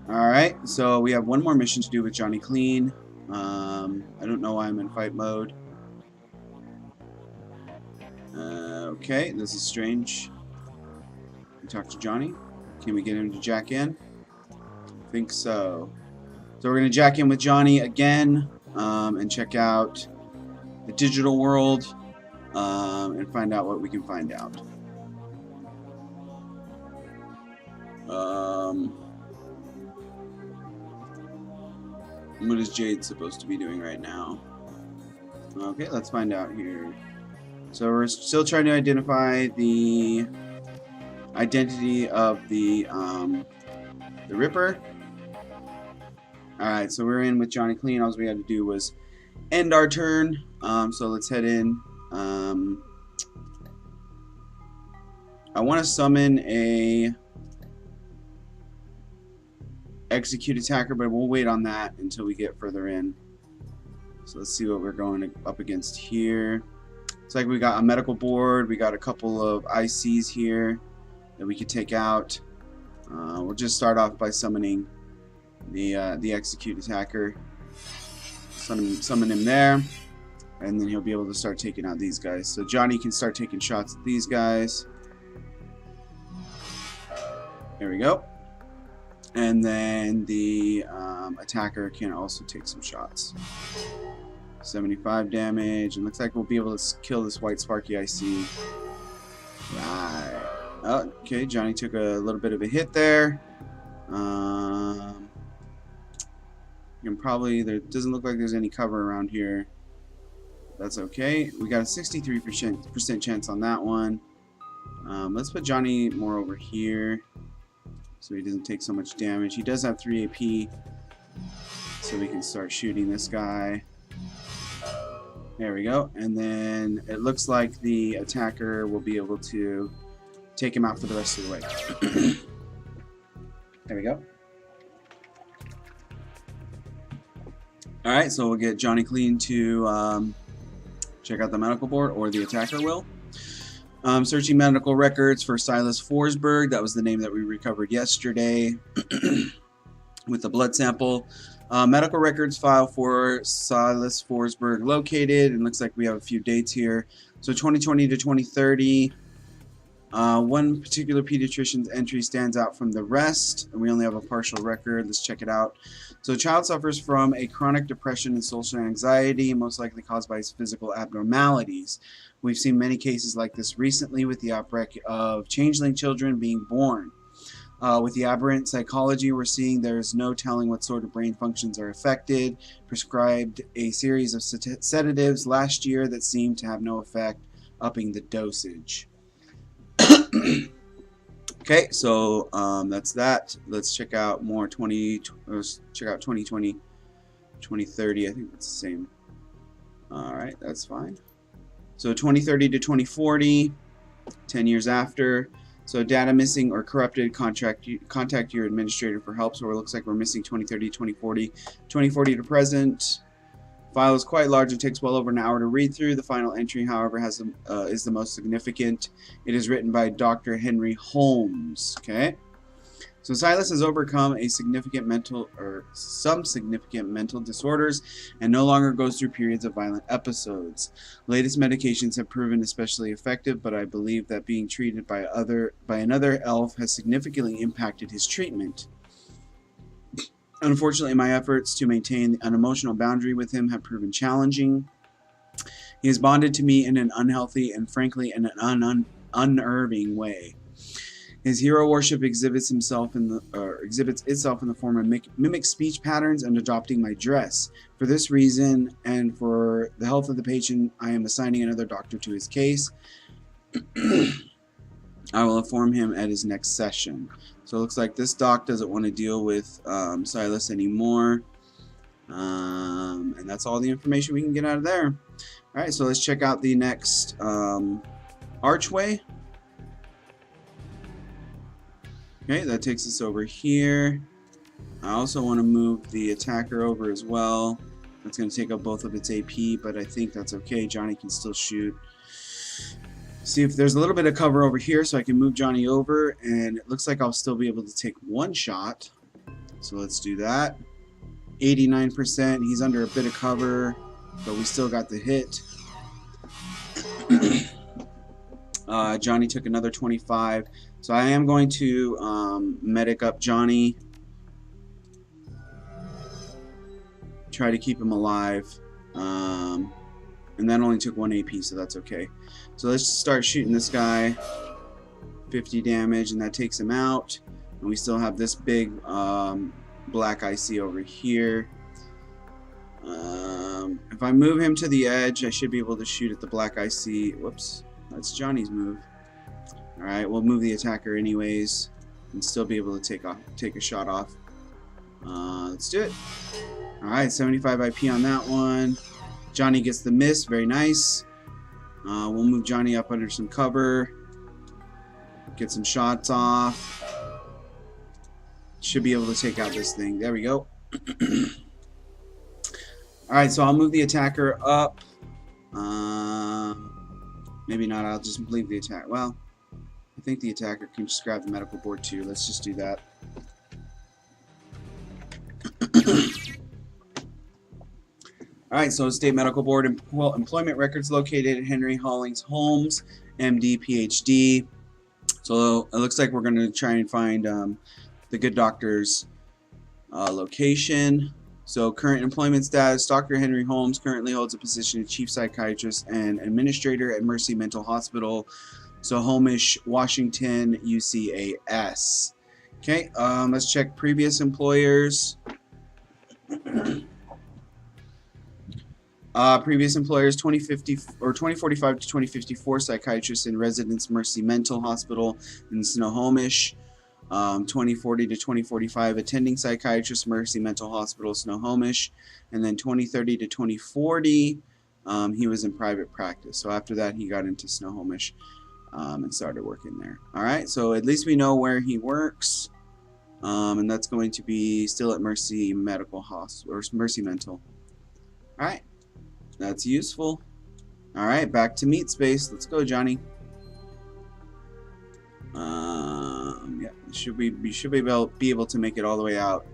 Alright, so we have one more mission to do with Johnny Clean. I don't know why I'm in fight mode. Okay, this is strange. We talk to Johnny. Can we get him to jack in? I think so. So we're going to jack in with Johnny again and check out the digital world and find out what we can find out. What is Jade supposed to be doing right now? Okay, let's find out here. So we're still trying to identify the identity of the Ripper. Alright, so we're in with Johnny Clean. All we had to do was end our turn. So let's head in. I want to summon a execute attacker, but we'll wait on that until we get further in. So let's see what we're going up against here. It's like we got a medical board. We got a couple of ICs here that we could take out. We'll just start off by summoning the execute attacker. Summon him there, and then he'll be able to start taking out these guys. So Johnny can start taking shots at these guys. There we go. And then the attacker can also take some shots. 75 damage, and looks like we'll be able to kill this white sparky IC. Right. Oh, okay, Johnny took a little bit of a hit there. You can probably, there doesn't look like there's any cover around here. That's okay. We got a 63% chance on that one. Let's put Johnny more over here so he doesn't take so much damage. He does have 3 AP, so we can start shooting this guy. There we go. And then it looks like the attacker will be able to take him out for the rest of the way. There we go. Alright, so we'll get Johnny Clean to check out the medical board, or the attacker will. Searching medical records for Silas Forsberg. That was the name that we recovered yesterday with the blood sample. Medical records file for Silas Forsberg located, and looks like we have a few dates here. So 2020 to 2030. One particular pediatrician's entry stands out from the rest, and we only have a partial record. Let's check it out. So a child suffers from a chronic depression and social anxiety, most likely caused by his physical abnormalities. We've seen many cases like this recently with the outbreak of changeling children being born. With the aberrant psychology we're seeing, there is no telling what sort of brain functions are affected. Prescribed a series of sedatives last year that seemed to have no effect, upping the dosage. Okay, so that's that. Let's check out more 2020, 2030. I think it's the same. Alright, that's fine. So 2030 to 2040, 10 years after. So data missing or corrupted, contact your administrator for help. So it looks like we're missing 2030 to 2040. 2040 to present. File is quite large and takes well over an hour to read through. The final entry, however, is the most significant. It is written by Dr. Henry Holmes. Okay. So Silas has overcome some significant mental disorders and no longer goes through periods of violent episodes. Latest medications have proven especially effective, but I believe that being treated by another elf has significantly impacted his treatment. Unfortunately, my efforts to maintain an emotional boundary with him have proven challenging. He has bonded to me in an unhealthy and frankly in an unnerving way. His hero worship exhibits itself in the form of mimic speech patterns and adopting my dress. For this reason, and for the health of the patient, I am assigning another doctor to his case. I will inform him at his next session. So it looks like this doc doesn't want to deal with Silas anymore. And that's all the information we can get out of there. Alright, so let's check out the next archway. Okay, that takes us over here. I also want to move the attacker over as well. That's going to take up both of its AP, but I think that's okay. Johnny can still shoot. See if there's a little bit of cover over here so I can move Johnny over, and it looks like I'll still be able to take one shot. So let's do that. 89%. He's under a bit of cover, but we still got the hit. Johnny took another 25. So I am going to medic up Johnny. Try to keep him alive. And that only took 1 AP, so that's okay. So let's start shooting this guy. 50 damage, and that takes him out. And we still have this big black IC over here. If I move him to the edge, I should be able to shoot at the black IC. Whoops, that's Johnny's move. Alright, we'll move the attacker anyways and still be able to take a shot off. Let's do it. Alright, 75 IP on that one. Johnny gets the miss, very nice. We'll move Johnny up under some cover. Get some shots off. Should be able to take out this thing. There we go. Alright, so I'll move the attacker up. Maybe not, I'll just leave the attack. Well, I think the attacker can just grab the medical board too. Let's just do that. Alright, so State Medical Board employment records located at Henry Hollings Holmes, MD, PhD. So it looks like we're going to try and find the good doctor's location. So current employment status, Dr. Henry Holmes currently holds a position of chief psychiatrist and administrator at Mercy Mental Hospital, Snohomish, Washington, UCAS. Okay, let's check previous employers. Previous employers 2050 or 2045 to 2054 psychiatrist in residence Mercy Mental Hospital in Snohomish. 2040 to 2045 attending psychiatrist Mercy Mental Hospital Snohomish, and then 2030 to 2040 he was in private practice. So after that he got into Snohomish and started working there. Alright, so at least we know where he works, and that's going to be still at Mercy Medical Hospital or Mercy Mental. Alright, that's useful. Alright, back to meat space. Let's go, Johnny. Yeah, we should be able to make it all the way out.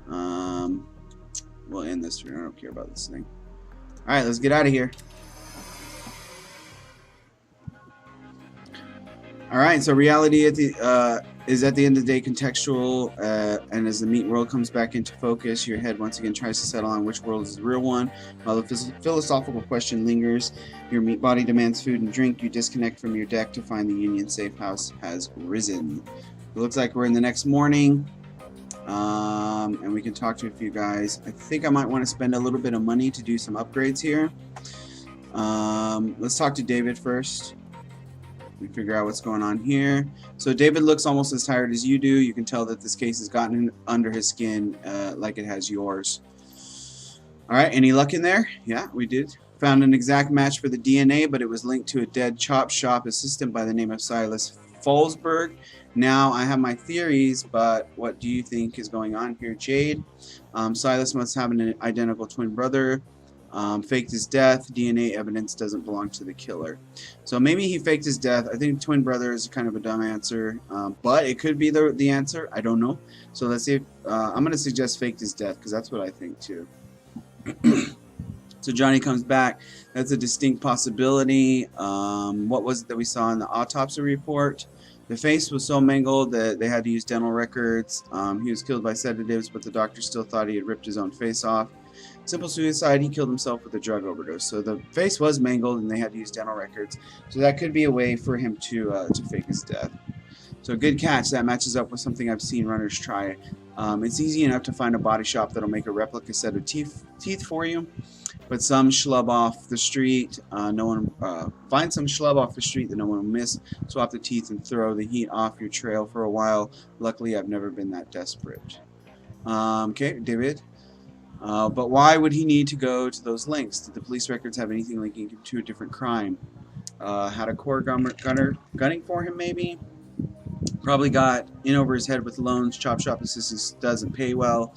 We'll end this turn. I don't care about this thing. Alright, let's get out of here. Alright, so reality at the is at the end of the day contextual, and as the meat world comes back into focus, your head once again tries to settle on which world is the real one. While the philosophical question lingers, your meat body demands food and drink. You disconnect from your deck to find the Union safe house has risen. It looks like we're in the next morning, and we can talk to a few guys. I think I might want to spend a little bit of money to do some upgrades here. Let's talk to David first. We figure out what's going on here. So David looks almost as tired as you do. You can tell that this case has gotten under his skin like it has yours. Alright, any luck in there? Yeah, we did. Found an exact match for the DNA, but it was linked to a dead chop shop assistant by the name of Silas Fallsburg. Now, I have my theories, but what do you think is going on here, Jade? Silas must have an identical twin brother. Faked his death. DNA evidence doesn't belong to the killer. So maybe he faked his death. I think twin brother is kind of a dumb answer, but it could be the answer. I don't know. So let's see if, I'm going to suggest faked his death because that's what I think too. So Johnny comes back. That's a distinct possibility. What was it that we saw in the autopsy report? The face was so mangled that they had to use dental records. He was killed by sedatives, but the doctor still thought he had ripped his own face off. Simple suicide, he killed himself with a drug overdose. So the face was mangled and they had to use dental records. So that could be a way for him to fake his death. So good catch. That matches up with something I've seen runners try. It's easy enough to find a body shop that'll make a replica set of teeth for you. But some schlub off the street, find some schlub off the street that no one will miss. Swap the teeth and throw the heat off your trail for a while. Luckily, I've never been that desperate. Okay, David. But why would he need to go to those links? Did the police records have anything linking him to a different crime? Had a core gunning for him, maybe? Probably got in over his head with loans. Chop shop assistance doesn't pay well.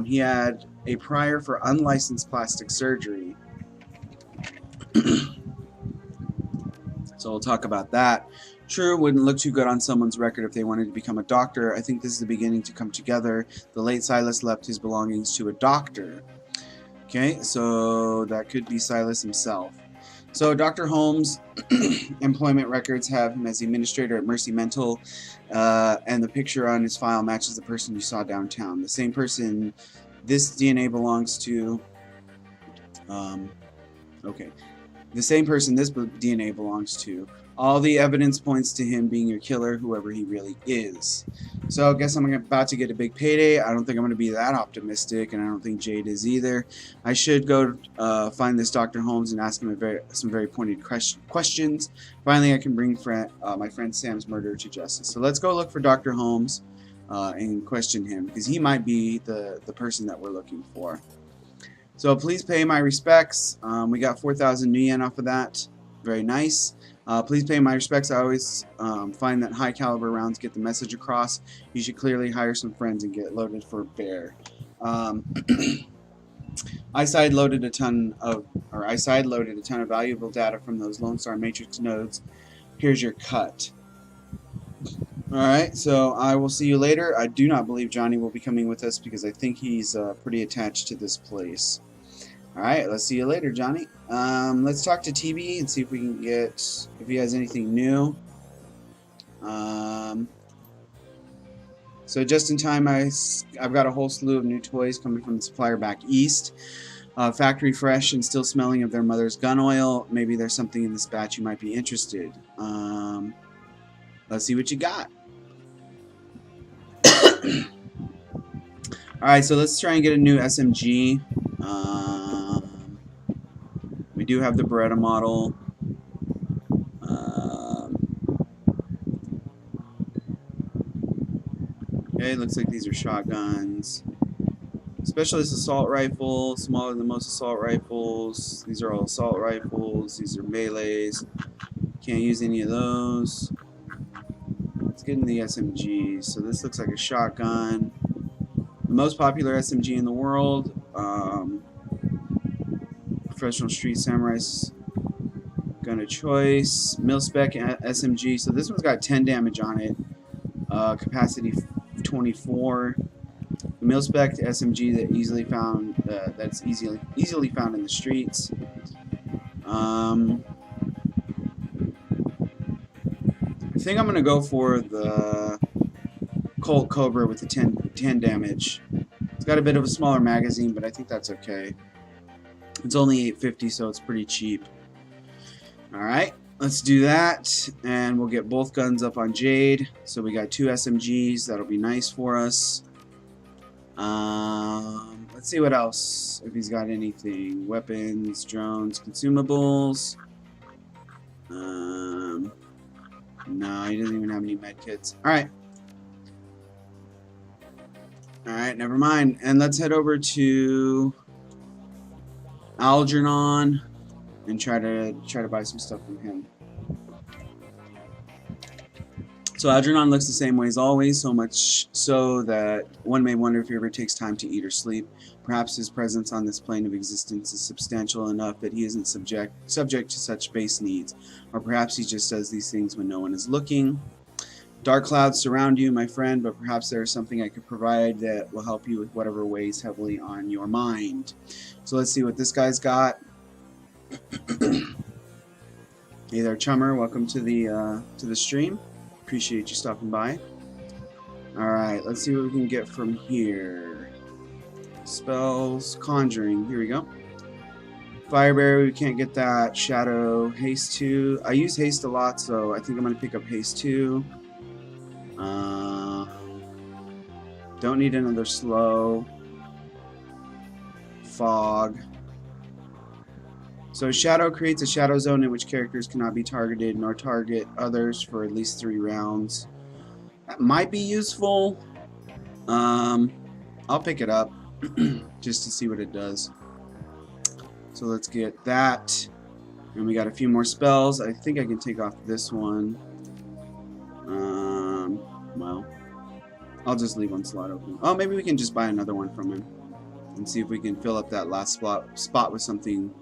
He had a prior for unlicensed plastic surgery. So we'll talk about that. True, wouldn't look too good on someone's record if they wanted to become a doctor. I think this is the beginning to come together. The late Silas left his belongings to a doctor. Okay, so that could be Silas himself. So Dr. Holmes' employment records have him as the administrator at Mercy Mental, and the picture on his file matches the person you saw downtown. The same person this DNA belongs to. Okay. The same person this DNA belongs to. All the evidence points to him being your killer, whoever he really is. So I guess I'm about to get a big payday. I don't think I'm going to be that optimistic, and I don't think Jade is either. I should go find this Dr. Holmes and ask him some very pointed questions. Finally, I can bring my friend Sam's murderer to justice. So let's go look for Dr. Holmes and question him, because he might be the person that we're looking for. So please pay my respects. We got 4,000 new yen off of that. Very nice. Please pay my respects. I always find that high caliber rounds get the message across. You should clearly hire some friends and get loaded for bear. I sideloaded a ton of valuable data from those Lone Star Matrix nodes. Here's your cut. Alright, so I will see you later. I do not believe Johnny will be coming with us because I think he's pretty attached to this place. Alright, let's see you later, Johnny. Let's talk to TB and see if we can get, if he has anything new. So just in time, I've got a whole slew of new toys coming from the supplier back east. Factory fresh and still smelling of their mother's gun oil. Maybe there's something in this batch you might be interested. Let's see what you got. Alright, so let's try and get a new SMG. We do have the Beretta model. Okay, looks like these are shotguns. Specialist assault rifle, smaller than most assault rifles. These are all assault rifles. These are melees. Can't use any of those. Let's get into the SMGs. So this looks like a shotgun. The most popular SMG in the world. Professional Street Samurai's gun of choice. Mil-spec SMG. So this one's got 10 damage on it. Capacity 24. The mil-spec SMG that that's easily found in the streets. I think I'm gonna go for the Colt Cobra with the 10 damage. It's got a bit of a smaller magazine, but I think that's okay. It's only $8.50, so it's pretty cheap. Alright, let's do that, and we'll get both guns up on Jade. So we got 2 SMGs, that'll be nice for us. Let's see what else, if he's got anything. Weapons, drones, consumables. No, he doesn't even have any medkits. Alright. Alright, never mind. And let's head over to Algernon and try to buy some stuff from him. So Algernon looks the same way as always, so much so that one may wonder if he ever takes time to eat or sleep. Perhaps his presence on this plane of existence is substantial enough that he isn't subject to such base needs. Or perhaps he just does these things when no one is looking. Dark clouds surround you, my friend, but perhaps there is something I could provide that will help you with whatever weighs heavily on your mind. So let's see what this guy's got. Hey there, Chummer. Welcome to the stream. Appreciate you stopping by. Alright, let's see what we can get from here. Spells, conjuring. Here we go. Fireberry, we can't get that. Shadow, haste 2. I use haste a lot, so I think I'm going to pick up haste 2. Don't need another slow. Fog. So Shadow creates a shadow zone in which characters cannot be targeted nor target others for at least 3 rounds. That might be useful. I'll pick it up just to see what it does. So let's get that. And we got a few more spells. I think I can take off this one. Well, I'll just leave one slot open. Oh, maybe we can just buy another one from him and see if we can fill up that last spot with something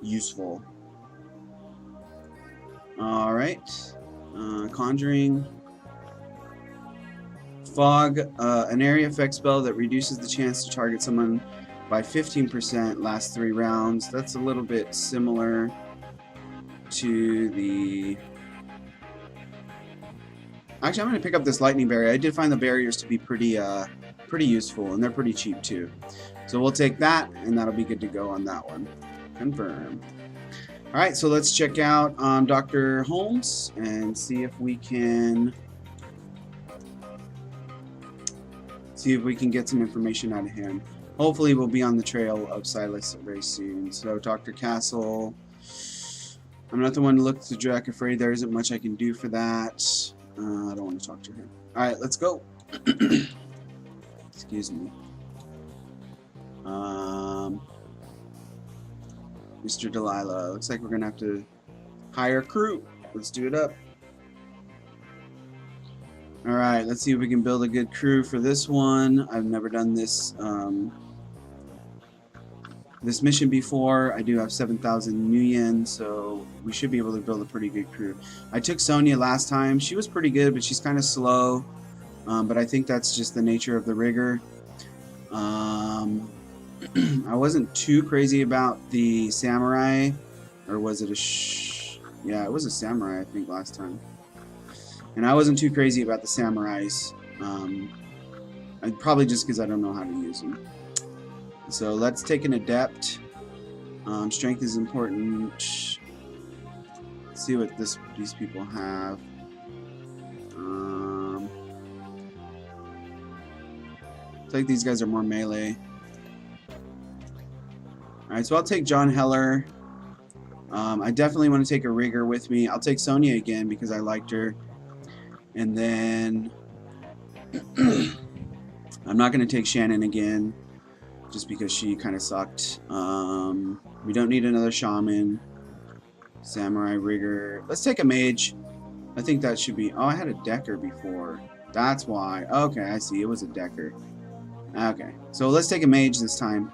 useful. Alright. Conjuring. Fog, an area effect spell that reduces the chance to target someone by 15%, lasts 3 rounds. That's a little bit similar to the... Actually, I'm going to pick up this lightning barrier. I did find the barriers to be pretty useful, and they're pretty cheap too. So we'll take that, and that'll be good to go on that one. Confirm. Alright, so let's check out Dr. Holmes and see if we can get some information out of him. Hopefully we'll be on the trail of Silas very soon. So Dr. Castle, I'm not the one to look to Jack. Afraid there isn't much I can do for that. I don't want to talk to him. Alright, let's go. Excuse me. Mr. Delilah. Looks like we're gonna have to hire a crew. Let's do it up. Alright, let's see if we can build a good crew for this one. I've never done this this mission before. I do have 7,000 new yen, so we should be able to build a pretty good crew. I took Sonia last time. She was pretty good, but she's kind of slow. But I think that's just the nature of the rigger. I wasn't too crazy about the samurai, or was it a yeah, it was a samurai I think last time. And I wasn't too crazy about the samurais. Probably just because I don't know how to use them. So let's take an adept. Strength is important. Let's see what these people have. It's like these guys are more melee. Alright, so I'll take John Heller. I definitely want to take a rigger with me. I'll take Sonia again because I liked her. And then I'm not going to take Shannon again just because she kind of sucked. We don't need another shaman. Samurai rigger. Let's take a mage. I think that should be... Oh, I had a decker before. That's why. Okay, I see. It was a decker. Okay, so let's take a mage this time.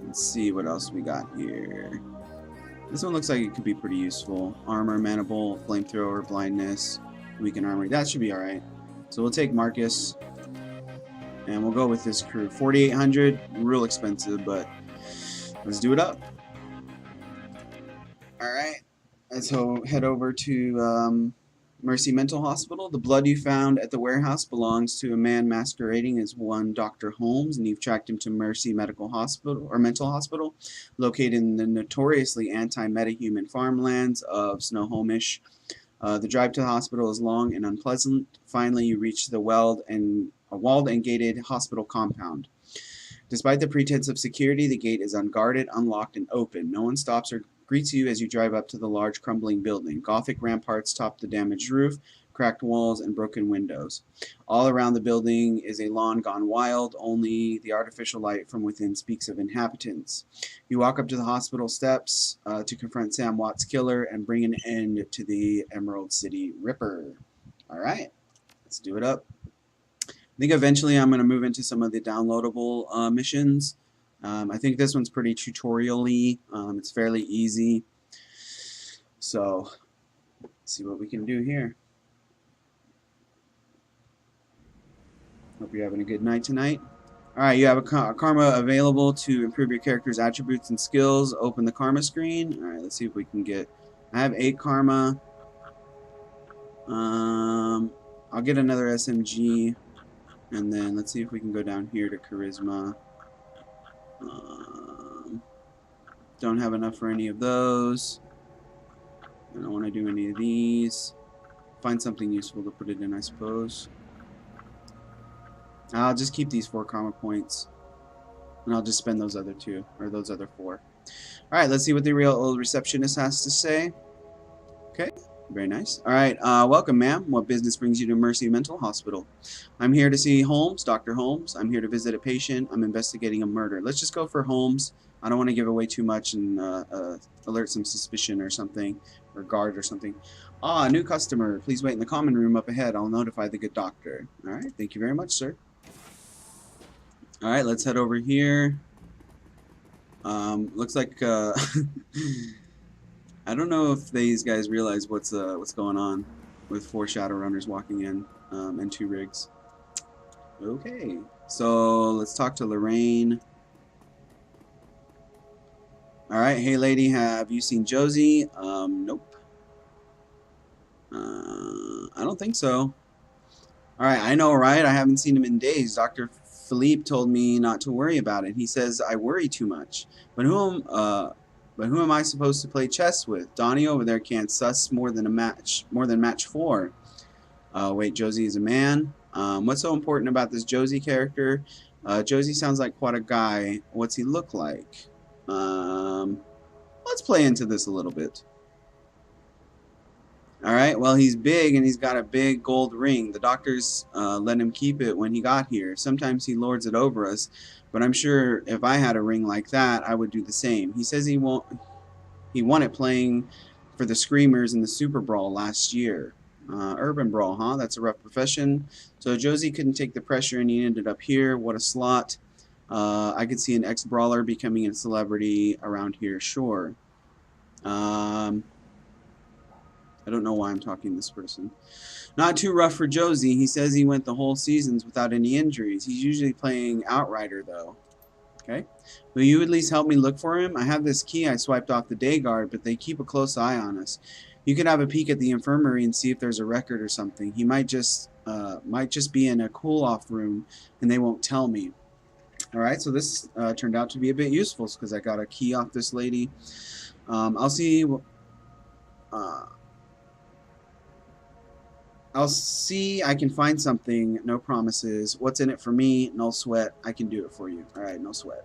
Let's see what else we got here. This one looks like it could be pretty useful. Armor, manable, flamethrower, blindness, weaken armor. That should be alright. So we'll take Marcus. And we'll go with this crew. 4,800, real expensive, but let's do it up. Alright, let's head over to Mercy Mental Hospital. The blood you found at the warehouse belongs to a man masquerading as one Dr. Holmes, and you've tracked him to Mercy Medical Hospital or Mental Hospital, located in the notoriously anti-metahuman farmlands of Snohomish. The drive to the hospital is long and unpleasant. Finally, you reach the walled and gated hospital compound. Despite the pretense of security, the gate is unguarded, unlocked, and open. No one stops or greets you as you drive up to the large crumbling building. Gothic ramparts top the damaged roof, cracked walls, and broken windows. All around the building is a lawn gone wild. Only the artificial light from within speaks of inhabitants. You walk up to the hospital steps to confront Sam Watt's killer and bring an end to the Emerald City Ripper. Alright, let's do it up. I think eventually I'm going to move into some of the downloadable missions. I think this one's pretty tutorial-y. It's fairly easy. So, let's see what we can do here. Hope you're having a good night tonight. Alright, you have a karma available to improve your character's attributes and skills. Open the karma screen. Alright, let's see if we can get... I have 8 karma. I'll get another SMG. And then let's see if we can go down here to charisma. Don't have enough for any of those. I don't want to do any of these. Find something useful to put it in, I suppose. I'll just keep these 4 karma points. And I'll just spend those other 2, or those other 4. Alright, let's see what the real old receptionist has to say. Okay, very nice. Alright, welcome ma'am. What business brings you to Mercy Mental Hospital? I'm here to see Holmes, Dr. Holmes. I'm here to visit a patient. I'm investigating a murder. Let's just go for Holmes. I don't want to give away too much and alert some suspicion or something, or guard or something. Ah, new customer. Please wait in the common room up ahead. I'll notify the good doctor. Alright, thank you very much, sir. Alright, let's head over here. Looks like I don't know if these guys realize what's going on with 4 Shadowrunners walking in and 2 rigs. Okay, so let's talk to Lorraine. All right, hey lady, have you seen Josie? Nope. I don't think so. All right, I know, right? I haven't seen him in days. Dr. Philippe told me not to worry about it. He says I worry too much. But who am I supposed to play chess with? Donnie over there can't suss more than match 4. Wait, Josie is a man. What's so important about this Josie character? Josie sounds like quite a guy. What's he look like? Let's play into this a little bit. Alright, well, he's big and he's got a big gold ring. The doctors let him keep it when he got here. Sometimes he lords it over us, but I'm sure if I had a ring like that, I would do the same. He says he won it playing for the Screamers in the Super Brawl last year. Urban Brawl, huh? That's a rough profession. So Josie couldn't take the pressure and he ended up here. What a slot. I could see an ex-brawler becoming a celebrity around here, sure. I don't know why I'm talking to this person. Not too rough for Josie. He says he went the whole seasons without any injuries. He's usually playing Outrider, though. Okay. Will you at least help me look for him? I have this key I swiped off the day guard, but they keep a close eye on us. You could have a peek at the infirmary and see if there's a record or something. He might just be in a cool-off room, and they won't tell me. All right, so this turned out to be a bit useful because I got a key off this lady. I'll see I can find something. No promises. What's in it for me? No sweat. I can do it for you. All right, no sweat.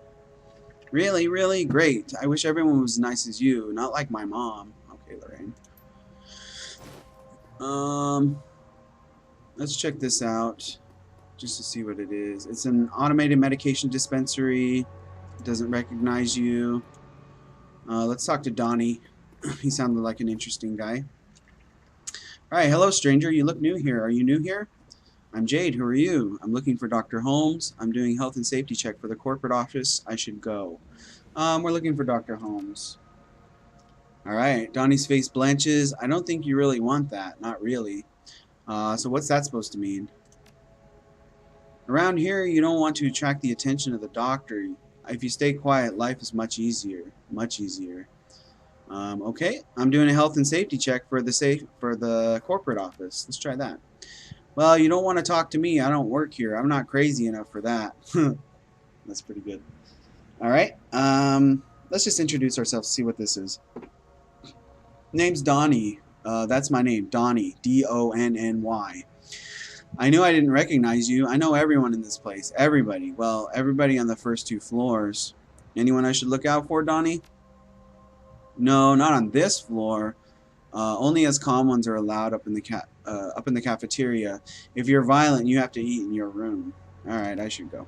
Really, really great. I wish everyone was as nice as you, not like my mom. Okay, Lorraine. Let's check this out just to see what it is. It's an automated medication dispensary. It doesn't recognize you. Let's talk to Donnie. He sounded like an interesting guy. Alright, hello stranger, you look new here. Are you new here? I'm Jade, who are you? I'm looking for Dr. Holmes. I'm doing health and safety check for the corporate office. I should go. We're looking for Dr. Holmes. Alright, Donnie's face blanches. I don't think you really want that. Not really. So what's that supposed to mean? Around here, you don't want to attract the attention of the doctor. If you stay quiet, life is much easier. Much easier. Okay, I'm doing a health and safety check for the corporate office. Let's try that. Well, you don't want to talk to me. I don't work here. I'm not crazy enough for that. That's pretty good. All right. Let's just introduce ourselves. See what this is. Name's Donnie. That's my name, Donnie. D-O-N-N-Y. I knew I didn't recognize you. I know everyone in this place. Everybody. Well, everybody on the first 2 floors. Anyone I should look out for, Donnie? No, not on this floor. Only us calm ones are allowed up in the cafeteria. If you're violent, you have to eat in your room. All right, I should go. All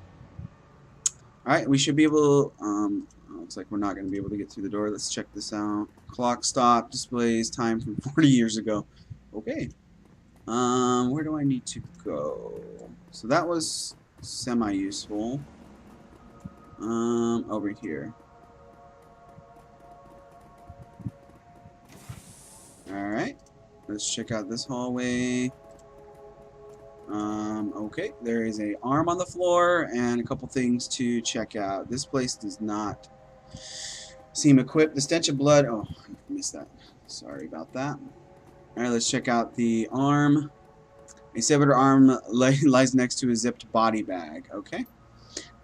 right, we should be able. Looks like we're not going to be able to get through the door. Let's check this out. Clock stop displays time from 40 years ago. Okay. Where do I need to go? So that was semi-useful. Over here. Alright, let's check out this hallway. Okay, there is an arm on the floor and a couple things to check out. This place does not seem equipped. The stench of blood. Oh, I missed that. Sorry about that. Alright, let's check out the arm. A severed arm lies next to a zipped body bag. Okay.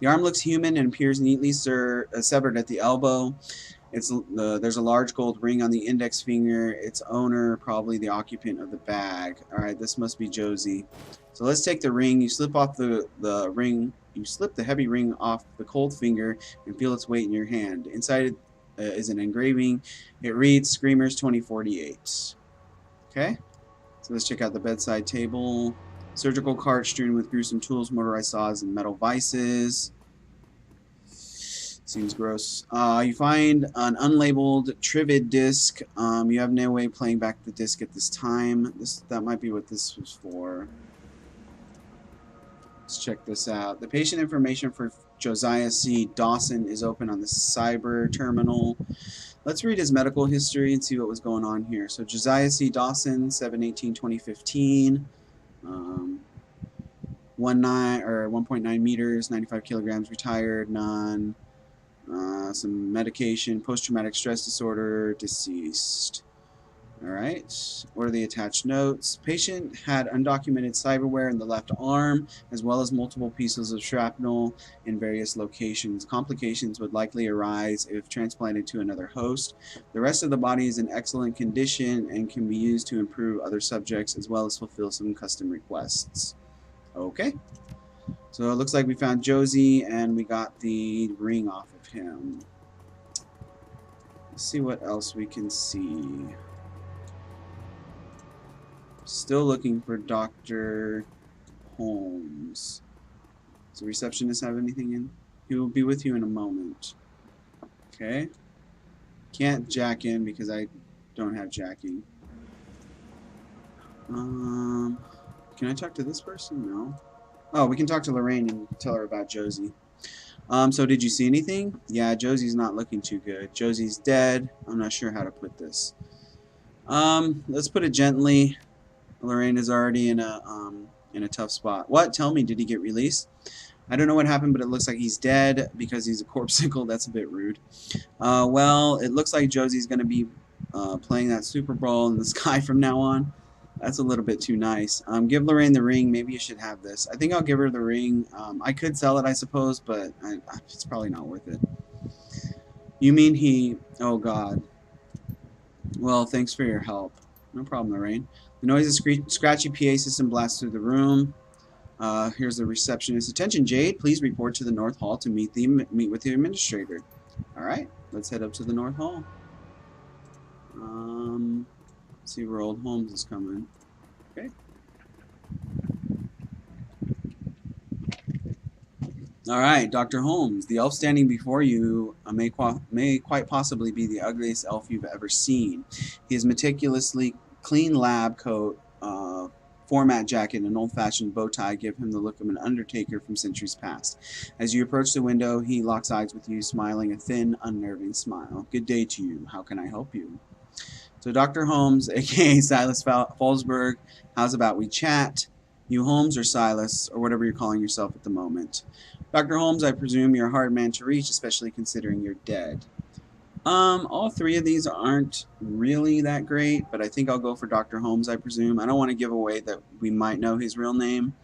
The arm looks human and appears neatly severed at the elbow. There's a large gold ring on the index finger. Its owner, probably the occupant of the bag. Alright, this must be Josie. So let's take the ring. You slip off the ring. You slip the heavy ring off the cold finger and feel its weight in your hand. Inside is an engraving. It reads Screamers 2048. Okay. So let's check out the bedside table. Surgical cart strewn with gruesome tools, motorized saws, and metal vices. Seems gross. You find an unlabeled Trivid disc. You have no way of playing back the disc at this time. That might be what this was for. Let's check this out. The patient information for Josiah C. Dawson is open on the cyber terminal. let's read his medical history and see what was going on here. So Josiah C. Dawson, 7/18/2015, 1.9 meters, 95 kilograms, retired, none. Some medication, post-traumatic stress disorder, deceased. Alright, what are the attached notes? Patient had undocumented cyberware in the left arm, as well as multiple pieces of shrapnel in various locations. Complications would likely arise if transplanted to another host. The rest of the body is in excellent condition and can be used to improve other subjects, as well as fulfill some custom requests. Okay, so it looks like we found Josie, and we got the ring off of him. Let's see what else we can see. Still looking for Dr. Holmes. Does the receptionist have anything in? He will be with you in a moment. Okay. Can't jack in because I don't have jacking. Can I talk to this person? No. Oh, we can talk to Lorraine and tell her about Josie. So did you see anything? Yeah, Josie's not looking too good. Josie's dead. I'm not sure how to put this. Let's put it gently. Lorraine is already in a tough spot. What? Tell me, did he get released? I don't know what happened, but it looks like he's dead because he's a corpsicle. That's a bit rude. Well, it looks like Josie's going to be playing that Super Bowl in the sky from now on. That's a little bit too nice. Give Lorraine the ring. Maybe you should have this. I think I'll give her the ring. I could sell it, I suppose, but it's probably not worth it. You mean he... Oh, God. Well, thanks for your help. No problem, Lorraine. The noise of scratchy PA system blasts through the room. Here's the receptionist. Attention, Jade. Please report to the North Hall to meet with the administrator. All right, let's head up to the North Hall. See where old Holmes is coming. Okay. All right, Dr. Holmes. The elf standing before you may quite possibly be the ugliest elf you've ever seen. His meticulously clean lab coat, format jacket, and an old-fashioned bow tie give him the look of an undertaker from centuries past. As you approach the window, he locks eyes with you, smiling a thin, unnerving smile. Good day to you. How can I help you? So Dr. Holmes, a.k.a. Silas Fallsburg, how's about we chat? You Holmes or Silas, or whatever you're calling yourself at the moment. Dr. Holmes, I presume you're a hard man to reach, especially considering you're dead. All three of these aren't really that great, but I think I'll go for Dr. Holmes, I presume. I don't want to give away that we might know his real name,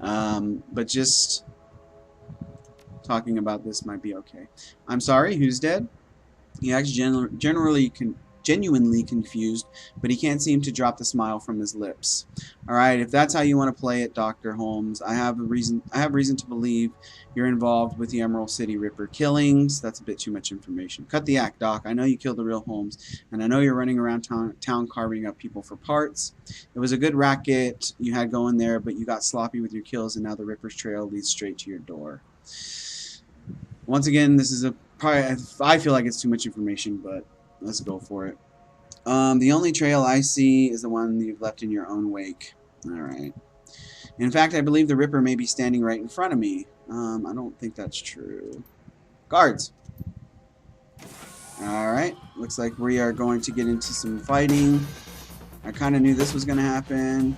but just talking about this might be okay. I'm sorry, who's dead? He acts genuinely confused, but he can't seem to drop the smile from his lips. All right, if that's how you want to play it, Dr. Holmes, I have reason to believe you're involved with the Emerald City Ripper killings. That's a bit too much information. Cut the act, Doc. I know you killed the real Holmes, and I know you're running around town carving up people for parts. It was a good racket you had going there, but you got sloppy with your kills, and now the Ripper's trail leads straight to your door. Once again, this is I feel like it's too much information, but let's go for it. The only trail I see is the one you've left in your own wake. Alright. In fact, I believe the Ripper may be standing right in front of me. I don't think that's true. Guards! Alright. Looks like we are going to get into some fighting. I kind of knew this was going to happen.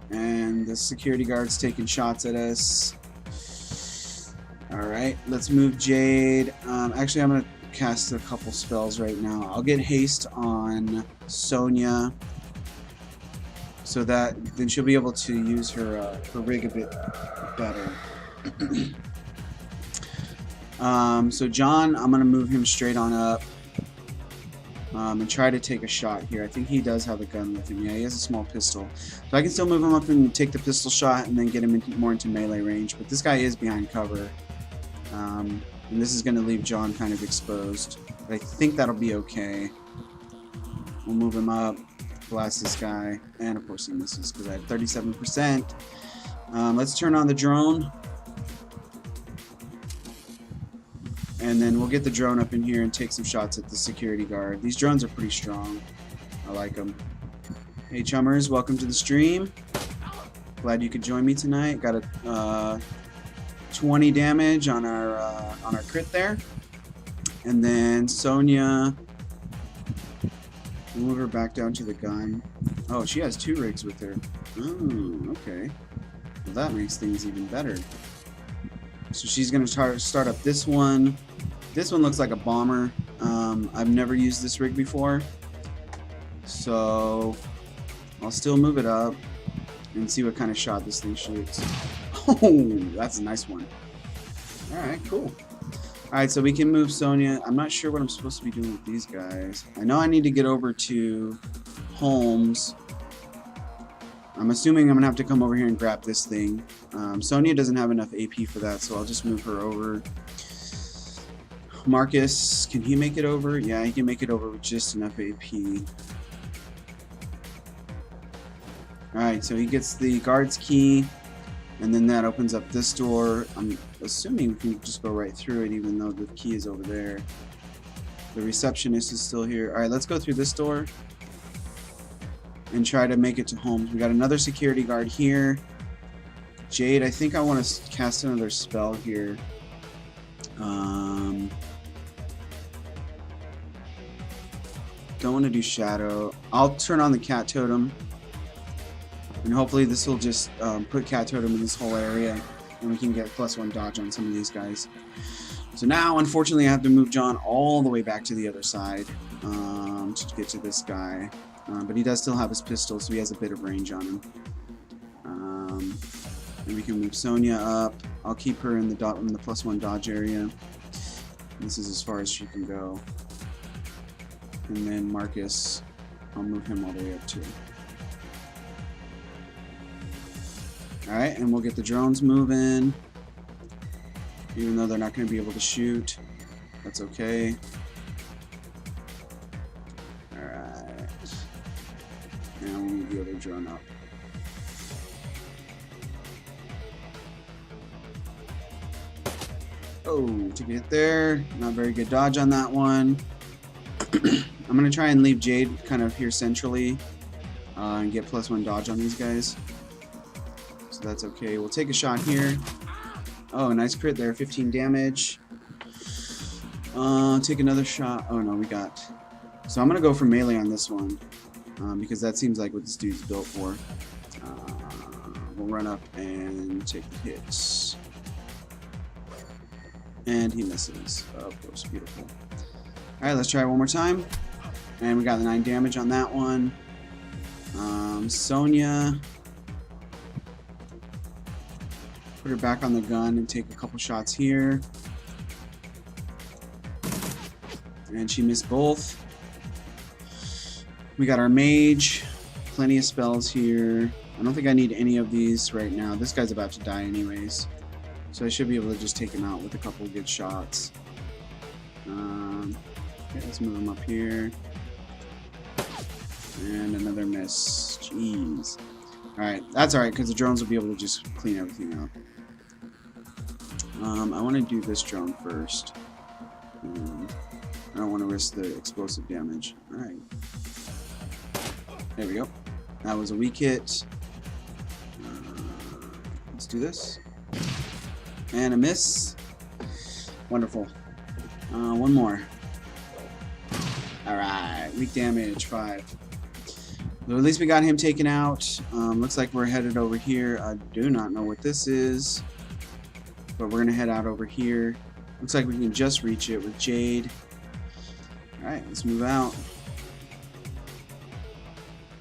And the security guard's taking shots at us. Alright. Let's move Jade. Actually, I'm going to cast a couple spells right now. I'll get haste on Sonia, so that then she'll be able to use her rig a bit better. So John, I'm gonna move him straight on up and try to take a shot here. I think he does have a gun with him. Yeah, he has a small pistol, so I can still move him up and take the pistol shot and then get him more into melee range. But this guy is behind cover. And this is going to leave John kind of exposed. But I think that'll be okay. We'll move him up, blast this guy, and of course he misses because I had 37%. Let's turn on the drone. And then we'll get the drone up in here and take some shots at the security guard. These drones are pretty strong. I like them. Hey chummers, welcome to the stream. Glad you could join me tonight. Got a 20 damage on our crit there. And then Sonya, we'll move her back down to the gun. Oh, she has 2 rigs with her. Oh, okay. Well, that makes things even better. So she's going to start up this one. This one looks like a bomber. I've never used this rig before. So I'll still move it up and see what kind of shot this thing shoots. Oh, that's a nice one. Alright, cool. Alright, so we can move Sonya. I'm not sure what I'm supposed to be doing with these guys. I know I need to get over to Holmes. I'm assuming I'm going to have to come over here and grab this thing. Sonya doesn't have enough AP for that, so I'll just move her over. Marcus, can he make it over? Yeah, he can make it over with just enough AP. Alright, so he gets the guard's key, and then that opens up this door. I'm assuming we can just go right through it, even though the key is over there. The receptionist is still here. Alright, let's go through this door and try to make it to Holmes. We got another security guard here. Jade, I think I want to cast another spell here. Don't want to do Shadow. I'll turn on the cat totem. And hopefully this will just put cat totem in this whole area. And we can get +1 dodge on some of these guys. So now, unfortunately, I have to move John all the way back to the other side to get to this guy. But he does still have his pistol, so he has a bit of range on him. And we can move Sonya up. I'll keep her in the +1 dodge area. This is as far as she can go. And then Marcus, I'll move him all the way up too. Alright, and we'll get the drones moving. Even though they're not going to be able to shoot. That's okay. Alright. And we'll move the other drone up. Oh, to get there. Not very good dodge on that one. I'm going to try and leave Jade kind of here centrally and get +1 dodge on these guys. So that's okay. We'll take a shot here. Oh, nice crit there. 15 damage. Take another shot. Oh, no, we got... So I'm going to go for melee on this one because that seems like what this dude's built for. We'll run up and take the hits. And he misses. Oh, of course. Beautiful. Alright, let's try it one more time. And we got the 9 damage on that one. Sonya. Put her back on the gun and take a couple shots here. And she missed both. We got our mage. Plenty of spells here. I don't think I need any of these right now. This guy's about to die anyways. So I should be able to just take him out with a couple of good shots. Okay, let's move him up here. And another miss. Jeez. Alright, that's alright because the drones will be able to just clean everything up. I want to do this drone first. I don't want to risk the explosive damage. Alright. There we go. That was a weak hit. Let's do this. And a miss. Wonderful. One more. Alright, weak damage, 5. So at least we got him taken out. Looks like we're headed over here. I do not know what this is, but we're going to head out over here. Looks like we can just reach it with Jade. Alright, let's move out.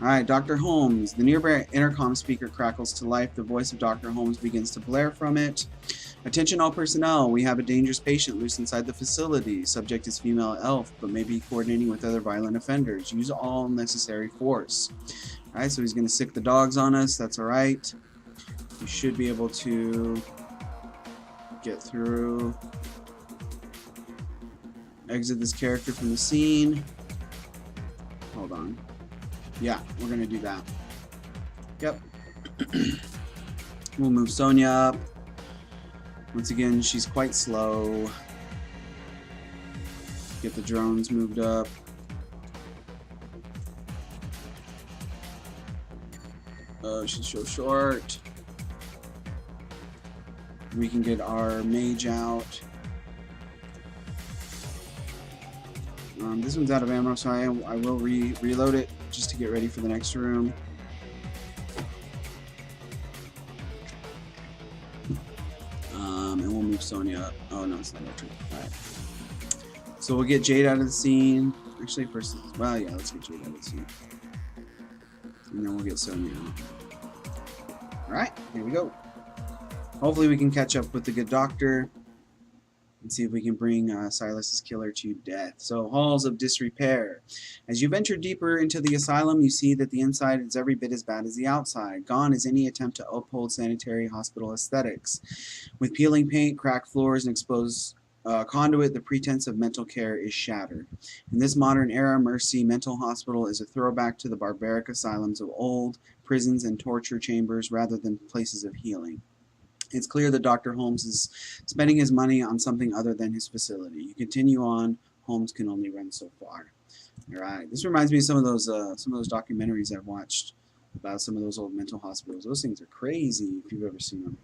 Alright, Dr. Holmes. The nearby intercom speaker crackles to life. The voice of Dr. Holmes begins to blare from it. Attention all personnel, we have a dangerous patient loose inside the facility. Subject is female elf, but may be coordinating with other violent offenders. Use all necessary force. Alright, so he's going to sick the dogs on us. That's alright. We should be able to get through. Exit this character from the scene. Hold on. Yeah, we're going to do that. Yep. We'll move Sonya up. Once again, she's quite slow. Get the drones moved up. Oh, she's so short. We can get our mage out. This one's out of ammo, so I will reload it just to get ready for the next room. And we'll move Sonya up. Oh no, it's not our turn. Alright. So we'll get Jade out of the scene. Actually, first, well, yeah, let's get Jade out of the scene. And then we'll get Sonya out. Alright, here we go. Hopefully we can catch up with the good doctor and see if we can bring Silas's killer to death. So, halls of disrepair. As you venture deeper into the asylum, you see that the inside is every bit as bad as the outside. Gone is any attempt to uphold sanitary hospital aesthetics. With peeling paint, cracked floors, and exposed conduit, the pretense of mental care is shattered. In this modern era, Mercy Mental Hospital is a throwback to the barbaric asylums of old, prisons and torture chambers rather than places of healing. It's clear that Dr. Holmes is spending his money on something other than his facility. You continue on. Holmes can only run so far. All right. This reminds me of some of those documentaries I've watched about some of those old mental hospitals. Those things are crazy if you've ever seen them.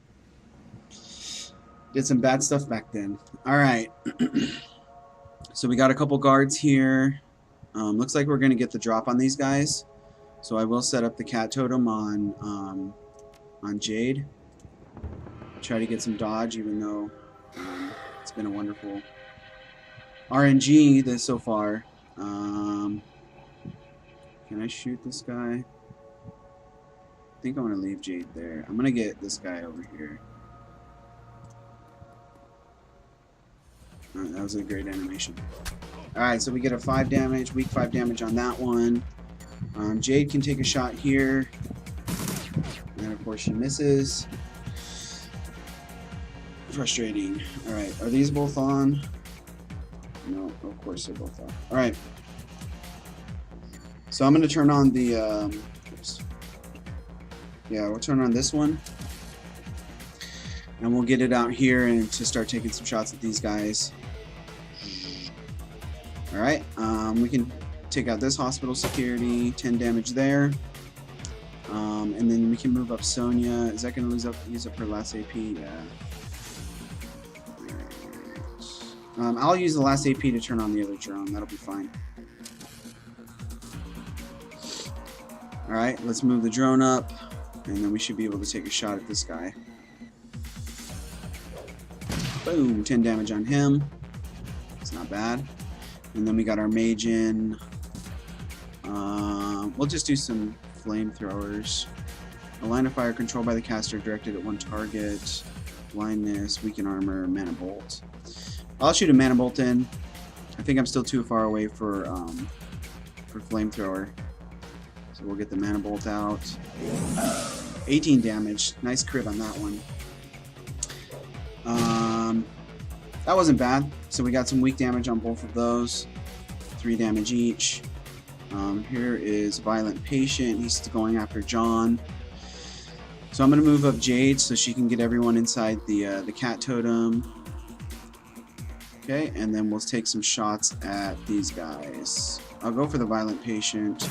Did some bad stuff back then. All right. So we got a couple guards here. Looks like we're going to get the drop on these guys. So I will set up the cat totem on Jade. Try to get some dodge, even though it's been a wonderful RNG this so far. Can I shoot this guy? I think I'm going to leave Jade there. I'm going to get this guy over here. That was a great animation. Alright, so we get a 5 damage, weak 5 damage on that one. Jade can take a shot here. And of course she misses. Frustrating. Alright, are these both on? No, of course they're both on. Alright. So I'm going to turn on the... oops. Yeah, we'll turn on this one. And we'll get it out here and to start taking some shots at these guys. Alright, we can take out this hospital security, 10 damage there. And then we can move up Sonya. Is that going to use up her last AP? Yeah. Alright. I'll use the last AP to turn on the other drone. That'll be fine. Alright, let's move the drone up. And then we should be able to take a shot at this guy. Boom, 10 damage on him. It's not bad. And then we got our mage in. We'll just do some flamethrowers. A line of fire controlled by the caster directed at one target. Blindness, weaken armor, mana bolt. I'll shoot a mana bolt in. I think I'm still too far away for flamethrower. So we'll get the mana bolt out. 18 damage. Nice crit on that one. That wasn't bad. So we got some weak damage on both of those. 3 damage each. Here is Violent Patient. He's going after John. So I'm going to move up Jade so she can get everyone inside the cat totem. Okay, and then we'll take some shots at these guys. I'll go for the Violent Patient.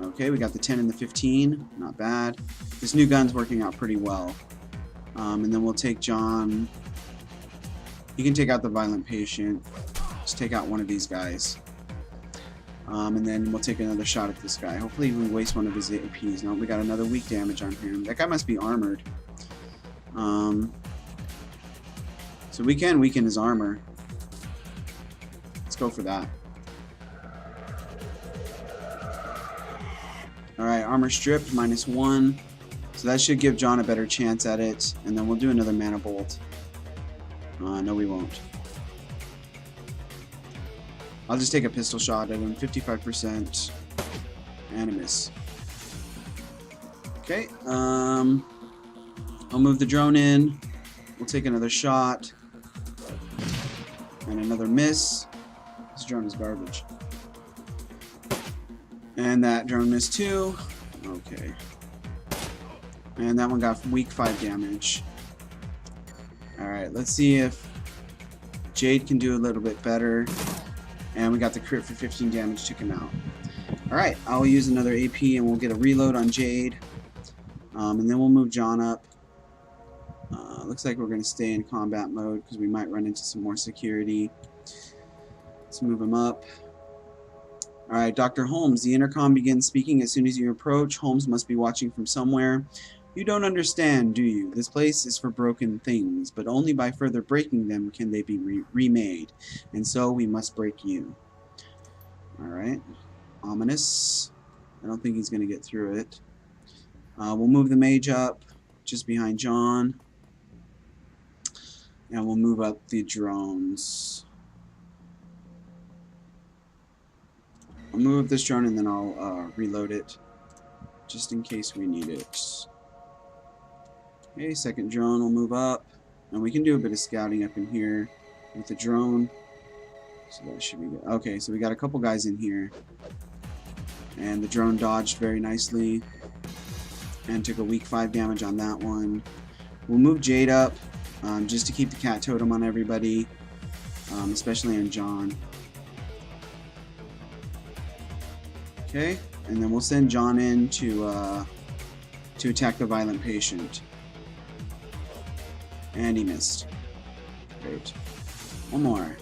Okay, we got the 10 and the 15. Not bad. This new gun's working out pretty well. And then we'll take John. You can take out the Violent Patient. Just take out one of these guys. And then we'll take another shot at this guy. Hopefully we waste one of his APs. No, we got another weak damage on him. That guy must be armored. So we can weaken his armor. Let's go for that. Alright, armor stripped, -1. So that should give John a better chance at it. And then we'll do another mana bolt. No, we won't. I'll just take a pistol shot at him. 55%. And a miss. Okay. I'll move the drone in. We'll take another shot. And another miss. This drone is garbage. And that drone missed too. Okay. And that one got weak 5 damage. Alright, let's see if Jade can do a little bit better. And we got the crit for 15 damage, took him out. Alright, I'll use another AP and we'll get a reload on Jade. And then we'll move John up. Looks like we're going to stay in combat mode because we might run into some more security. Let's move him up. Alright, Dr. Holmes, the intercom begins speaking as soon as you approach. Holmes must be watching from somewhere. You don't understand, do you? This place is for broken things, but only by further breaking them can they be remade. And so we must break you. Alright. Ominous. I don't think he's going to get through it. We'll move the mage up just behind John. And we'll move up the drones. I'll move this drone and then I'll reload it just in case we need it. Okay, second drone will move up, and we can do a bit of scouting up in here with the drone. So that should be good. Okay, so we got a couple guys in here, and the drone dodged very nicely and took a weak 5 damage on that one. We'll move Jade up just to keep the cat totem on everybody, especially on John. Okay, and then we'll send John in to attack the violent patient. And he missed. Great. One more.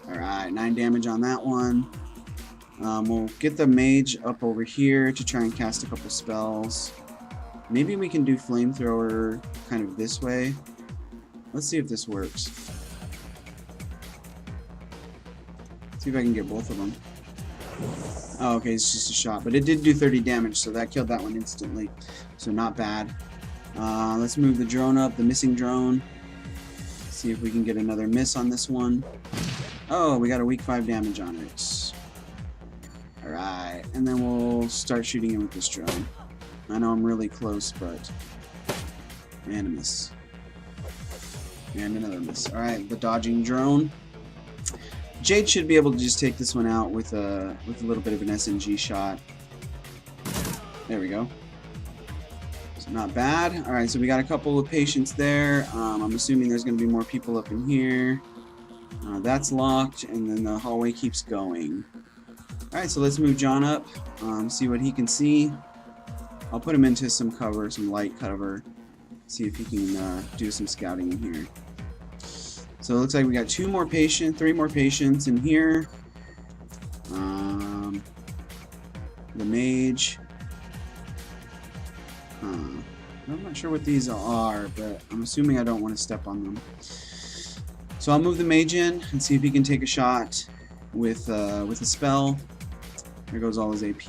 Alright, 9 damage on that one. We'll get the mage up over here to try and cast a couple spells. Maybe we can do flamethrower kind of this way. Let's see if this works. See if I can get both of them. Oh, okay, it's just a shot, but it did do 30 damage, so that killed that one instantly. So not bad. Let's move the drone up, the missing drone. See if we can get another miss on this one. Oh, we got a weak 5 damage on it. Alright, and then we'll start shooting him with this drone. I know I'm really close, but... And a miss. And another miss. Alright, the dodging drone. Jade should be able to just take this one out with a little bit of an SMG shot. There we go. So not bad. Alright, so we got a couple of patients there. I'm assuming there's going to be more people up in here. That's locked, and then the hallway keeps going. Alright, so let's move John up, see what he can see. I'll put him into some cover, some light cover, see if he can do some scouting in here. So it looks like we got 3 more patients in here. The mage. I'm not sure what these are, but I'm assuming I don't want to step on them. So I'll move the mage in and see if he can take a shot with a spell. There goes all his AP.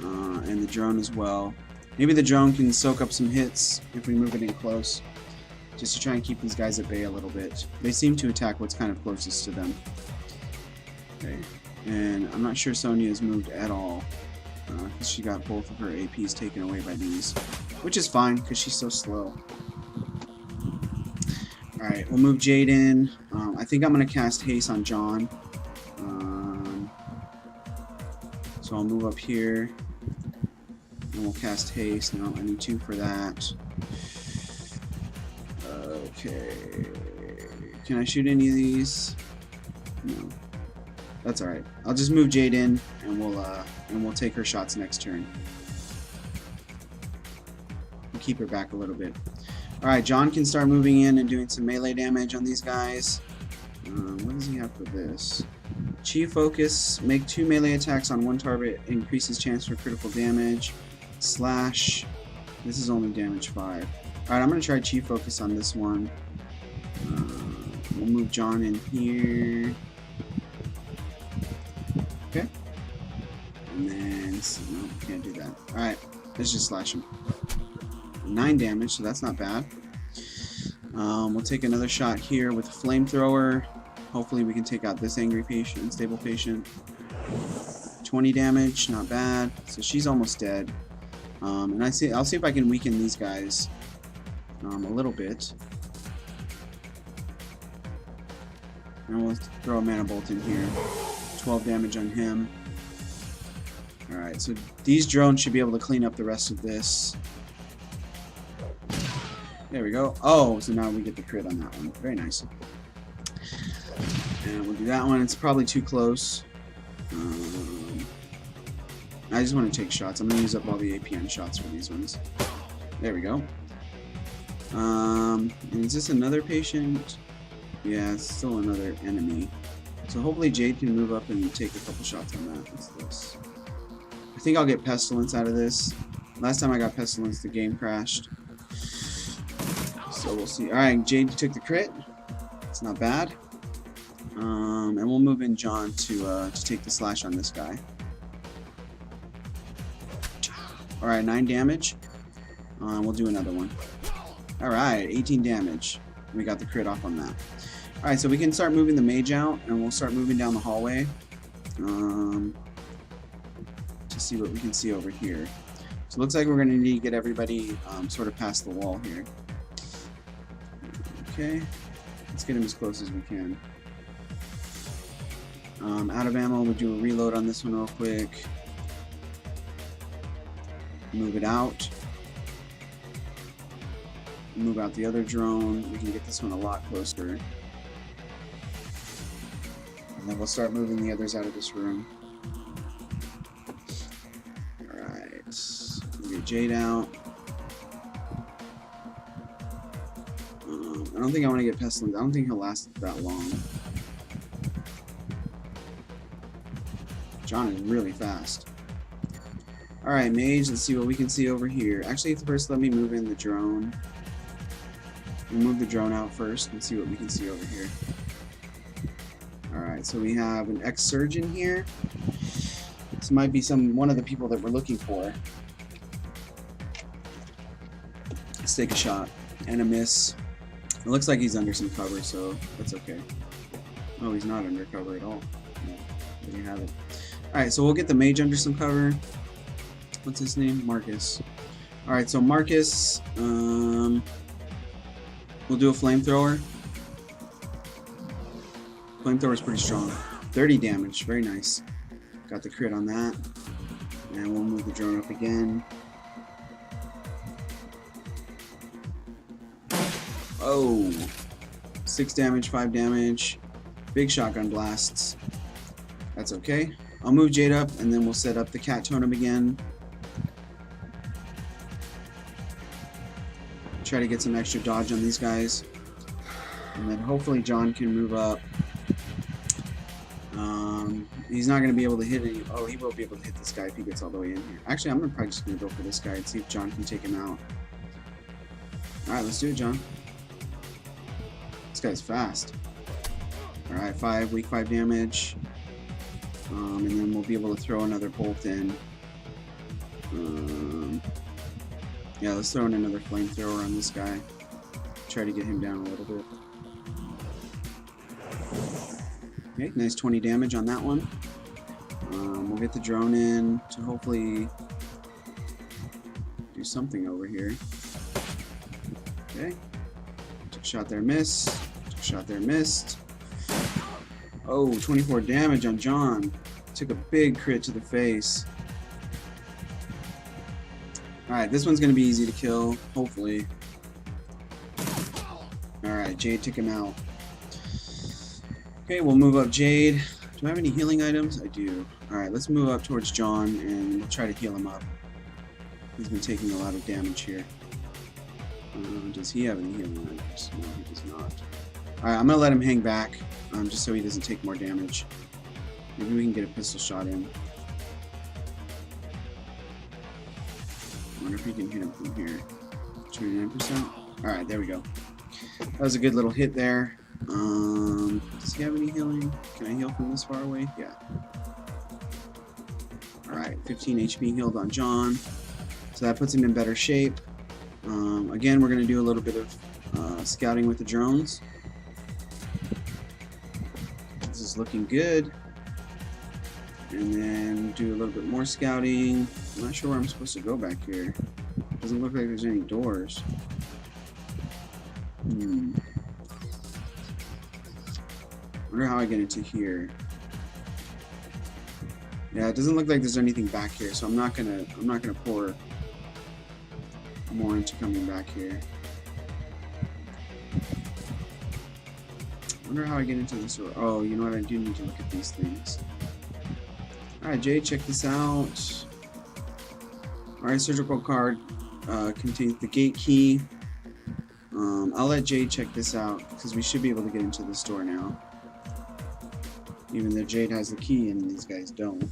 And the drone as well. Maybe the drone can soak up some hits if we move it in close, just to try and keep these guys at bay a little bit. They seem to attack what's kind of closest to them. Okay, and I'm not sure Sonia's moved at all, because she got both of her APs taken away by these, which is fine because she's so slow. Alright, we'll move Jade in. I think I'm going to cast Haste on John. So I'll move up here, and we'll cast Haste. No, I need 2 for that. Okay. Can I shoot any of these? No. That's alright. I'll just move Jade in, and we'll take her shots next turn. We'll keep her back a little bit. Alright, John can start moving in and doing some melee damage on these guys. What does he have for this? Chi Focus. Make 2 melee attacks on 1 target. Increases chance for critical damage. Slash. This is only damage 5. Alright, I'm going to try Chi Focus on this one. We'll move John in here. Okay. And then... No, can't do that. Alright, let's just slash him. 9 damage, so that's not bad. We'll take another shot here with a flamethrower. Hopefully we can take out this angry patient, unstable patient. 20 damage, not bad. So she's almost dead. And I'll see if I can weaken these guys a little bit. And we'll throw a mana bolt in here. 12 damage on him. Alright, so these drones should be able to clean up the rest of this. There we go. Oh, so now we get the crit on that one. Very nice. And we'll do that one. It's probably too close. I just want to take shots. I'm going to use up all the APN shots for these ones. There we go. And is this another patient? Yeah, it's still another enemy. So hopefully Jade can move up and take a couple shots on that. What's this? I think I'll get Pestilence out of this. Last time I got Pestilence, the game crashed. So we'll see. Alright, Jade took the crit. It's not bad. And we'll move in John to take the slash on this guy. Alright, 9 damage. We'll do another one. Alright, 18 damage. We got the crit off on that. Alright, so we can start moving the mage out, and we'll start moving down the hallway. To see what we can see over here. So it looks like we're going to need to get everybody sort of past the wall here. Okay, let's get him as close as we can. Out of ammo, we'll do a reload on this one real quick. Move it out. Move out the other drone. We can get this one a lot closer. And then we'll start moving the others out of this room. Alright. We'll get Jade out. I don't think I want to get Pestilence. I don't think he'll last that long. John is really fast. Alright, Mage, let's see what we can see over here. Actually, first let me move in the drone. We'll move the drone out first and see what we can see over here. Alright, so we have an ex-surgeon here. This might be one of the people that we're looking for. Let's take a shot. And a miss. It looks like he's under some cover, so that's okay. Oh, he's not under cover at all. No, there you have it. Alright, so we'll get the mage under some cover. What's his name? Marcus. Alright, so Marcus, we'll do a flamethrower. Flamethrower is pretty strong. 30 damage, very nice. Got the crit on that. And we'll move the drone up again. Oh, 6 damage, 5 damage. Big shotgun blasts. That's okay. I'll move Jade up, and then we'll set up the cat totem again. Try to get some extra dodge on these guys. And then hopefully John can move up. He's not going to be able to hit any... Oh, he will be able to hit this guy if he gets all the way in here. Actually, I'm probably just going to go for this guy and see if John can take him out. Alright, let's do it, John. This guy's fast. Alright, weak 5 damage. And then we'll be able to throw another bolt in. Yeah, let's throw in another flamethrower on this guy. Try to get him down a little bit. Okay, nice 20 damage on that one. We'll get the drone in to hopefully do something over here. Okay. Took a shot there, missed. Took a shot there, missed. Oh, 24 damage on John. Took a big crit to the face. Alright, this one's going to be easy to kill, hopefully. Alright, Jade took him out. Okay, we'll move up Jade. Do I have any healing items? I do. Alright, let's move up towards John and we'll try to heal him up. He's been taking a lot of damage here. Does he have any healing items? No, he does not. Alright, I'm going to let him hang back, just so he doesn't take more damage. Maybe we can get a pistol shot in. I wonder if we can hit him from here. 29%? Alright, there we go. That was a good little hit there. Does he have any healing? Can I heal from this far away? Yeah. Alright, 15 HP healed on John. So that puts him in better shape. Again, we're going to do a little bit of scouting with the drones. This is looking good. And then do a little bit more scouting. I'm not sure where I'm supposed to go back here. Doesn't look like there's any doors. Wonder how I get into here. Yeah, it doesn't look like there's anything back here, so I'm not gonna pour more into coming back here. Wonder how I get into this door. Oh, you know what? I do need to look at these things. Alright, Jade, check this out. Alright, surgical card contains the gate key. I'll let Jade check this out, because we should be able to get into the store now. Even though Jade has the key and these guys don't.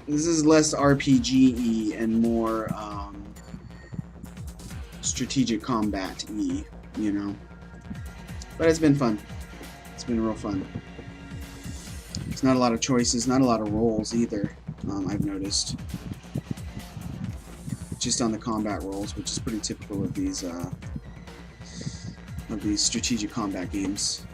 This is less RPG-y and more strategic combat-y, you know. But it's been fun. It's been real fun. There's not a lot of choices, not a lot of rolls either, I've noticed. Just on the combat rolls, which is pretty typical of these strategic combat games.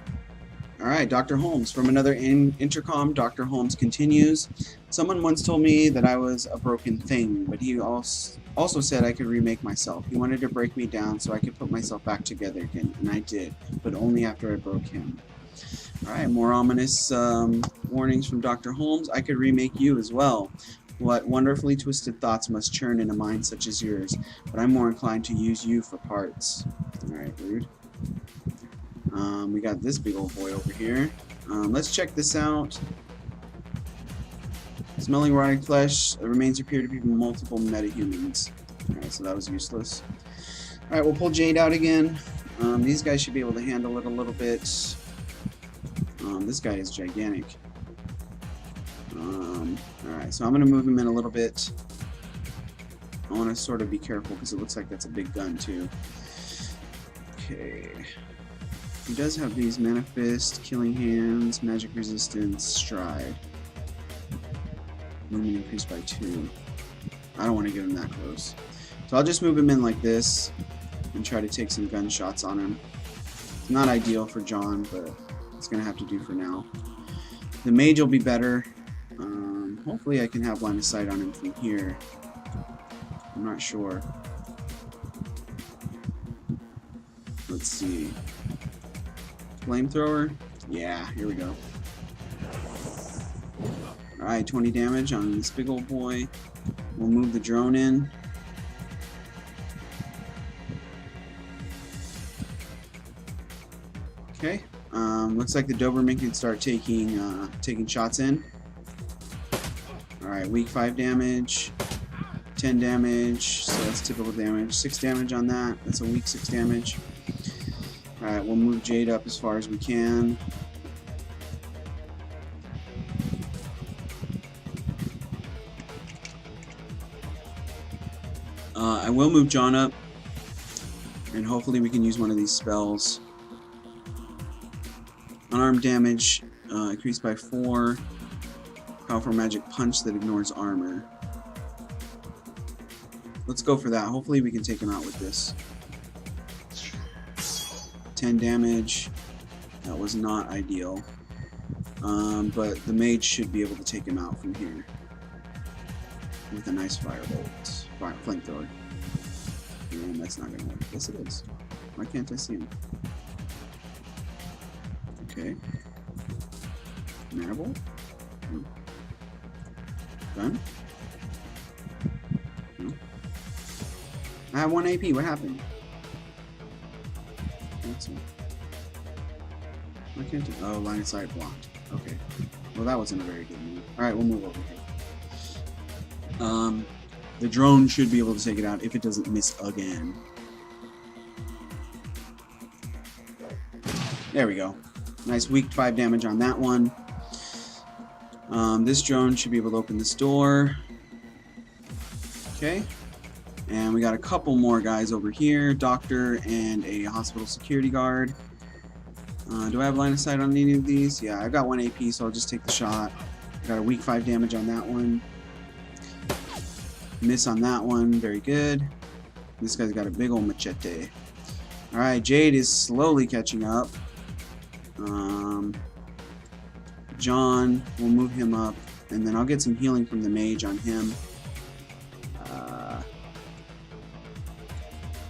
Alright, Dr. Holmes. From another intercom, Dr. Holmes continues. Someone once told me that I was a broken thing, but he also said I could remake myself. He wanted to break me down so I could put myself back together again, and I did, but only after I broke him. Alright, more ominous warnings from Dr. Holmes. I could remake you as well. What wonderfully twisted thoughts must churn in a mind such as yours, but I'm more inclined to use you for parts. Alright, rude. We got this big old boy over here. Let's check this out. Smelling rotting flesh. The remains appear to be multiple metahumans. Alright, so that was useless. Alright, we'll pull Jade out again. These guys should be able to handle it a little bit. This guy is gigantic. Alright, so I'm going to move him in a little bit. I want to sort of be careful because it looks like that's a big gun too. Okay. He does have these Manifest, Killing Hands, Magic Resistance, Stride. Movement increased by 2. I don't want to get him that close. So I'll just move him in like this and try to take some gunshots on him. It's not ideal for John, but it's going to have to do for now. The mage will be better. Hopefully I can have line of sight on him from here. I'm not sure. Let's see. Flamethrower? Yeah, here we go. Alright, 20 damage on this big old boy. We'll move the drone in. Okay. Looks like the Doberman can start taking shots in. Alright, weak 5 damage. 10 damage, so that's typical damage. 6 damage on that. That's a weak 6 damage. Alright, we'll move Jade up as far as we can. I will move John up, and hopefully we can use one of these spells. Unarmed damage increased by 4. Powerful magic punch that ignores armor. Let's go for that. Hopefully we can take him out with this. 10 damage. That was not ideal. But the mage should be able to take him out from here. With a nice firebolt. Flamethrower. And that's not going to work. Yes, it is. Why can't I see him? Okay. Marble? Done? No. I have 1 AP. What happened? That's it. Why can't I? Oh, line of sight blocked. Okay. Well, that wasn't a very good move. Alright, we'll move over here. The drone should be able to take it out if it doesn't miss again. There we go. Nice weak 5 damage on that one. This drone should be able to open this door. Okay. And we got a couple more guys over here. Doctor and a hospital security guard. Do I have line of sight on any of these? Yeah, I've got 1 AP, so I'll just take the shot. Got a weak 5 damage on that one. Miss on that one. Very good. This guy's got a big old machete. Alright, Jade is slowly catching up. John, we'll move him up, and then I'll get some healing from the mage on him.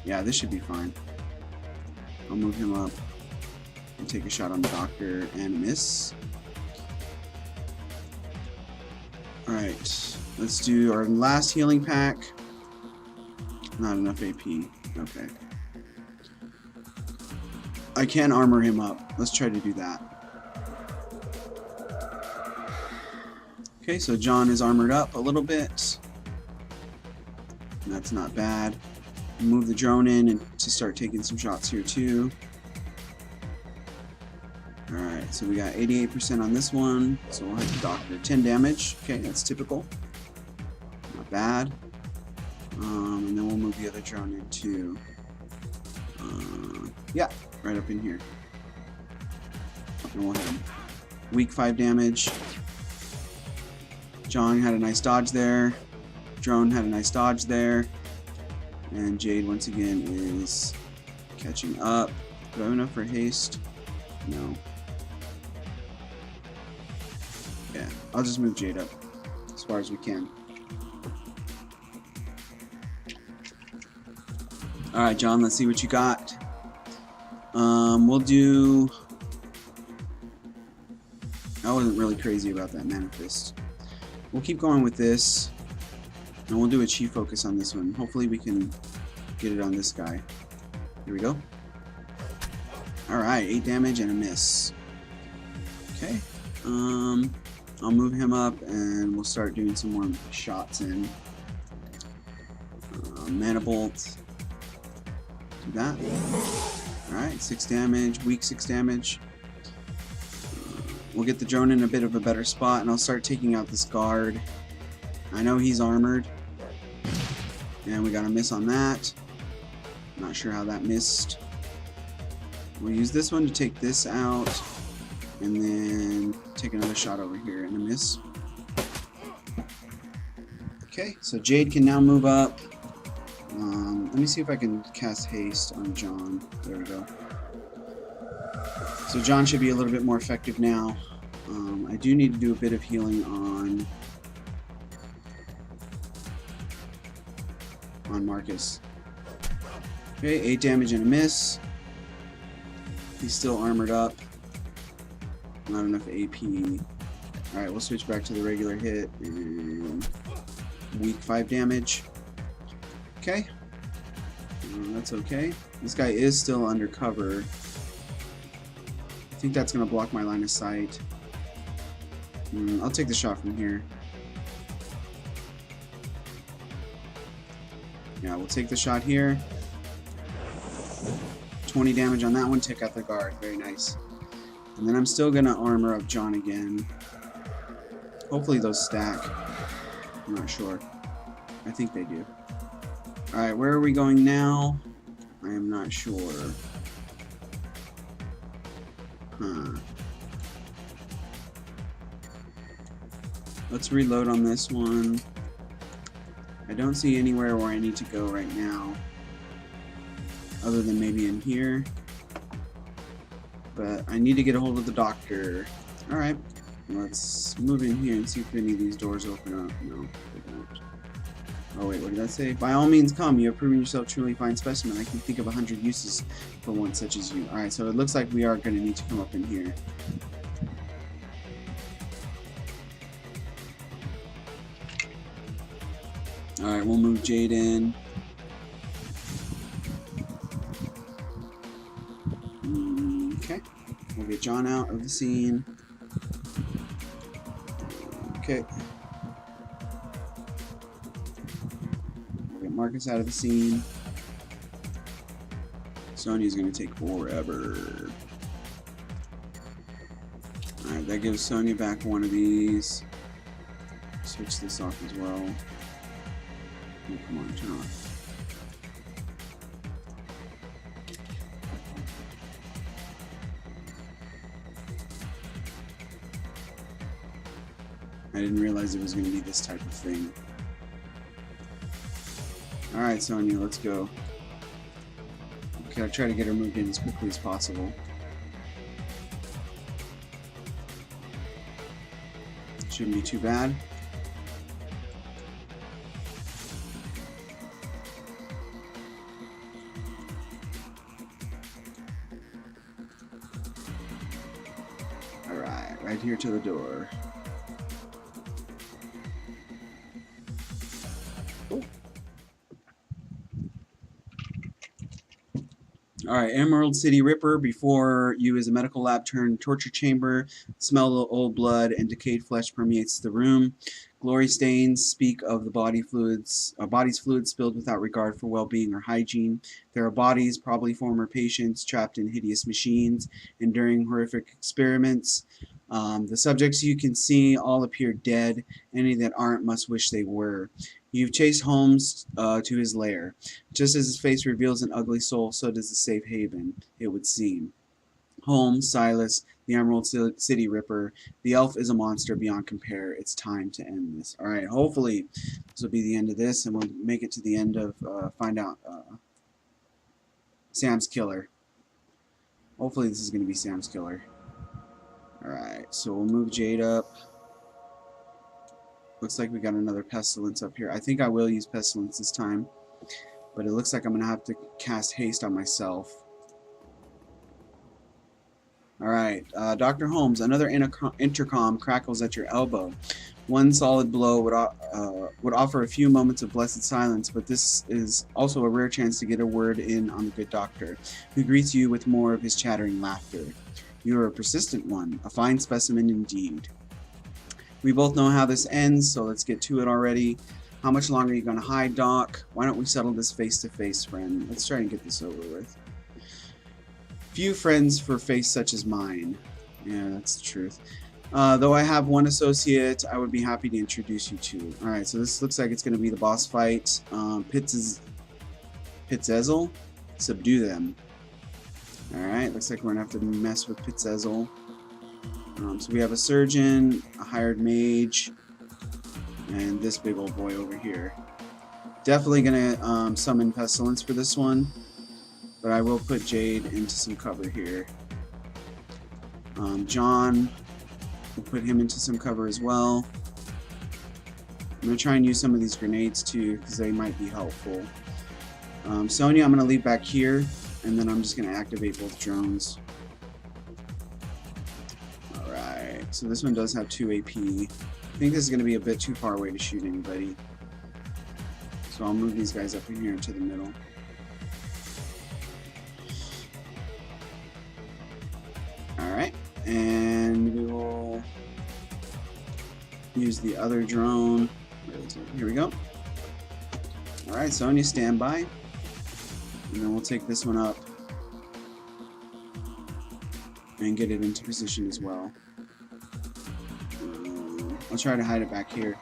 Yeah, this should be fine. I'll move him up and take a shot on the doctor and miss. Alright, let's do our last healing pack. Not enough AP. Okay. I can armor him up. Let's try to do that. Okay, so John is armored up a little bit. That's not bad. Move the drone in and to start taking some shots here too. Alright, so we got 88% on this one, so we'll hit the doctor. 10 damage, okay, that's typical. Not bad. And then we'll move the other drone in too. Yeah, right up in here. And we'll hit him. Weak 5 damage. John had a nice dodge there. Drone had a nice dodge there. And Jade once again is catching up. Do I have enough for haste? No. Yeah, I'll just move Jade up as far as we can. Alright, John, let's see what you got. We'll do... I wasn't really crazy about that manifest. We'll keep going with this. And we'll do a chi focus on this one. Hopefully we can get it on this guy. Here we go. Alright, 8 damage and a miss. Okay. I'll move him up and we'll start doing some more shots in. Mana Bolt. Do that. Alright, 6 damage, weak 6 damage. We'll get the drone in a bit of a better spot and I'll start taking out this guard. I know he's armored. And we got a miss on that. Not sure how that missed. We'll use this one to take this out. And then take another shot over here and a miss. Okay, so Jade can now move up. Let me see if I can cast haste on John. There we go. So John should be a little bit more effective now. I do need to do a bit of healing on Marcus. Okay, 8 damage and a miss. He's still armored up. Not enough AP. Alright, we'll switch back to the regular hit. And weak 5 damage. Okay. That's okay. This guy is still undercover. I think that's going to block my line of sight. I'll take the shot from here. Yeah, we'll take the shot here. 20 damage on that one. Take out the guard. Very nice. And then I'm still going to armor up John again. Hopefully those stack. I'm not sure. I think they do. Alright, where are we going now? I am not sure. Let's reload on this one. I don't see anywhere where I need to go right now. Other than maybe in here. But I need to get a hold of the doctor. Alright. Let's move in here and see if any of these doors open up. No, they don't. Oh wait, what did that say? By all means come, you have proven yourself truly fine specimen. I can think of 100 uses for one such as you. Alright, so it looks like we are going to need to come up in here. Alright, we'll move Jade in. Okay, we'll get John out of the scene. Okay. Marcus out of the scene. Sonya's gonna take forever. Alright, that gives Sonya back one of these. Switch this off as well. Oh, come on, turn off. I didn't realize it was gonna be this type of thing. Alright, Sonya, let's go. Okay, I'll try to get her moved in as quickly as possible. Shouldn't be too bad. Alright, right here to the door. Alright, Emerald City Ripper. Before you is a medical lab turned torture chamber. Smell of old blood and decayed flesh permeates the room. Glory stains speak of the body's fluids spilled without regard for well-being or hygiene. There are bodies, probably former patients, trapped in hideous machines, enduring horrific experiments. The subjects you can see all appear dead. Any that aren't must wish they were. You've chased Holmes to his lair. Just as his face reveals an ugly soul, so does the safe haven, it would seem. Holmes, Silas, the Emerald City Ripper. The elf is a monster beyond compare. It's time to end this. Alright, hopefully this will be the end of this, and we'll make it to the end of, find out Sam's killer. Hopefully this is going to be Sam's killer. Alright, so we'll move Jade up. Looks like we got another Pestilence up here. I think I will use Pestilence this time, but it looks like I'm going to have to cast Haste on myself. Alright, Dr. Holmes, another intercom crackles at your elbow. One solid blow would offer a few moments of blessed silence, but this is also a rare chance to get a word in on the good doctor, who greets you with more of his chattering laughter. You are a persistent one, a fine specimen indeed. We both know how this ends, so let's get to it already. How much longer are you going to hide, Doc? Why don't we settle this face-to-face, friend? Let's try and get this over with. Few friends for face such as mine. Yeah, that's the truth. Though I have one associate, I would be happy to introduce you to. Alright, so this looks like it's going to be the boss fight. Pitzezel? Subdue them. Alright, looks like we're going to have to mess with Pitzezel. So we have a surgeon, a hired mage, and this big old boy over here. Definitely going to summon Pestilence for this one. But I will put Jade into some cover here. John, we'll put him into some cover as well. I'm going to try and use some of these grenades too, because they might be helpful. Sonya, I'm going to leave back here, and then I'm just going to activate both drones. Alright, so this one does have 2 AP. I think this is going to be a bit too far away to shoot anybody. So I'll move these guys up in here into the middle. Alright, and we will use the other drone. Here we go. Alright, Sonya, stand by. And then we'll take this one up and get it into position as well. I'll try to hide it back here.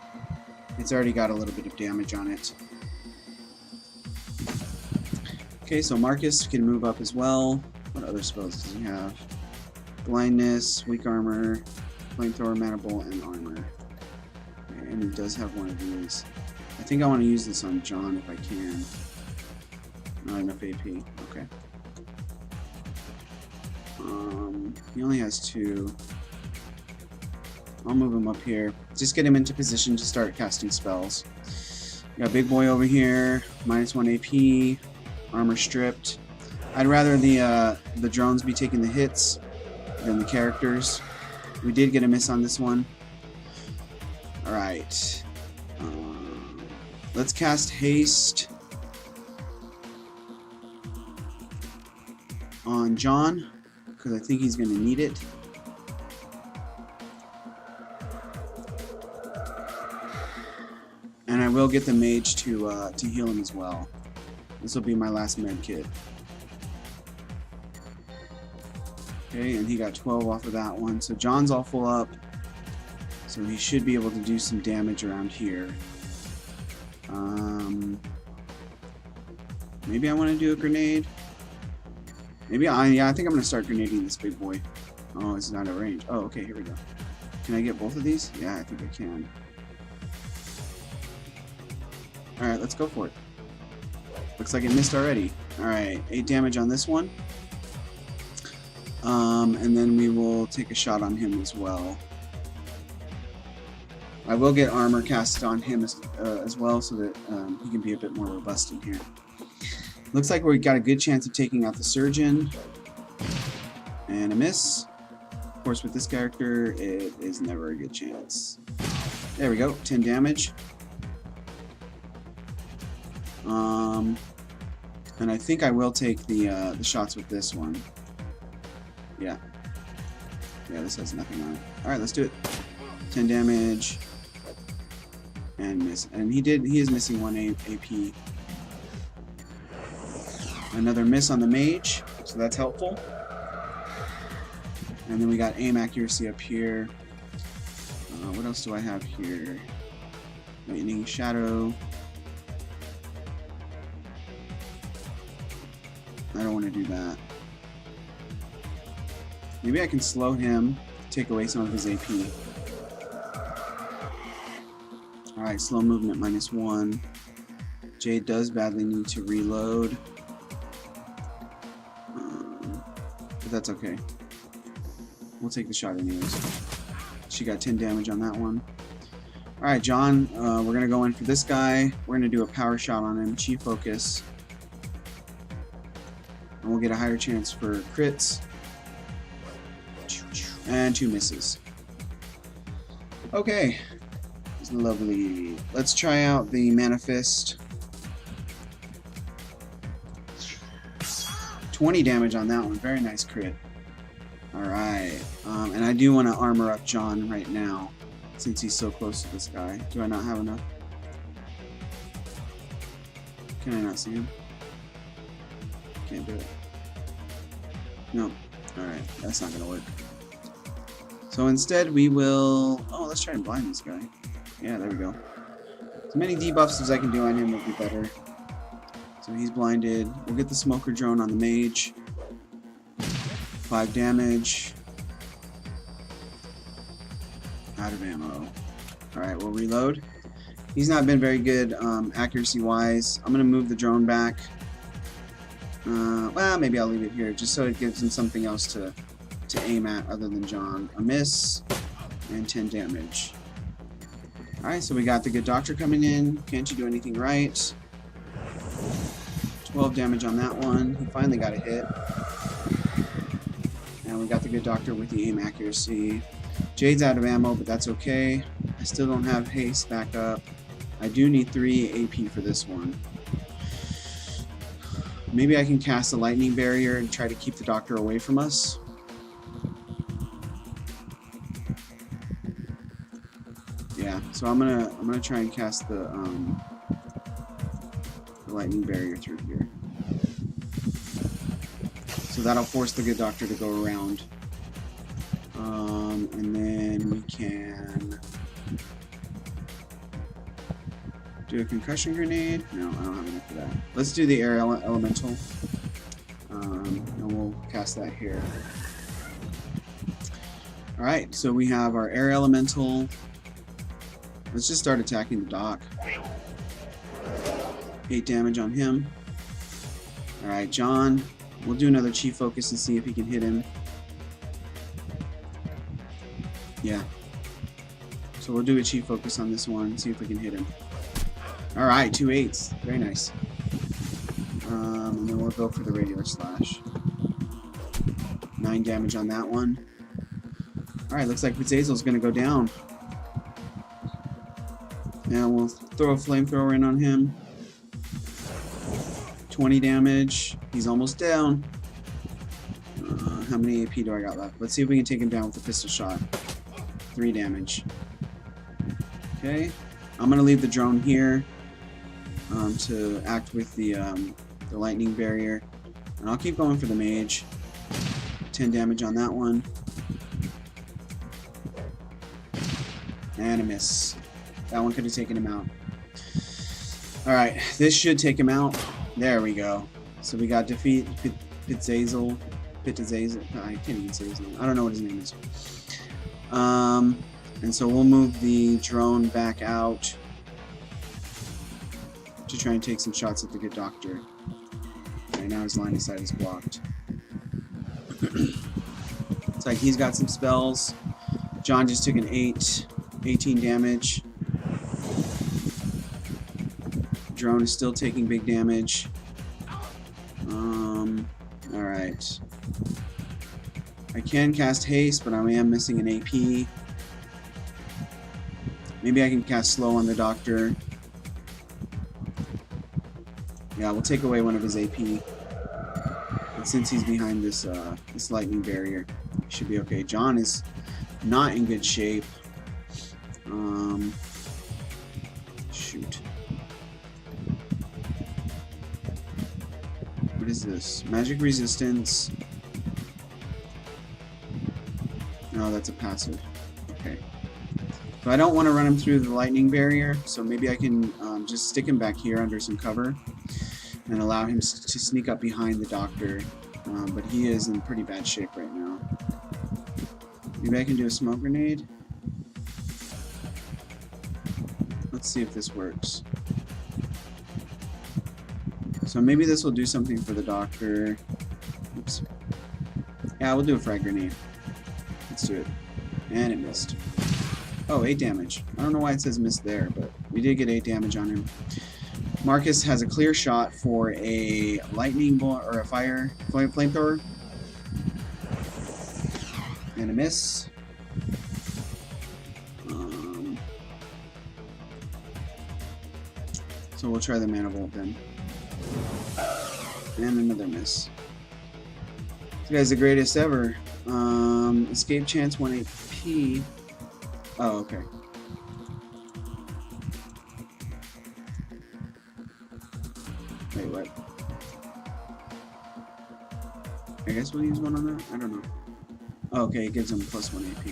It's already got a little bit of damage on it. Okay, so Marcus can move up as well. What other spells does he have? Blindness, weak armor, flamethrower, manable, and armor. Okay, and he does have one of these. I think I want to use this on John if I can. Not enough AP. Okay. He only has 2. I'll move him up here. Just get him into position to start casting spells. Got big boy over here, -1 AP, armor stripped. I'd rather the drones be taking the hits than the characters. We did get a miss on this one. Alright. Let's cast Haste on John, because I think he's going to need it. And I will get the mage to heal him as well. This will be my last med kit. Okay, and he got 12 off of that one. So John's all full up. So he should be able to do some damage around here. Maybe I want to do a grenade. Maybe yeah, I think I'm going to start grenading this big boy. Oh, it's not at range. Oh, okay, here we go. Can I get both of these? Yeah, I think I can. Alright, let's go for it. Looks like it missed already. Alright, 8 damage on this one. And then we will take a shot on him as well. I will get armor cast on him as well, so that he can be a bit more robust in here. Looks like we got a good chance of taking out the surgeon. And a miss. Of course, with this character, it is never a good chance. There we go, 10 damage. And I think I will take the shots with this one. Yeah. Yeah, this has nothing on it. Alright, let's do it. 10 damage. and miss. And he is missing one AP. Another miss on the mage, so that's helpful. And then we got aim accuracy up here. What else do I have here? Lightning, shadow. I don't want to do that. Maybe I can slow him, take away some of his AP. Alright, slow movement -1. Jade does badly need to reload. But that's okay. We'll take the shot anyways. She got 10 damage on that one. Alright, John, we're going to go in for this guy. We're going to do a power shot on him, Chi Focus. And we'll get a higher chance for crits. And 2 misses. Okay. That's lovely. Let's try out the Manifest. 20 damage on that one. Very nice crit. Alright. And I do want to armor up John right now, since he's so close to this guy. Do I not have enough? Can I not see him? Can't do it. No. Alright, that's not gonna work. So instead we will... Oh, let's try and blind this guy. Yeah, there we go. As many debuffs as I can do on him would be better. So he's blinded. We'll get the smoker drone on the mage. 5 damage. Out of ammo. Alright, we'll reload. He's not been very good accuracy wise. I'm going to move the drone back. Well, maybe I'll leave it here just so it gives him something else to aim at other than John. A miss and 10 damage. Alright, so we got the good doctor coming in. Can't you do anything right? 12 damage on that one. He finally got a hit. And we got the good doctor with the aim accuracy. Jade's out of ammo, but that's okay. I still don't have haste back up. I do need 3 AP for this one. Maybe I can cast a lightning barrier and try to keep the doctor away from us. Yeah, so I'm gonna try and cast the lightning barrier through here. So that'll force the good doctor to go around. And then we can do a concussion grenade. No, I don't have enough for that. Let's do the air elemental. And we'll cast that here. Alright, so we have our air elemental. Let's just start attacking the doc. 8 damage on him. Alright, John. We'll do another Chi Focus and see if he can hit him. Yeah. So we'll do a Chi Focus on this one and see if we can hit him. Alright, 2 8s. Very nice. And then we'll go for the regular slash. 9 damage on that one. Alright, looks like Pizzazel's gonna go down. Now we'll throw a flamethrower in on him. 20 damage. He's almost down. How many AP do I got left? Let's see if we can take him down with a pistol shot. 3 damage. Okay. I'm going to leave the drone here to act with the lightning barrier. And I'll keep going for the mage. 10 damage on that one. And a miss. That one could have taken him out. Alright, this should take him out. There we go. So we got defeat Pitzazel. I can't even say his name. I don't know what his name is. And so we'll move the drone back out to try and take some shots at the good doctor. Right now his line of sight is blocked. It's like he's got some spells. John just took an 18 damage. Drone is still taking big damage. Alright. I can cast haste, but I am missing an AP. Maybe I can cast slow on the doctor. Yeah, we'll take away one of his AP. But since he's behind this this lightning barrier, he should be okay. John is not in good shape. What is this? Magic resistance. No, that's a passive. Okay. So I don't want to run him through the lightning barrier, so maybe I can just stick him back here under some cover and allow him to sneak up behind the doctor. But he is in pretty bad shape right now. Maybe I can do a smoke grenade. Let's see if this works. So maybe this will do something for the doctor. Oops. Yeah, we'll do a frag grenade. Let's do it. And it missed. Oh, 8 damage. I don't know why it says missed there, but we did get 8 damage on him. Marcus has a clear shot for a lightning bolt or a fire flamethrower. And a miss. So we'll try the mana bolt then. And another miss. This guy's the greatest ever. Escape chance 1 AP. Oh, okay. Wait, what? I guess we'll use one on that? I don't know. Oh, okay, it gives him plus 1 AP.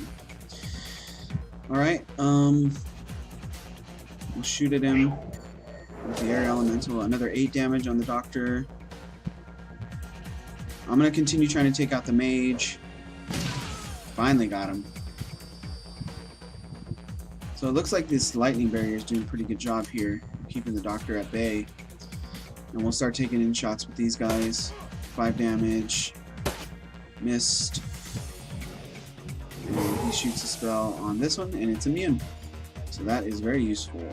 Alright, we'll shoot at him with the air elemental. Another 8 damage on the doctor. I'm gonna continue trying to take out the mage. Finally got him. So it looks like this lightning barrier is doing a pretty good job here, keeping the doctor at bay. And we'll start taking in shots with these guys. 5 damage. Missed. And he shoots a spell on this one, and it's immune. So that is very useful.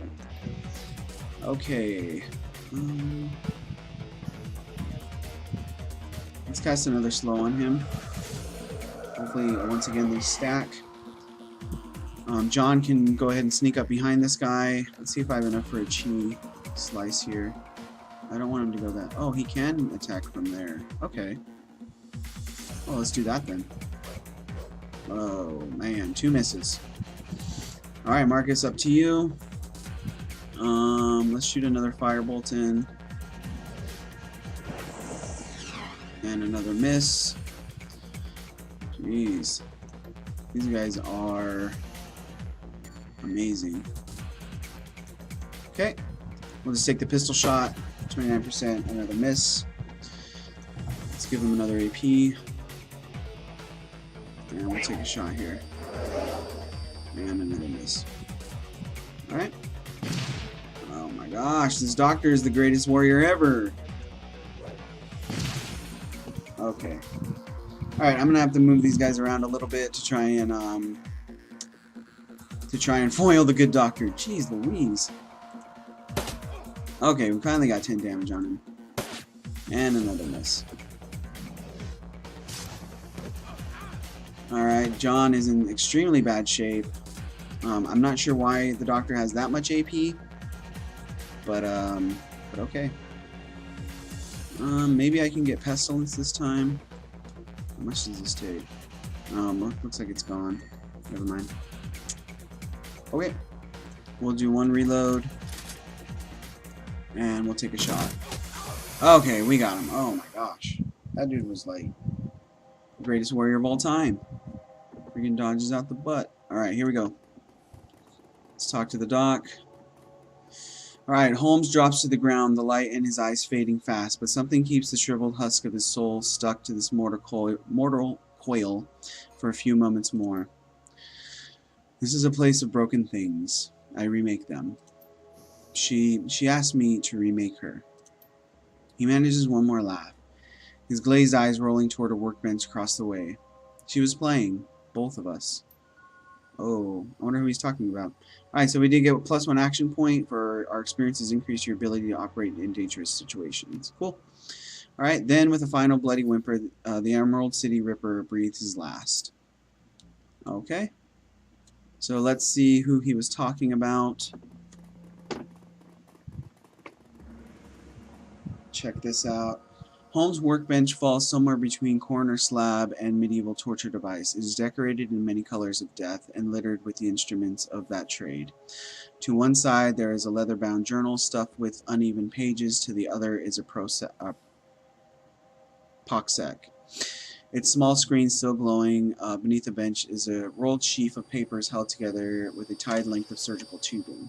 Okay. Let's cast another slow on him. Hopefully, once again, they stack. John can go ahead and sneak up behind this guy. Let's see if I have enough for a chi slice here. I don't want him to go that. Oh, he can attack from there. Okay. Well, let's do that then. Oh, man. 2 misses. Alright, Marcus, up to you. Let's shoot another firebolt in. And another miss. Jeez. These guys are amazing. Okay. We'll just take the pistol shot. 29%. Another miss. Let's give him another AP. And we'll take a shot here. And another miss. Alright. Oh my gosh, this doctor is the greatest warrior ever. Okay. Alright, I'm gonna have to move these guys around a little bit to try and foil the good doctor. Jeez Louise. Okay, we finally got 10 damage on him. And another miss. Alright, John is in extremely bad shape. I'm not sure why the doctor has that much AP. But okay. Maybe I can get Pestilence this time. How much does this take? Looks like it's gone. Never mind. Okay. We'll do 1 reload. And we'll take a shot. Okay, we got him. Oh my gosh. That dude was like the greatest warrior of all time. Freaking dodges out the butt. Alright, here we go. Let's talk to the doc. Alright, Holmes drops to the ground, the light in his eyes fading fast, but something keeps the shriveled husk of his soul stuck to this mortal coil for a few moments more. This is a place of broken things. I remake them. She asked me to remake her. He manages one more laugh, his glazed eyes rolling toward a workbench across the way. She was playing, both of us. Oh, I wonder who he's talking about. Alright, so we did get a +1 action point for our experiences increase your ability to operate in dangerous situations. Cool. Alright, then with a final bloody whimper, the Emerald City Ripper breathes his last. Okay. So let's see who he was talking about. Check this out. Holmes' workbench falls somewhere between corner slab and medieval torture device. It is decorated in many colors of death and littered with the instruments of that trade. To one side there is a leather-bound journal stuffed with uneven pages. To the other is a Poxec. Its small screen still glowing. Beneath the bench is a rolled sheaf of papers held together with a tied length of surgical tubing.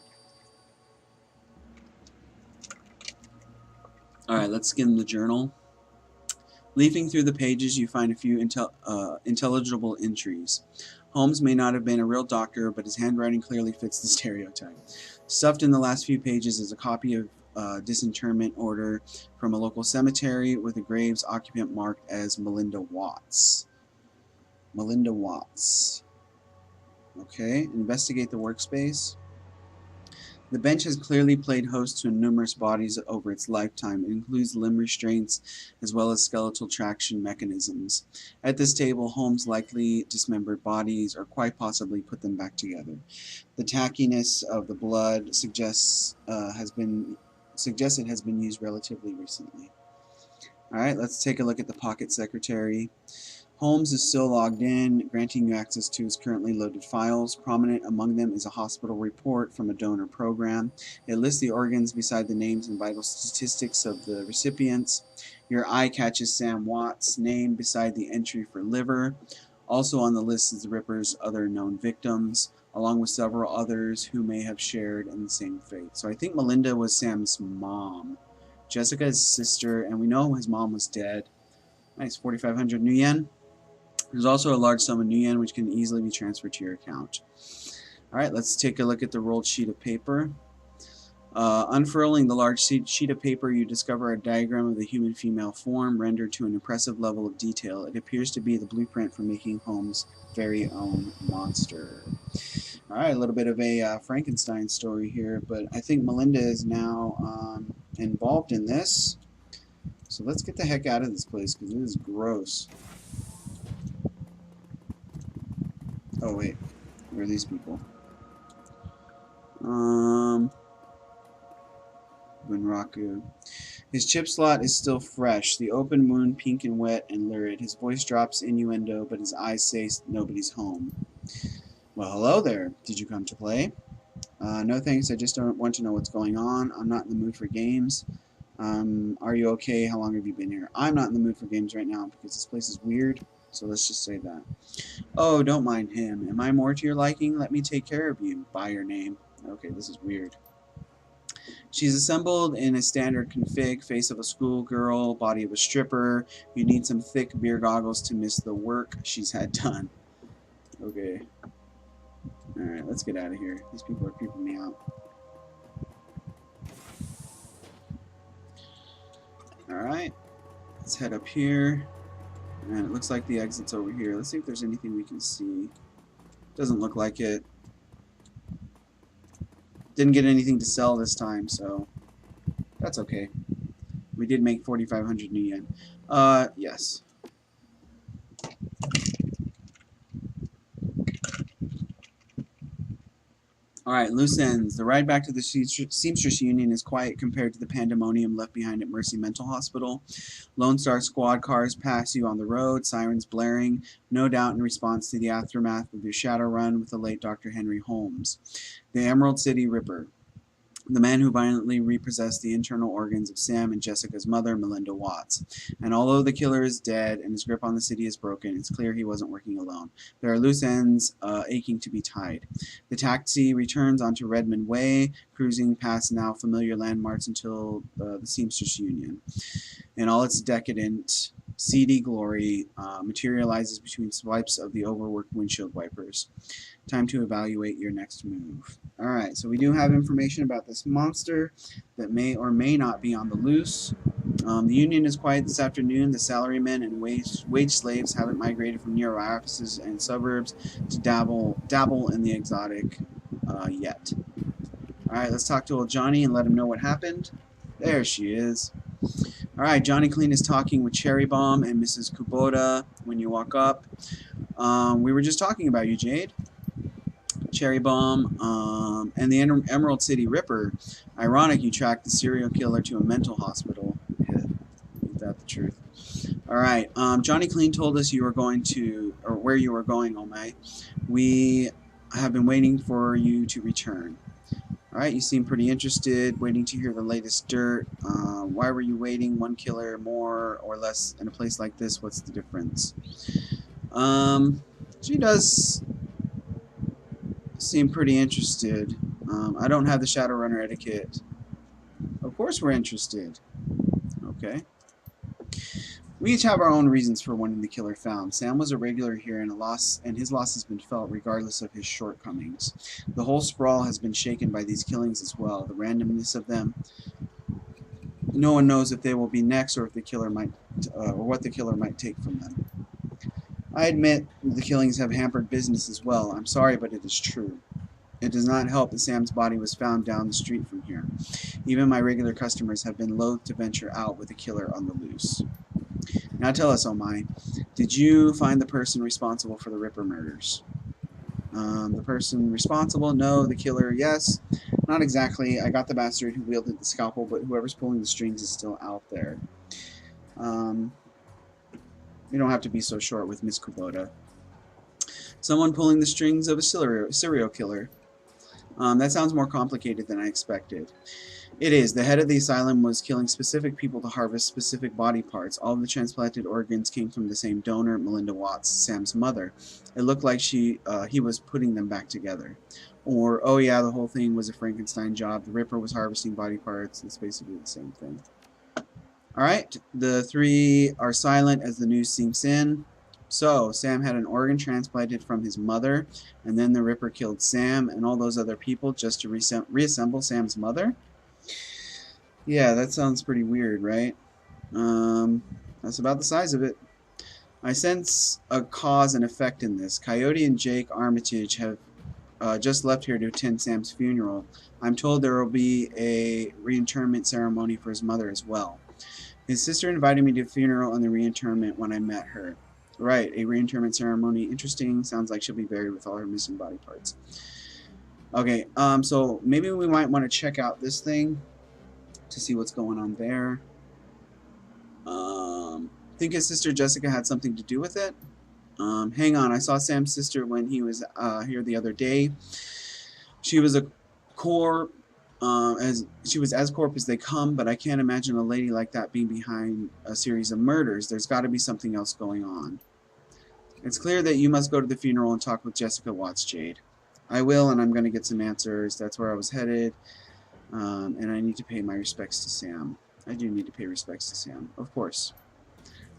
Alright, let's skim the journal. Leafing through the pages, you find a few intelligible entries. Holmes may not have been a real doctor, but his handwriting clearly fits the stereotype. Stuffed in the last few pages is a copy of disinterment order from a local cemetery with a grave's occupant marked as Melinda Watts. Melinda Watts. Okay, investigate the workspace. The bench has clearly played host to numerous bodies over its lifetime. It includes limb restraints as well as skeletal traction mechanisms. At this table, Holmes likely dismembered bodies or quite possibly put them back together. The tackiness of the blood suggests it has been used relatively recently. Alright, let's take a look at the pocket secretary. Holmes is still logged in, granting you access to his currently loaded files. Prominent among them is a hospital report from a donor program. It lists the organs beside the names and vital statistics of the recipients. Your eye catches Sam Watts' name beside the entry for liver. Also on the list is the Ripper's other known victims, along with several others who may have shared in the same fate. So I think Melinda was Sam's mom. Jessica is his sister, and we know his mom was dead. Nice, 4,500 new yen. There's also a large sum of new yen which can easily be transferred to your account. Alright, let's take a look at the rolled sheet of paper. Unfurling the large sheet of paper, you discover a diagram of the human female form rendered to an impressive level of detail. It appears to be the blueprint for making Holmes' very own monster. Alright, a little bit of a Frankenstein story here, but I think Melinda is now involved in this. So let's get the heck out of this place because it is gross. Oh wait, where are these people? Bunraku. His chip slot is still fresh, the open wound pink and wet and lurid. His voice drops innuendo, but his eyes say nobody's home. Well, hello there. Did you come to play? No thanks, I just don't want to know what's going on. I'm not in the mood for games. Are you okay? How long have you been here? I'm not in the mood for games right now because this place is weird. So let's just say that. Oh, don't mind him. Am I more to your liking? Let me take care of you. By your name. Okay, this is weird. She's assembled in a standard config, face of a schoolgirl, body of a stripper. You need some thick beer goggles to miss the work she's had done. Okay. Alright, let's get out of here. These people are creeping me out. Alright. Let's head up here. And it looks like the exit's over here. Let's see if there's anything we can see. Doesn't look like it. Didn't get anything to sell this time, so that's okay. We did make 4,500 new yen. Yes. Alright, loose ends. The ride back to the Seamstress Union is quiet compared to the pandemonium left behind at Mercy Mental Hospital. Lone Star squad cars pass you on the road, sirens blaring, no doubt in response to the aftermath of your Shadowrun with the late Dr. Henry Holmes. The Emerald City Ripper. The man who violently repossessed the internal organs of Sam and Jessica's mother, Melinda Watts. And although the killer is dead and his grip on the city is broken, it's clear he wasn't working alone. There are loose ends aching to be tied. The taxi returns onto Redmond Way, cruising past now familiar landmarks until the Seamstress Union. In all its decadent, seedy glory, materializes between swipes of the overworked windshield wipers. Time to evaluate your next move. Alright, so we do have information about this monster that may or may not be on the loose. The union is quiet this afternoon. The salarymen and wage slaves haven't migrated from nearby offices and suburbs to dabble in the exotic yet. Alright, let's talk to old Johnny and let him know what happened. There she is. Alright, Johnny Clean is talking with Cherry Bomb and Mrs. Kubota when you walk up. We were just talking about you, Jade. Cherry Bomb, and the Emerald City Ripper. Ironic you tracked the serial killer to a mental hospital. Yeah, ain't that the truth? Alright, Johnny Clean told us you were going to, or where you were going, Omei. We have been waiting for you to return. Alright, you seem pretty interested, waiting to hear the latest dirt. Why were you waiting? One killer more or less in a place like this? What's the difference? She does seem pretty interested. I don't have the Shadowrunner etiquette. Of course we're interested. Okay. We each have our own reasons for wanting the killer found. Sam was a regular here, and his loss has been felt regardless of his shortcomings. The whole sprawl has been shaken by these killings as well. The randomness of them. No one knows if they will be next, or if the killer might, or what the killer might take from them. I admit the killings have hampered business as well. I'm sorry, but it is true. It does not help that Sam's body was found down the street from here. Even my regular customers have been loath to venture out with a killer on the loose. Now tell us, oh my, did you find the person responsible for the Ripper murders? The person responsible? No. The killer? Yes. Not exactly. I got the bastard who wielded the scalpel, but whoever's pulling the strings is still out there. You don't have to be so short with Miss Kubota. Someone pulling the strings of a serial killer. That sounds more complicated than I expected. It is. The head of the asylum was killing specific people to harvest specific body parts. All of the transplanted organs came from the same donor, Melinda Watts, Sam's mother. It looked like he was putting them back together. Or, oh yeah, the whole thing was a Frankenstein job. The Ripper was harvesting body parts. It's basically the same thing. Alright, the three are silent as the news sinks in. So, Sam had an organ transplanted from his mother, and then the Ripper killed Sam and all those other people just to reassemble Sam's mother? Yeah, that sounds pretty weird, right? That's about the size of it. I sense a cause and effect in this. Coyote and Jake Armitage have just left here to attend Sam's funeral. I'm told there will be a reinterment ceremony for his mother as well. His sister invited me to a funeral and the reinterment when I met her. Right, a reinterment ceremony. Interesting. Sounds like she'll be buried with all her missing body parts. Okay, so maybe we might want to check out this thing to see what's going on there. Think his sister Jessica had something to do with it? Hang on, I saw Sam's sister when he was here the other day. She was a corp, she was as corp as they come, but I can't imagine a lady like that being behind a series of murders. There's got to be something else going on. It's clear that you must go to the funeral and talk with Jessica Watts, Jade. I will, and I'm going to get some answers. That's where I was headed, and I need to pay my respects to Sam. I do need to pay respects to Sam, of course.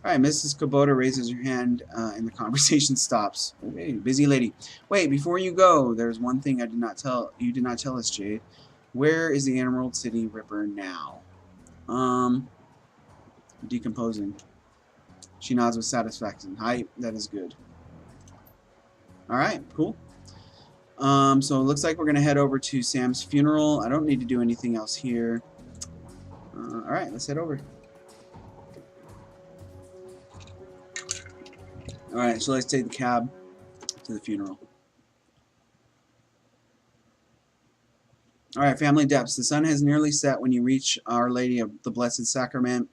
Alright, Mrs. Kubota raises her hand and the conversation stops. Okay, busy lady. Wait, before you go, there's one thing you did not tell us, Jade. Where is the Emerald City Ripper now? Decomposing. She nods with satisfaction. Hi, that is good. Alright, cool. So it looks like we're going to head over to Sam's funeral. I don't need to do anything else here. Alright, let's head over. Alright, so let's take the cab to the funeral. Alright, family depths. The sun has nearly set when you reach Our Lady of the Blessed Sacrament.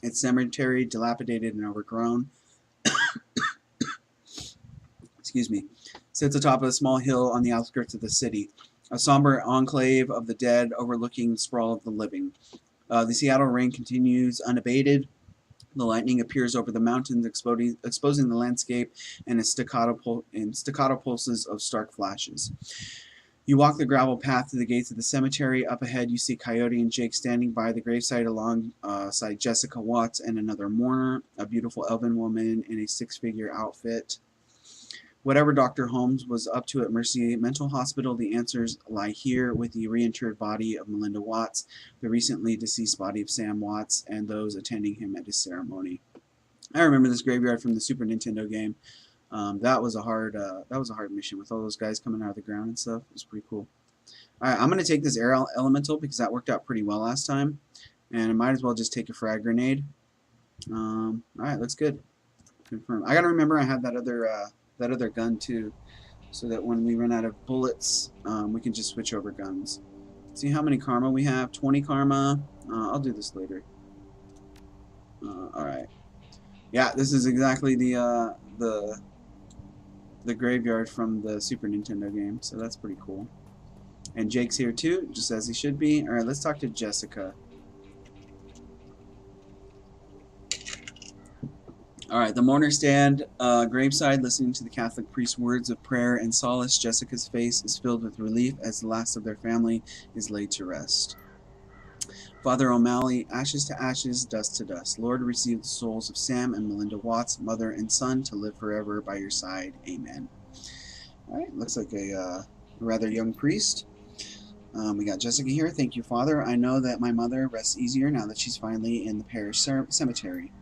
Its cemetery, dilapidated and overgrown, excuse me, sits atop of a small hill on the outskirts of the city. A somber enclave of the dead overlooking the sprawl of the living. The Seattle rain continues unabated. The lightning appears over the mountains, exposing the landscape in staccato pulses of stark flashes. You walk the gravel path to the gates of the cemetery. Up ahead, you see Coyote and Jake standing by the gravesite alongside Jessica Watts and another mourner, a beautiful elven woman in a six-figure outfit. Whatever Dr. Holmes was up to at Mercy Mental Hospital, the answers lie here with the reinterred body of Melinda Watts, the recently deceased body of Sam Watts, and those attending him at his ceremony. I remember this graveyard from the Super Nintendo game. That was a hard mission with all those guys coming out of the ground and stuff. It was pretty cool. Alright, I'm going to take this air elemental because that worked out pretty well last time. And I might as well just take a frag grenade. Alright, looks good. Confirm. I got to remember I had that other gun too, so that when we run out of bullets, we can just switch over guns. See how many karma we have? 20 karma. I'll do this later. Alright. Yeah, this is exactly the graveyard from the Super Nintendo game, so that's pretty cool. And Jake's here too, just as he should be. Alright, let's talk to Jessica. Alright, the mourners stand graveside listening to the Catholic priest's words of prayer and solace. Jessica's face is filled with relief as the last of their family is laid to rest. Father O'Malley, ashes to ashes, dust to dust. Lord, receive the souls of Sam and Melinda Watts, mother and son, to live forever by your side. Amen. Alright, looks like a rather young priest. We got Jessica here. Thank you, Father. I know that my mother rests easier now that she's finally in the parish cemetery.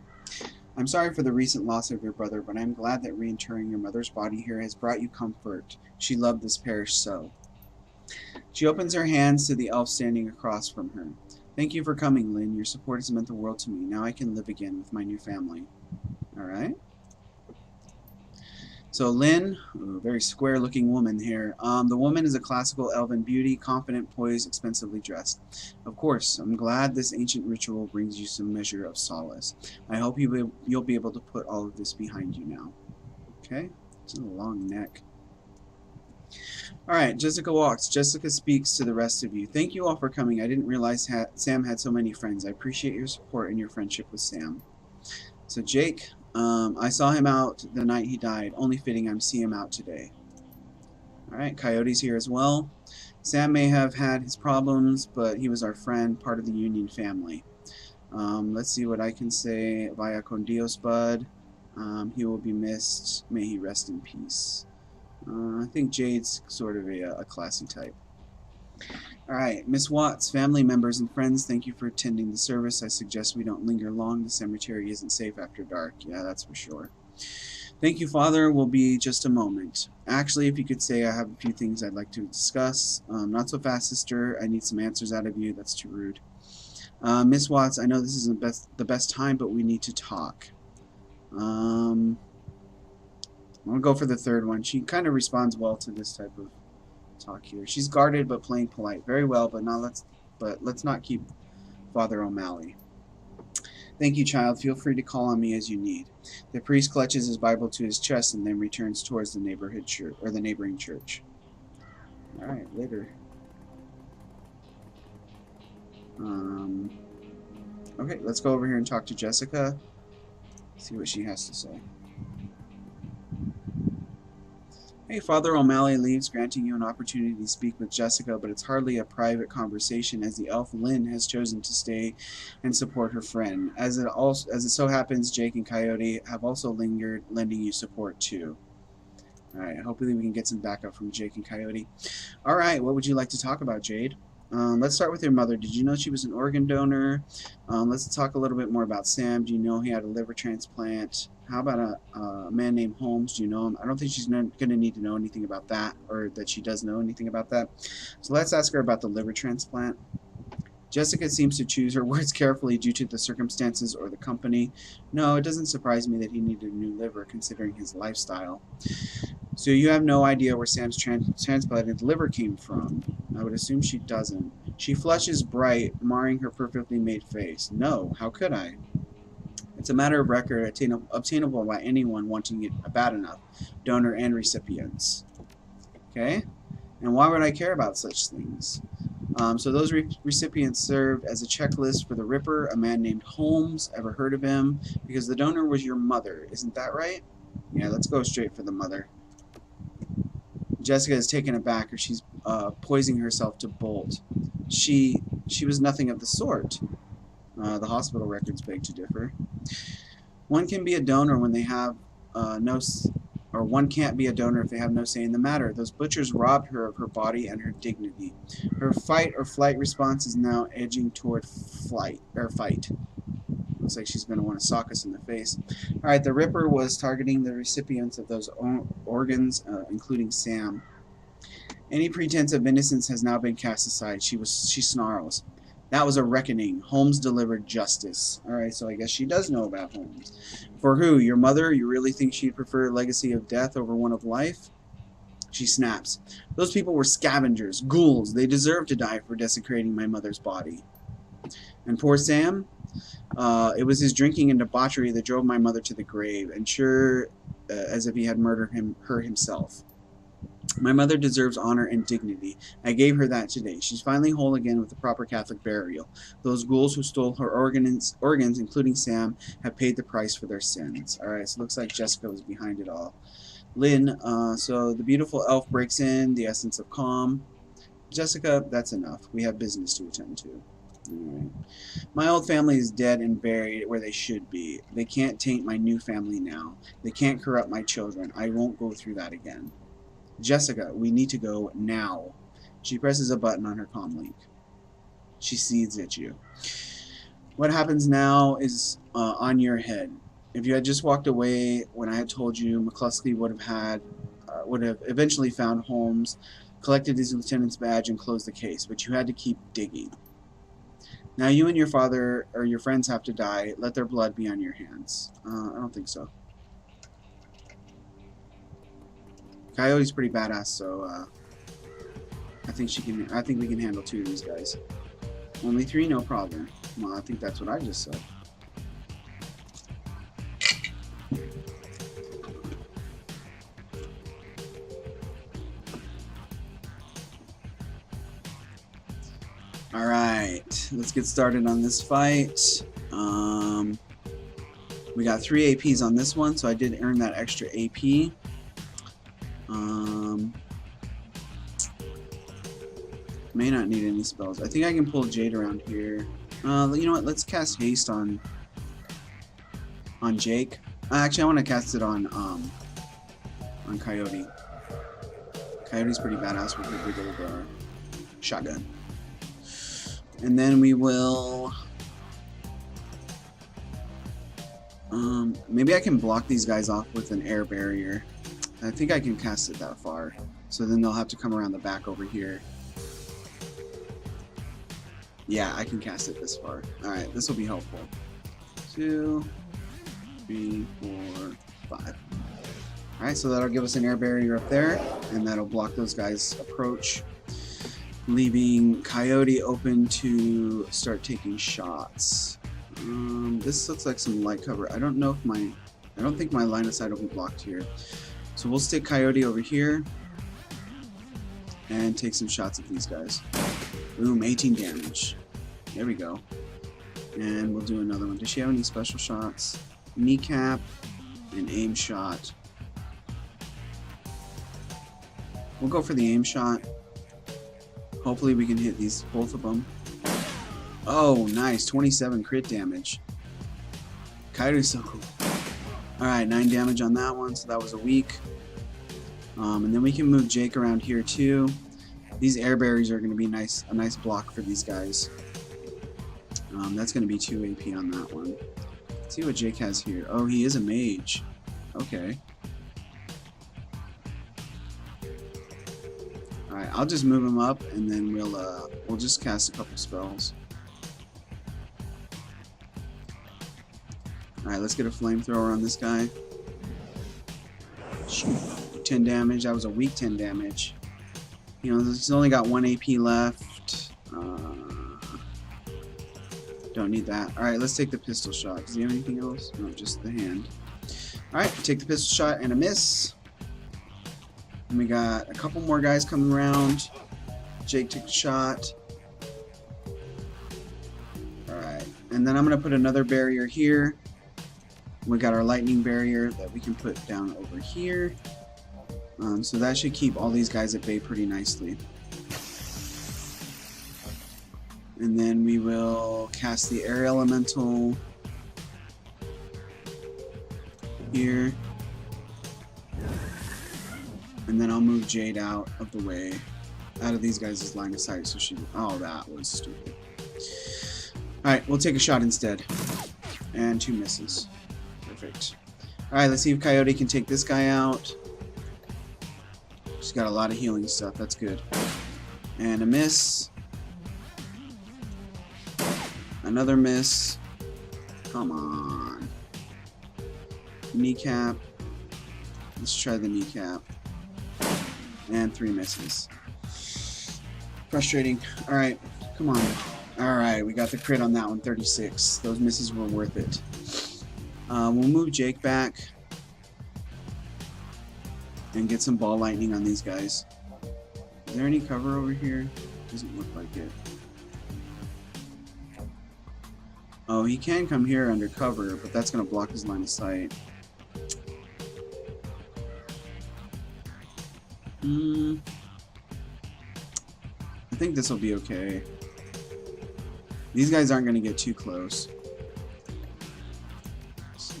I'm sorry for the recent loss of your brother, but I'm glad that reinterring your mother's body here has brought you comfort. She loved this parish so. She opens her hands to the elf standing across from her. Thank you for coming, Lynn. Your support has meant the world to me. Now I can live again with my new family. Alright. So Lynn, a very square-looking woman here. The woman is a classical elven beauty, confident, poised, expensively dressed. Of course, I'm glad this ancient ritual brings you some measure of solace. I hope you'll be able to put all of this behind you now. Okay, it's a long neck. Alright, Jessica walks. Jessica speaks to the rest of you. Thank you all for coming. I didn't realize Sam had so many friends. I appreciate your support and your friendship with Sam. So Jake, I saw him out the night he died. Only fitting I'm seeing him out today. Alright, Coyote's here as well. Sam may have had his problems, but he was our friend, part of the Union family. Let's see what I can say. Vaya con Dios, bud. He will be missed. May he rest in peace. I think Jade's sort of a classy type. Alright, Miss Watts, family members and friends, thank you for attending the service. I suggest we don't linger long. The cemetery isn't safe after dark. Yeah, that's for sure. Thank you, Father. Will be just a moment. Actually, if you could say, I have a few things I'd like to discuss. Not so fast, sister. I need some answers out of you. That's too rude. Miss Watts, I know this isn't the best time, but we need to talk. I'm going to go for the third one. She kind of responds well to this type of talk here. She's guarded but playing polite. Very well, but let's not keep Father O'Malley. Thank you, child. Feel free to call on me as you need. The priest clutches his Bible to his chest and then returns towards the neighborhood church or the neighboring church. All right, later. Okay, let's go over here and talk to Jessica. See what she has to say. Hey, Father O'Malley leaves, granting you an opportunity to speak with Jessica, but it's hardly a private conversation as the elf Lynn has chosen to stay and support her friend. As it so happens, Jake and Coyote have also lingered, lending you support too. Alright, hopefully we can get some backup from Jake and Coyote. Alright, what would you like to talk about, Jade? Let's start with your mother. Did you know she was an organ donor? Let's talk a little bit more about Sam. Do you know he had a liver transplant? How about a man named Holmes? Do you know him? I don't think she's going to need to know anything about that, or that she does know anything about that. So let's ask her about the liver transplant. Jessica seems to choose her words carefully due to the circumstances or the company. No, it doesn't surprise me that he needed a new liver considering his lifestyle. So you have no idea where Sam's transplanted liver came from. I would assume she doesn't. She flushes bright, marring her perfectly made face. No, how could I? It's a matter of record, obtainable by anyone wanting it bad enough, donor and recipients. Okay? And why would I care about such things? So those recipients served as a checklist for the Ripper, a man named Holmes. Ever heard of him? Because the donor was your mother. Isn't that right? Yeah, let's go straight for the mother. Jessica is taken aback, or she's poising herself to bolt. She was nothing of the sort. The hospital records beg to differ. One can be a donor when they have one can't be a donor if they have no say in the matter. Those butchers robbed her of her body and her dignity. Her fight or flight response is now edging toward fight. Looks like she's going to want to sock us in the face. Alright, the Ripper was targeting the recipients of those organs, including Sam. Any pretense of innocence has now been cast aside. She snarls. That was a reckoning. Holmes delivered justice. Alright, so I guess she does know about Holmes. For who? Your mother? You really think she'd prefer a legacy of death over one of life? She snaps. Those people were scavengers, ghouls. They deserved to die for desecrating my mother's body. And poor Sam? It was his drinking and debauchery that drove my mother to the grave, and sure as if he had murdered her himself. My mother deserves honor and dignity. I gave her that today. She's finally whole again with a proper Catholic burial. Those ghouls who stole her organs, including Sam, have paid the price for their sins. Alright, so it looks like Jessica was behind it all. Lynn, so the beautiful elf breaks in, the essence of calm. Jessica, that's enough. We have business to attend to. Alright. My old family is dead and buried where they should be. They can't taint my new family now. They can't corrupt my children. I won't go through that again. Jessica, we need to go now. She presses a button on her comm link. She seethes at you. What happens now is on your head. If you had just walked away when I had told you, McCluskey would have eventually found Holmes, collected his lieutenant's badge, and closed the case. But you had to keep digging. Now you and your father or your friends have to die. Let their blood be on your hands. I don't think so. Coyote's pretty badass, so I think we can handle 2 of these guys. Only 3, no problem. Well, I think that's what I just said. Alright, let's get started on this fight. We got 3 APs on this one, so I did earn that extra AP. May not need any spells. I think I can pull Jade around here. You know what? Let's cast haste on Jake. Actually, I want to cast it on Coyote. Coyote's pretty badass with a big old shotgun. And then we will. Maybe I can block these guys off with an air barrier. I think I can cast it that far. So then they'll have to come around the back over here. Yeah, I can cast it this far. Alright, this will be helpful. 2, 3, 4, 5. Alright, so that'll give us an air barrier up there, and that'll block those guys' approach, leaving Coyote open to start taking shots. This looks like some light cover. I don't think my line of sight will be blocked here. So we'll stick Coyote over here and take some shots at these guys. Boom, 18 damage. There we go. And we'll do another one. Does she have any special shots? Kneecap and aim shot. We'll go for the aim shot. Hopefully we can hit both of them. Oh, nice. 27 crit damage. Coyote's so cool. Alright, 9 damage on that one, so that was a weak. And then we can move Jake around here too. These air barriers are going to be a nice block for these guys. That's going to be 2 AP on that one. Let's see what Jake has here. Oh, he is a mage. Okay. Alright, I'll just move him up and then we'll just cast a couple spells. Alright, let's get a flamethrower on this guy. Shoot. 10 damage. That was a weak 10 damage. You know, he's only got 1 AP left. Don't need that. Alright, let's take the pistol shot. Does he have anything else? No, just the hand. Alright, take the pistol shot and a miss. And we got a couple more guys coming around. Jake took a shot. Alright, and then I'm going to put another barrier here. We got our lightning barrier that we can put down over here. So that should keep all these guys at bay pretty nicely. And then we will cast the air elemental here. And then I'll move Jade out of the way, out of these guys' line of sight, so she. Oh, that was stupid. Alright, we'll take a shot instead. And 2 misses. Perfect. Alright, let's see if Coyote can take this guy out. She's got a lot of healing stuff, that's good. And a miss. Another miss. Come on. Kneecap. Let's try the kneecap. And 3 misses. Frustrating. Alright, come on. Alright, we got the crit on that one, 36. Those misses were worth it. We'll move Jake back. and get some ball lightning on these guys. Is there any cover over here? Doesn't look like it. Oh, he can come here under cover, but that's going to block his line of sight. I think this will be okay. These guys aren't going to get too close.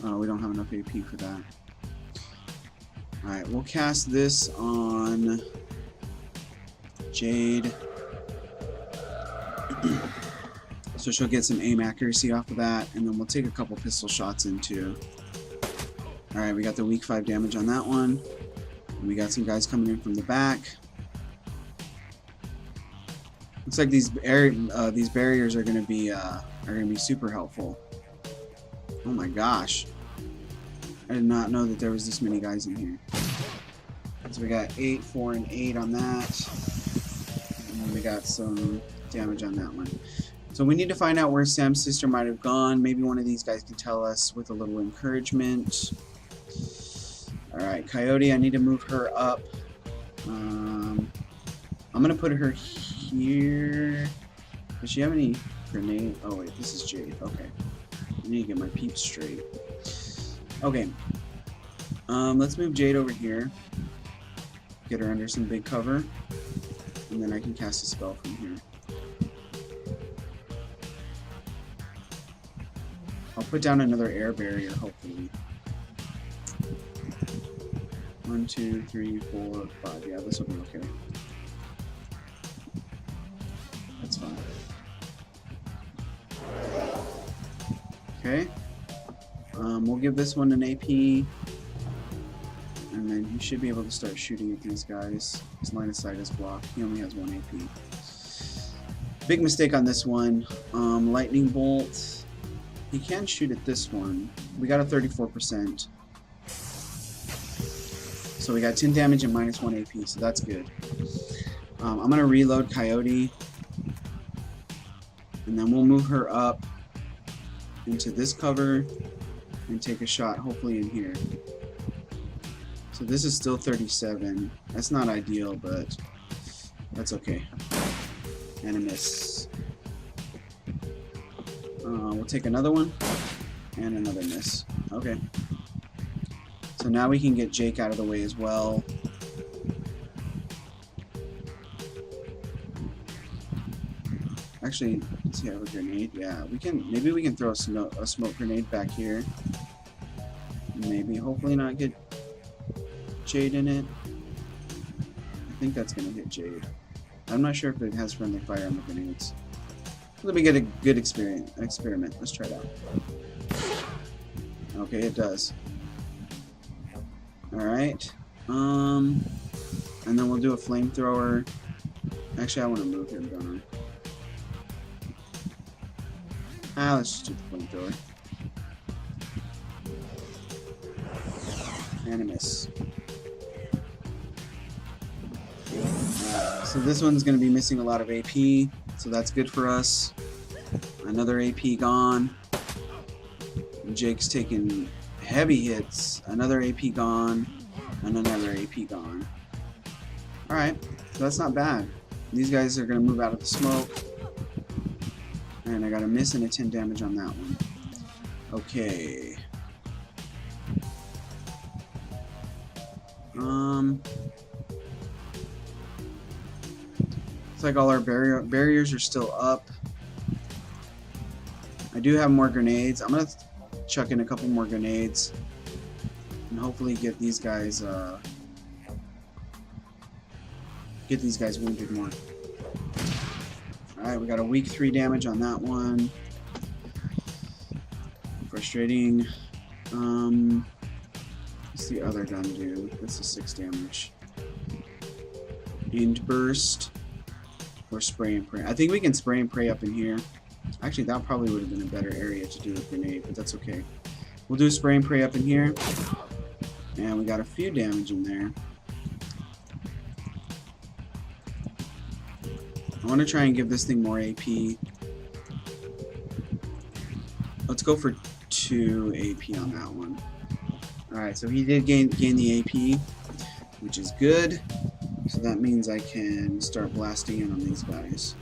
Oh, we don't have enough AP for that. Alright, we'll cast this on Jade. So she'll get some aim accuracy off of that, and then we'll take a couple pistol shots into. Alright, we got the weak 5 damage on that one. And we got some guys coming in from the back. Looks like these barriers are gonna be super helpful. Oh my gosh. I did not know that there was this many guys in here. So we got 8, 4, and 8 on that. And we got some damage on that one. So we need to find out where Sam's sister might have gone. Maybe one of these guys can tell us with a little encouragement. Alright, Coyote, I need to move her up. I'm going to put her here. Does she have any grenade? Oh wait, this is Jade. Okay. I need to get my peeps straight. Okay. Let's move Jade over here. Get her under some big cover. And then I can cast a spell from here. I'll put down another air barrier, hopefully. 1, 2, 3, 4, 5. Yeah, this will be okay. That's fine. Okay. We'll give this one an AP. And then he should be able to start shooting at these guys. His line of sight is blocked. He only has 1 AP. Big mistake on this one. Lightning bolt. He can shoot at this one. We got a 34%. So we got 10 damage and minus 1 AP, so that's good. I'm going to reload Coyote. And then we'll move her up into this cover and take a shot, hopefully in here. So this is still 37. That's not ideal, but that's okay. And a miss. We'll take another one and another miss. Okay. So now we can get Jake out of the way as well. Actually, does he have a grenade? Yeah, we can. Maybe we can throw a smoke grenade back here. Maybe, hopefully not get Jade in it. I think that's gonna hit Jade. I'm not sure if it has friendly fire on the grenades. Let me get a good experiment. Let's try it out. Okay, it does. Alright. And then we'll do a flamethrower. Actually, I want to move him, don't I? Let's just do the flamethrower. And a miss. So this one's going to be missing a lot of AP. So that's good for us. Another AP gone. Jake's taking heavy hits. Another AP gone. And another AP gone. Alright, so that's not bad. These guys are going to move out of the smoke. And I got a miss and a 10 damage on that one. Okay. Looks like all our barriers are still up. I do have more grenades. I'm gonna chuck in a couple more grenades and hopefully get these guys wounded more. Alright, we got a weak 3 damage on that one. Frustrating. What's the other gun do? That's a 6 damage. Aimed burst. Or spray and pray. I think we can spray and pray up in here. Actually, that probably would have been a better area to do a grenade, but that's okay. We'll do spray and pray up in here. And we got a few damage in there. I want to try and give this thing more AP. Let's go for 2 AP on that one. Alright, so he did gain the AP. which is good. So that means I can start blasting in on these guys.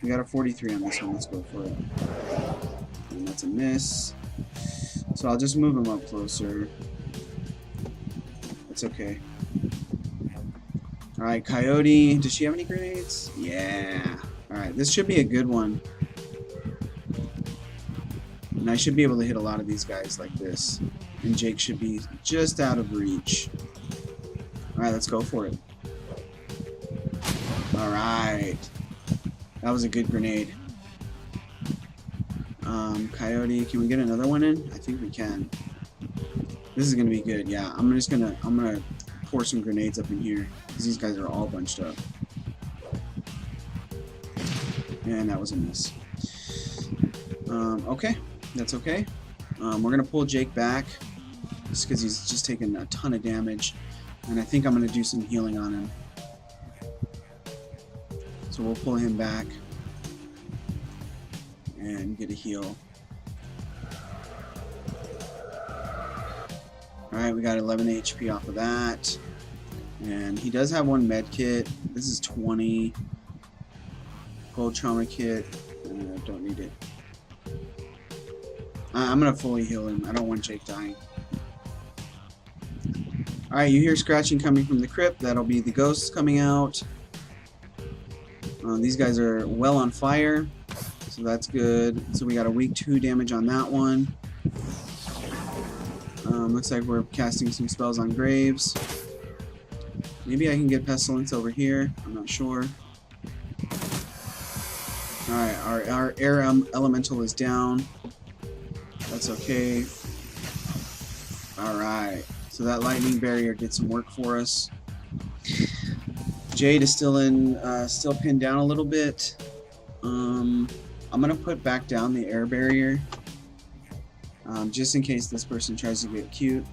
We got a 43 on this one. Let's go for it. And that's a miss. So I'll just move him up closer. It's okay. Alright, Coyote. Does she have any grenades? Yeah. Alright, this should be a good one. And I should be able to hit a lot of these guys like this. And Jake should be just out of reach. Alright, let's go for it. Alright. That was a good grenade. Coyote, can we get another one in? I think we can. This is gonna be good. Yeah, I'm gonna pour some grenades up in here because these guys are all bunched up. And that was a miss. Okay, that's okay. We're gonna pull Jake back just because he's just taken a ton of damage, and I think I'm gonna do some healing on him. So we'll pull him back and get a heal. Alright, we got 11 HP off of that. And he does have one med kit. This is 20. Gold trauma kit. Don't need it. I'm going to fully heal him. I don't want Jake dying. Alright, you hear scratching coming from the crypt. That'll be the ghosts coming out. These guys are well on fire. So that's good. So we got a weak 2 damage on that one. Looks like we're casting some spells on graves. Maybe I can get pestilence over here. I'm not sure. Alright, our air elemental is down. That's okay. Alright, so that lightning barrier did some work for us. Jade is still pinned down a little bit. I'm gonna put back down the air barrier. Just in case this person tries to get cute.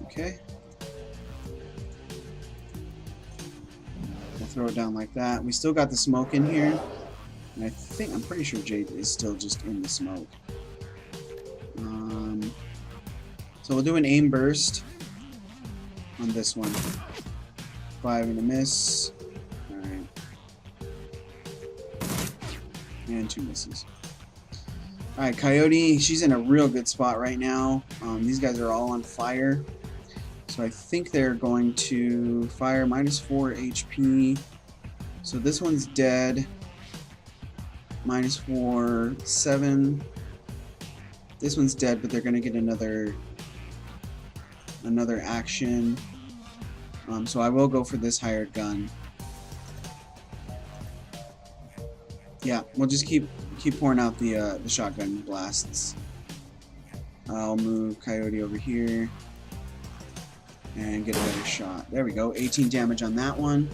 Okay. We'll throw it down like that. We still got the smoke in here. And I'm pretty sure Jade is still just in the smoke. So we'll do an aim burst on this one. 5 and a miss. Alright. And 2 misses. Alright, Coyote, she's in a real good spot right now. These guys are all on fire. So I think they're going to fire -4 HP. So this one's dead. -4, 7. This one's dead, but they're going to get another action. So I will go for this hired gun. Yeah, we'll just keep pouring out the shotgun blasts. I'll move Coyote over here and get a better shot. There we go. 18 damage on that one.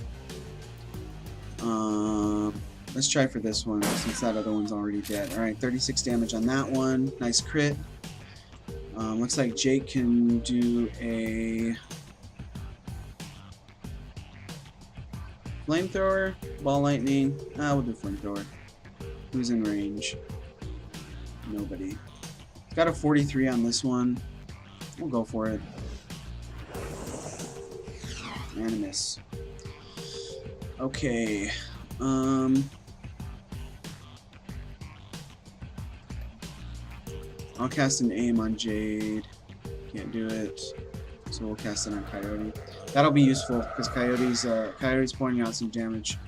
Let's try for this one since that other one's already dead. Alright, 36 damage on that one. Nice crit. Looks like Jake can do a flamethrower, ball lightning. We'll do flamethrower. Who's in range? Nobody. Got a 43 on this one. We'll go for it. And a miss. Okay. I'll cast an aim on Jade. Can't do it. So we'll cast it on Coyote. That'll be useful because Coyote's pointing out some damage.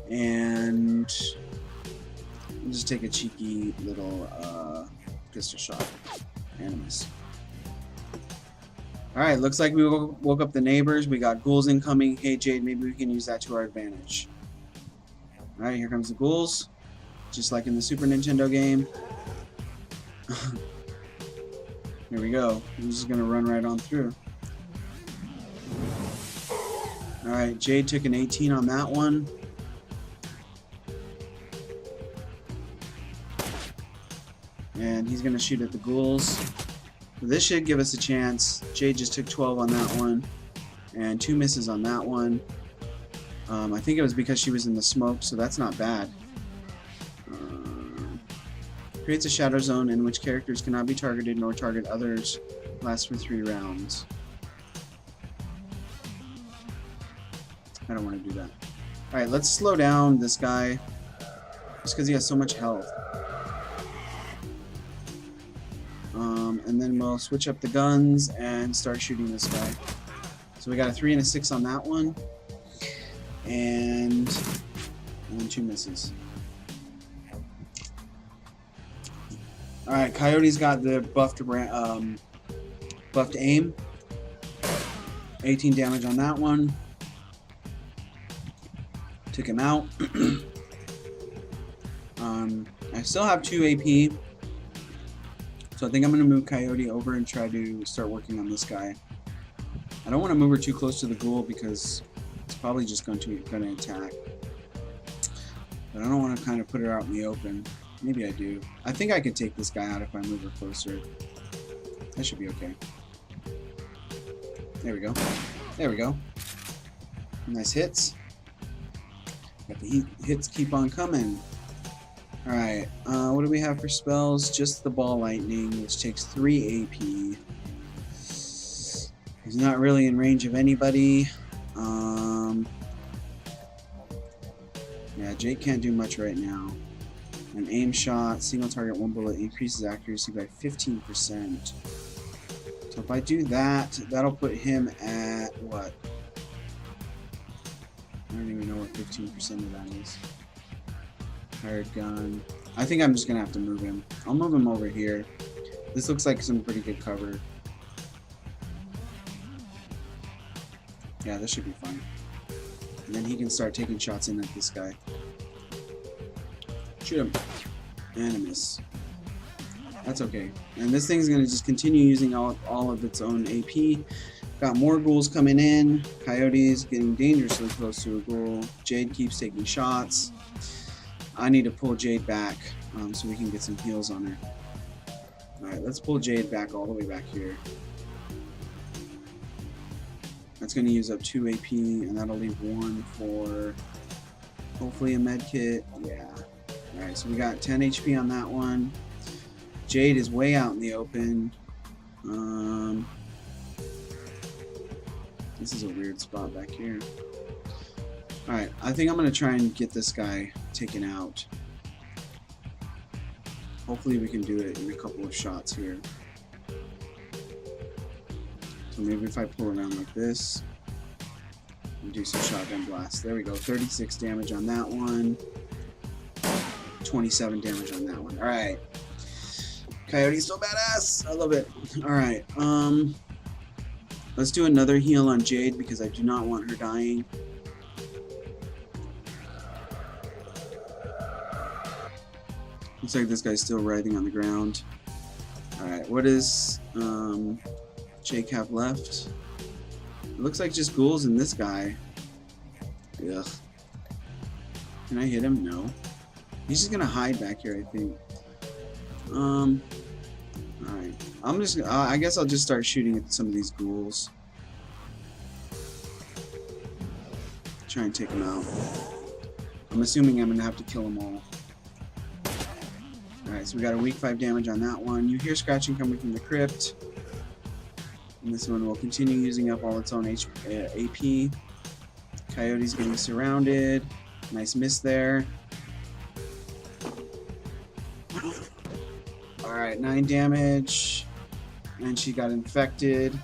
And we'll just take a cheeky little pistol shot. And a miss. Alright, looks like we woke up the neighbors. We got ghouls incoming. Hey Jade, maybe we can use that to our advantage. Alright, here comes the ghouls. Just like in the Super Nintendo game. Here we go. I'm just gonna run right on through. Alright, Jade took an 18 on that one. And he's gonna shoot at the ghouls. This should give us a chance. Jade just took 12 on that one. And 2 misses on that one. I think it was because she was in the smoke, so that's not bad. Creates a shadow zone in which characters cannot be targeted nor target others. Lasts for 3 rounds. I don't want to do that. Alright, let's slow down this guy. Just because he has so much health. And then we'll switch up the guns and start shooting this guy. So we got a 3 and a 6 on that one. And 2 misses. Alright, Coyote's got the buffed aim. 18 damage on that one. Took him out. I still have 2 AP. So I think I'm going to move Coyote over and try to start working on this guy. I don't want to move her too close to the ghoul because it's probably just going to attack. But I don't want to kind of put her out in the open. Maybe I do. I think I could take this guy out if I move her closer. That should be okay. There we go. There we go. Nice hits. Got the hits keep on coming. Alright, what do we have for spells? Just the Ball Lightning, which takes 3 AP. He's not really in range of anybody. Yeah, Jade can't do much right now. An aim shot, single target, 1 bullet, increases accuracy by 15%. So if I do that, that'll put him at what? I don't even know what 15% of that is. Hired gun. I think I'm just gonna have to move him. I'll move him over here. This looks like some pretty good cover. Yeah, this should be fine. And then he can start taking shots in at this guy. Shoot him. And a miss. That's okay. And this thing's gonna just continue using all of its own AP. Got more ghouls coming in. Coyote's getting dangerously close to a ghoul. Jade keeps taking shots. I need to pull Jade back so we can get some heals on her. Alright, let's pull Jade back all the way back here. That's going to use up 2 AP, and that'll leave 1 for hopefully a med kit. Yeah. Alright, so we got 10 HP on that one. Jade is way out in the open. This is a weird spot back here. Alright, I think I'm going to try and get this guy taken out. Hopefully we can do it in a couple of shots here. So maybe if I pull around like this and do some shotgun blasts. There we go, 36 damage on that one. 27 damage on that one. Alright. Coyote's so badass! I love it. Alright, let's do another heal on Jade because I do not want her dying. Looks like this guy's still writhing on the ground. Alright, what does Jake have left? It looks like just ghouls and this guy. Ugh. Can I hit him? No. He's just gonna hide back here, I think. Alright. I'm just I guess I'll just start shooting at some of these ghouls. Try and take them out. I'm assuming I'm gonna have to kill them all. Alright, so we got a weak 5 damage on that one. You hear scratching coming from the crypt. And this one will continue using up all its own AP. Coyote's getting surrounded. Nice miss there. Alright, 9 damage. And she got infected.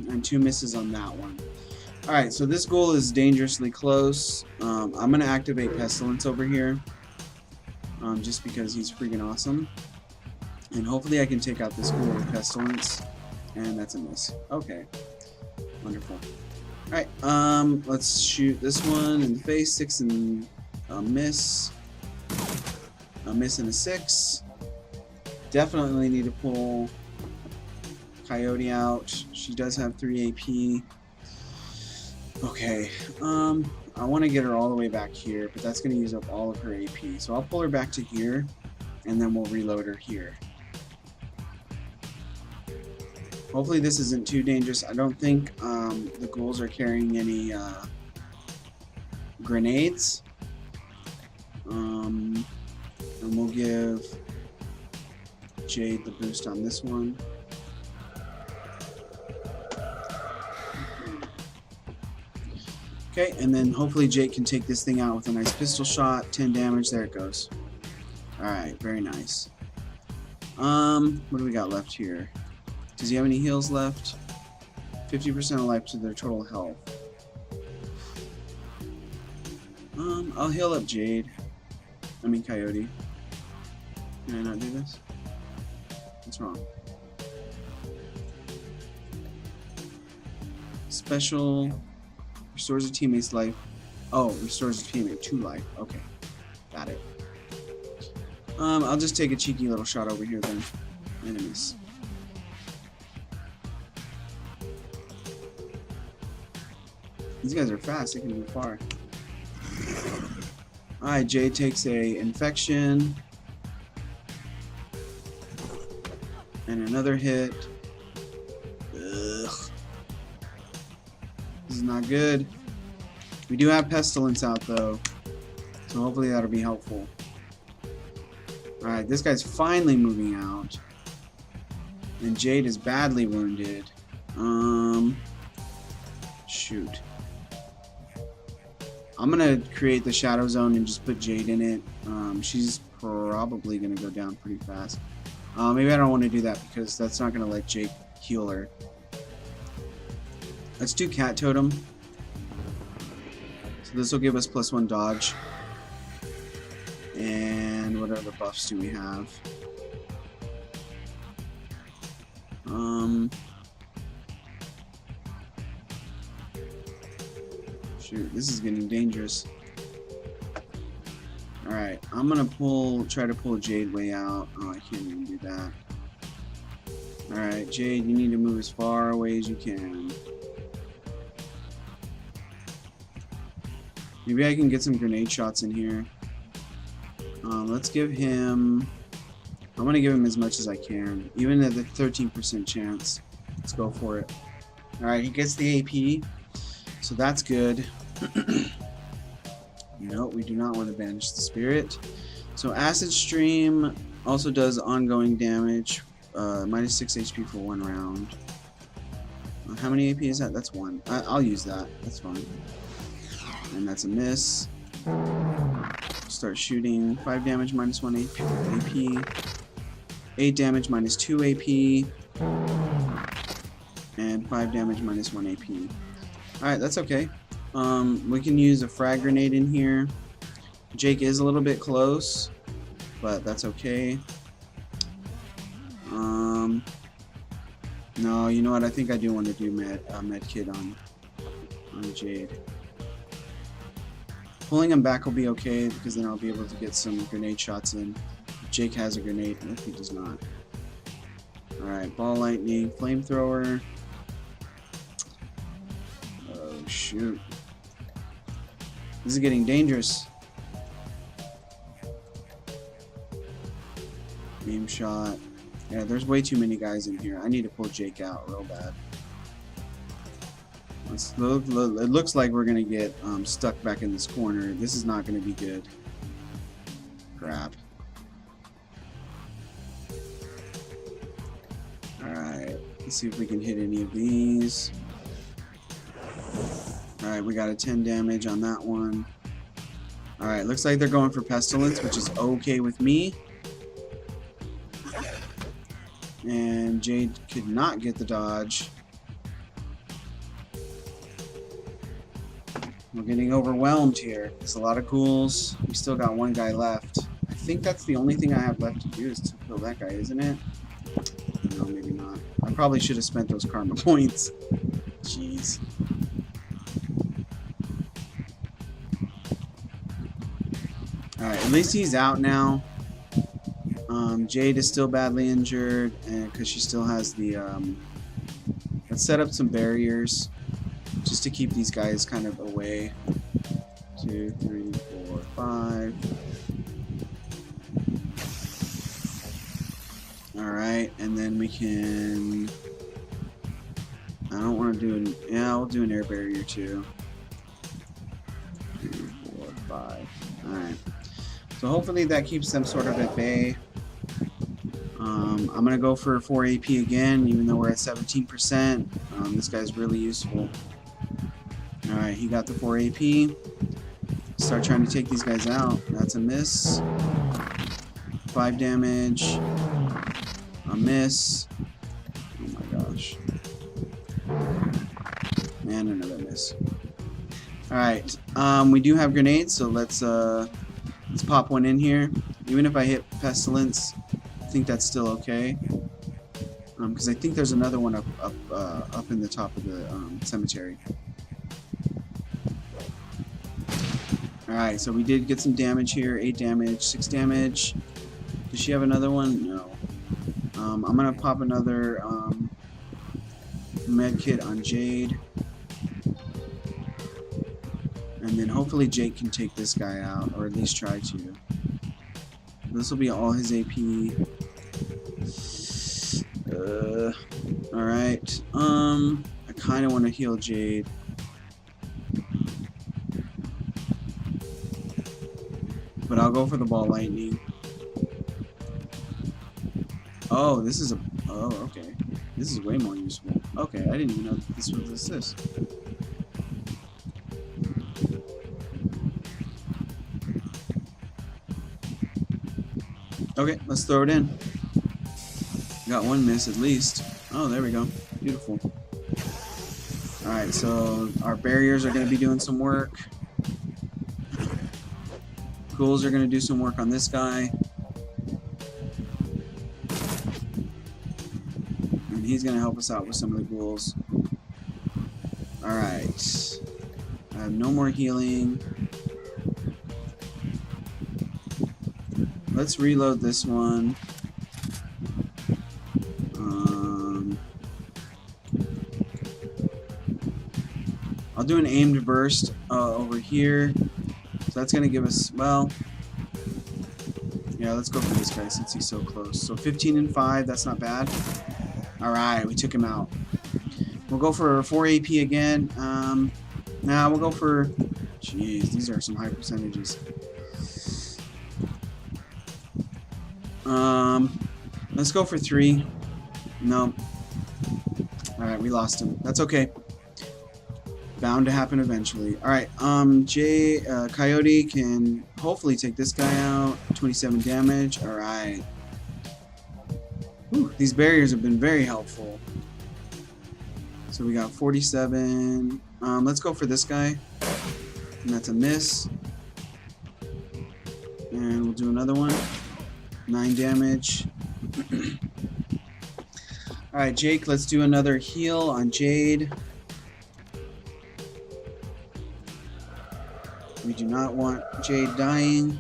And 2 misses on that one. Alright, so this ghoul is dangerously close. I'm going to activate Pestilence over here. Just because he's freaking awesome. And hopefully I can take out this ghoul with Pestilence. And that's a miss. Okay. Wonderful. Alright, let's shoot this one in the face. 6 and a miss. A miss and a 6. Definitely need to pull Coyote out. She does have 3 AP. Okay, I want to get her all the way back here, but that's going to use up all of her AP. So I'll pull her back to here, and then we'll reload her here. Hopefully this isn't too dangerous. I don't think the ghouls are carrying any grenades. And And we'll give Jade the boost on this one. Okay, and then hopefully Jade can take this thing out with a nice pistol shot. 10 damage, there it goes. Alright, very nice. What do we got left here? Does he have any heals left? 50% of life to their total health. I'll heal up Jade. I mean Coyote. Can I not do this? What's wrong? Special restores a teammate's life. Oh, restores a teammate 2 life. Okay, got it. I'll just take a cheeky little shot over here then. Enemies. These guys are fast. They can move far. Alright, Jade takes a infection. And another hit. Ugh. This is not good. We do have Pestilence out though. So hopefully that'll be helpful. Alright, this guy's finally moving out. And Jade is badly wounded. Shoot. I'm gonna create the Shadow Zone and just put Jade in it. She's probably gonna go down pretty fast. Maybe I don't want to do that because that's not gonna let Jade heal her. Let's do Cat Totem. So this will give us +1 dodge. And what other buffs do we have? Shoot, this is getting dangerous. Alright, I'm gonna try to pull Jade way out. Oh, I can't even do that. Alright, Jade, you need to move as far away as you can. Maybe I can get some grenade shots in here. Let's give him... I'm gonna give him as much as I can. Even at the 13% chance. Let's go for it. Alright, he gets the AP. So that's good. No, we do not want to banish the spirit. So Acid Stream also does ongoing damage. -6 HP for 1 round. How many AP is that? That's 1. I'll use that. That's fine. And that's a miss. Start shooting. 5 damage, -1 AP. 8 damage, -2 AP. And 5 damage, -1 AP. Alright, that's okay. We can use a frag grenade in here. Jake is a little bit close, but that's okay. No, you know what? I think I do want to do med kit on Jade. Pulling him back will be okay because then I'll be able to get some grenade shots in. If Jake has a grenade, if he does not. Alright, ball lightning, flamethrower. Oh shoot. This is getting dangerous. Beam shot. Yeah, there's way too many guys in here. I need to pull Jake out real bad. It looks like we're gonna get stuck back in this corner. This is not gonna be good. Crap. Alright, let's see if we can hit any of these. Alright, we got a 10 damage on that one. Alright, looks like they're going for Pestilence, which is okay with me. And Jade could not get the dodge. We're getting overwhelmed here. There's a lot of ghouls. We still got 1 guy left. I think that's the only thing I have left to do is to kill that guy, isn't it? No, maybe not. I probably should have spent those karma points. Jeez. Alright, at least he's out now. Jade is still badly injured because she still has the... let's set up some barriers just to keep these guys kind of away. 2, 3, 4, 5. Alright, and then we can... I don't want to do an... Yeah, I'll do an air barrier too. 3, 4, 5. Alright. So hopefully that keeps them sort of at bay. I'm going to go for 4 AP again, even though we're at 17%. This guy's really useful. Alright, he got the 4 AP. Start trying to take these guys out. That's a miss. 5 damage. A miss. Oh my gosh. And another miss. Alright, we do have grenades, so let's pop one in here. Even if I hit Pestilence, I think that's still okay. Because I think there's another one up in the top of the cemetery. Alright, so we did get some damage here. 8 damage, 6 damage. Does she have another one? No. I'm going to pop another med kit on Jade. And then hopefully Jake can take this guy out, or at least try to. This will be all his AP. Alright. I kind of want to heal Jade. But I'll go for the ball lightning. Oh, this is a... Oh, okay. This is way more useful. Okay, I didn't even know that this was assist. Okay, let's throw it in. Got one miss at least. Oh, there we go. Beautiful. Alright, so our barriers are going to be doing some work. Ghouls are going to do some work on this guy. And he's going to help us out with some of the ghouls. Alright. I have no more healing. Let's reload this one. I'll do an aimed burst over here. So that's going to give us, well, yeah, let's go for this guy since he's so close. So 15 and 5, that's not bad. Alright, we took him out. We'll go for 4 AP again. Nah, we'll go for, jeez, these are some high percentages. Let's go for 3. No. Alright, we lost him. That's okay. Bound to happen eventually. Alright, Coyote can hopefully take this guy out. 27 damage. Alright. These barriers have been very helpful. So we got 47. Let's go for this guy. And that's a miss. And we'll do another one. 9 damage. Alright, Jake, let's do another heal on Jade. We do not want Jade dying.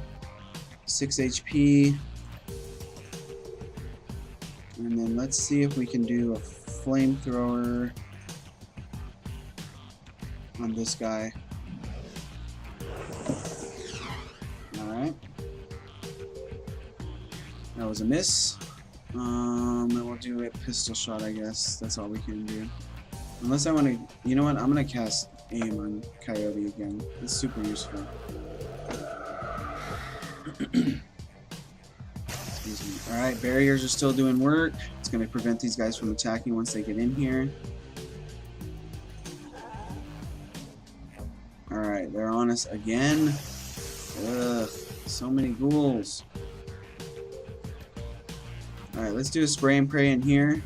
6 HP. And then let's see if we can do a flamethrower on this guy. Alright. That was a miss. And we'll do a pistol shot, I guess. That's all we can do. Unless I want to... You know what? I'm going to cast aim on Coyote again. It's super useful. Excuse me. Alright, barriers are still doing work. It's going to prevent these guys from attacking once they get in here. Alright, they're on us again. Ugh, so many ghouls. Alright, let's do a spray and pray in here.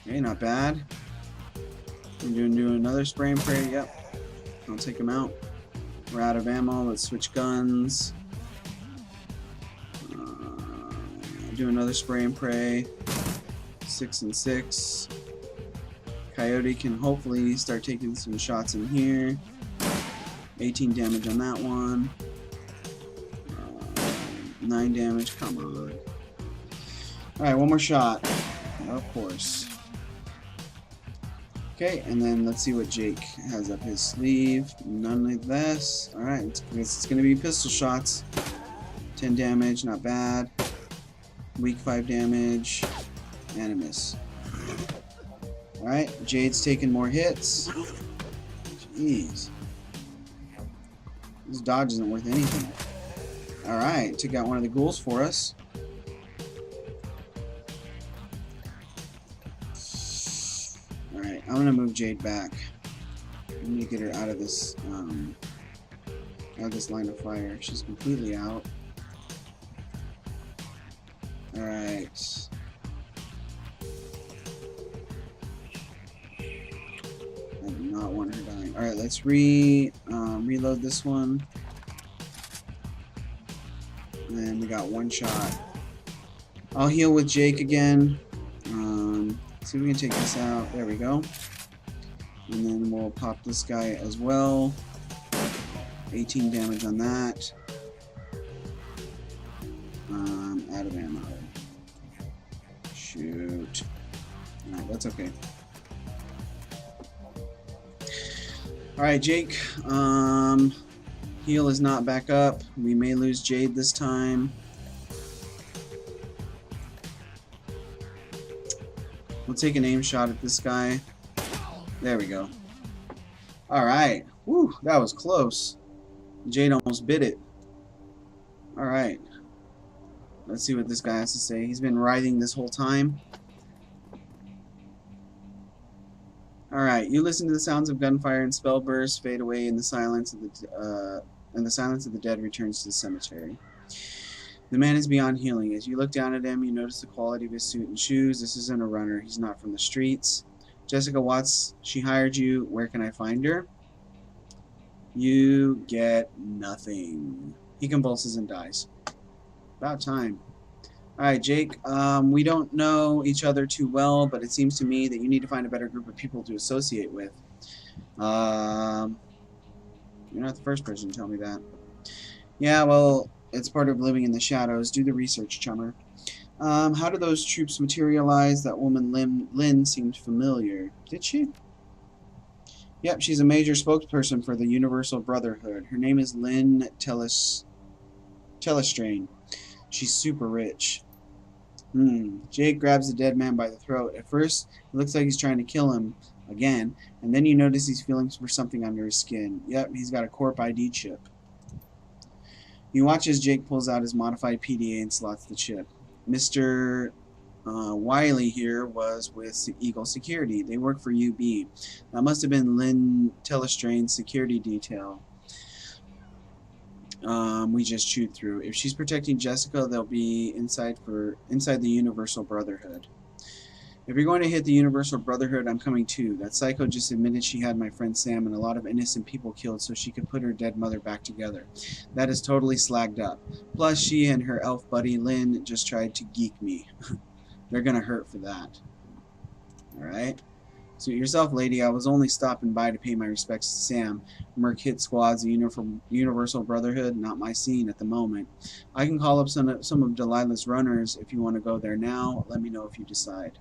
Okay, not bad. We're do another spray and pray. Yep. I'll take him out. We're out of ammo. Let's switch guns. Do another spray and pray. 6 and 6. Coyote can hopefully start taking some shots in here. 18 damage on that one. 9 damage. Come on. Alright, one more shot. Of course. Okay, and then let's see what Jake has up his sleeve. None of this. Alright, it's going to be pistol shots. 10 damage, not bad. Weak 5 damage. And a miss. Alright, Jade's taking more hits. Jeez. This dodge isn't worth anything. Alright, took out one of the ghouls for us. Alright, I'm gonna move Jade back. I'm gonna get her out of this line of fire. She's completely out. Alright. I do not want her dying. Alright, let's reload this one. And we got one shot. I'll heal with Jake again. See if we can take this out. There we go. And then we'll pop this guy as well. 18 damage on that. Out of ammo. Shoot. Alright, that's okay. Alright, Jake. Heal is not back up. We may lose Jade this time. We'll take an aim shot at this guy. There we go. Alright. Whew, that was close. Jade almost bit it. Alright. Let's see what this guy has to say. He's been writhing this whole time. Alright, you listen to the sounds of gunfire and spell bursts fade away in the silence of the dead returns to the cemetery. The man is beyond healing. As you look down at him, you notice the quality of his suit and shoes. This isn't a runner. He's not from the streets. Jessica Watts, she hired you. Where can I find her? You get nothing. He convulses and dies. About time. Alright, Jake. We don't know each other too well, but it seems to me that you need to find a better group of people to associate with. You're not the first person to tell me that. Yeah, well, it's part of living in the shadows. Do the research, chummer. How do those troops materialize? That woman Lynn seemed familiar. Did she? Yep, she's a major spokesperson for the Universal Brotherhood. Her name is Lynn Telestrain. She's super rich. Jake grabs the dead man by the throat. At first, it looks like he's trying to kill him again, and then you notice he's feeling for something under his skin. Yep, he's got a Corp ID chip. You watch as Jake pulls out his modified PDA and slots the chip. Mr. Wiley here was with Eagle Security. They work for UB. That must have been Lynn Telestrain's security detail. We just chewed through. If she's protecting Jessica, they'll be inside the Universal Brotherhood. If you're going to hit the Universal Brotherhood, I'm coming too. That psycho just admitted she had my friend Sam and a lot of innocent people killed so she could put her dead mother back together. That is totally slagged up. Plus, she and her elf buddy Lynn just tried to geek me. They're gonna hurt for that. Alright? Suit yourself, lady. I was only stopping by to pay my respects to Sam. Merc hit squads, the Universal Brotherhood, not my scene at the moment. I can call up some of Delilah's runners if you want to go there now. Let me know if you decide.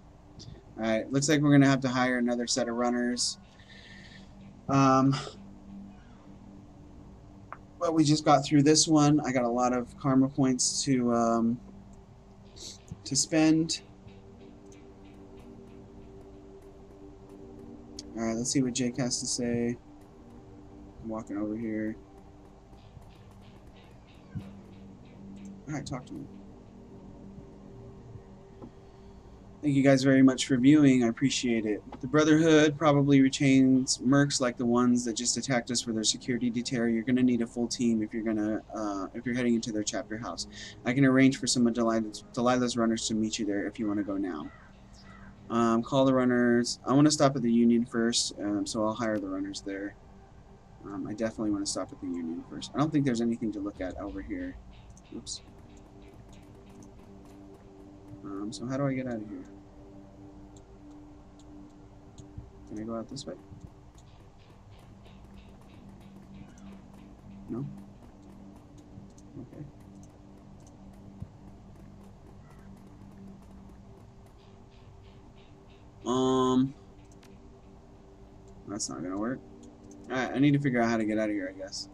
Alright, looks like we're going to have to hire another set of runners. Well, we just got through this one. I got a lot of karma points to spend. Alright, let's see what Jake has to say. I'm walking over here. Alright, talk to me. Thank you guys very much for viewing. I appreciate it. The Brotherhood probably retains mercs like the ones that just attacked us for their security detail. You're going to need a full team if you're heading into their chapter house. I can arrange for some of Delilah's runners to meet you there if you want to go now. Call the runners. I want to stop at the Union first, so I'll hire the runners there. I definitely want to stop at the Union first. I don't think there's anything to look at over here. Oops. So how do I get out of here? Can I go out this way? No? Okay. That's not gonna work. Alright, I need to figure out how to get out of here, I guess.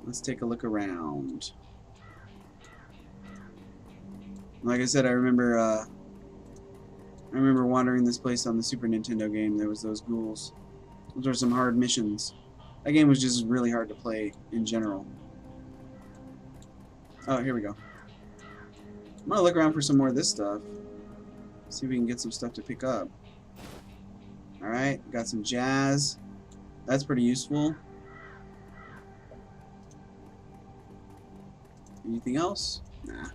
Let's take a look around. Like I said, I remember wandering this place on the Super Nintendo game. There was those ghouls. Those were some hard missions. That game was just really hard to play in general. Oh, here we go. I'm gonna look around for some more of this stuff. See if we can get some stuff to pick up. Alright, got some jazz. That's pretty useful. Anything else? Nah.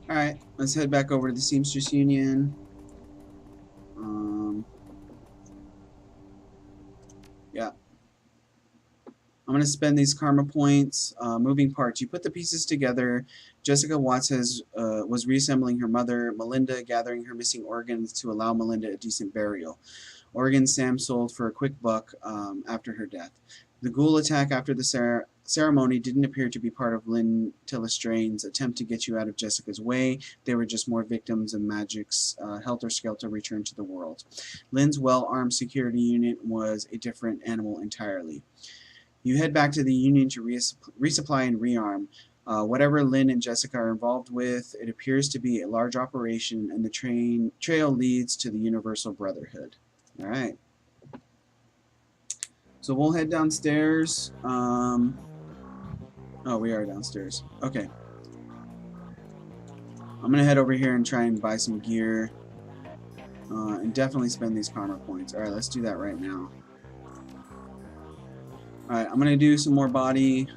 Alright, let's head back over to the Seamstress Union. Yeah. I'm going to spend these karma points. Moving parts. You put the pieces together. Jessica Watts was reassembling her mother, Melinda, gathering her missing organs to allow Melinda a decent burial. Organs Sam sold for a quick buck after her death. The ghoul attack after the ceremony didn't appear to be part of Lynn Tillestrane's attempt to get you out of Jessica's way. They were just more victims of magic's helter-skelter return to the world. Lynn's well-armed security unit was a different animal entirely. You head back to the Union to resupply and rearm. Whatever Lynn and Jessica are involved with, it appears to be a large operation, and the trail leads to the Universal Brotherhood. Alright. So we'll head downstairs. Oh, we are downstairs. Okay. I'm going to head over here and try and buy some gear. And definitely spend these karma points. Alright, let's do that right now. Alright, I'm going to do some more body.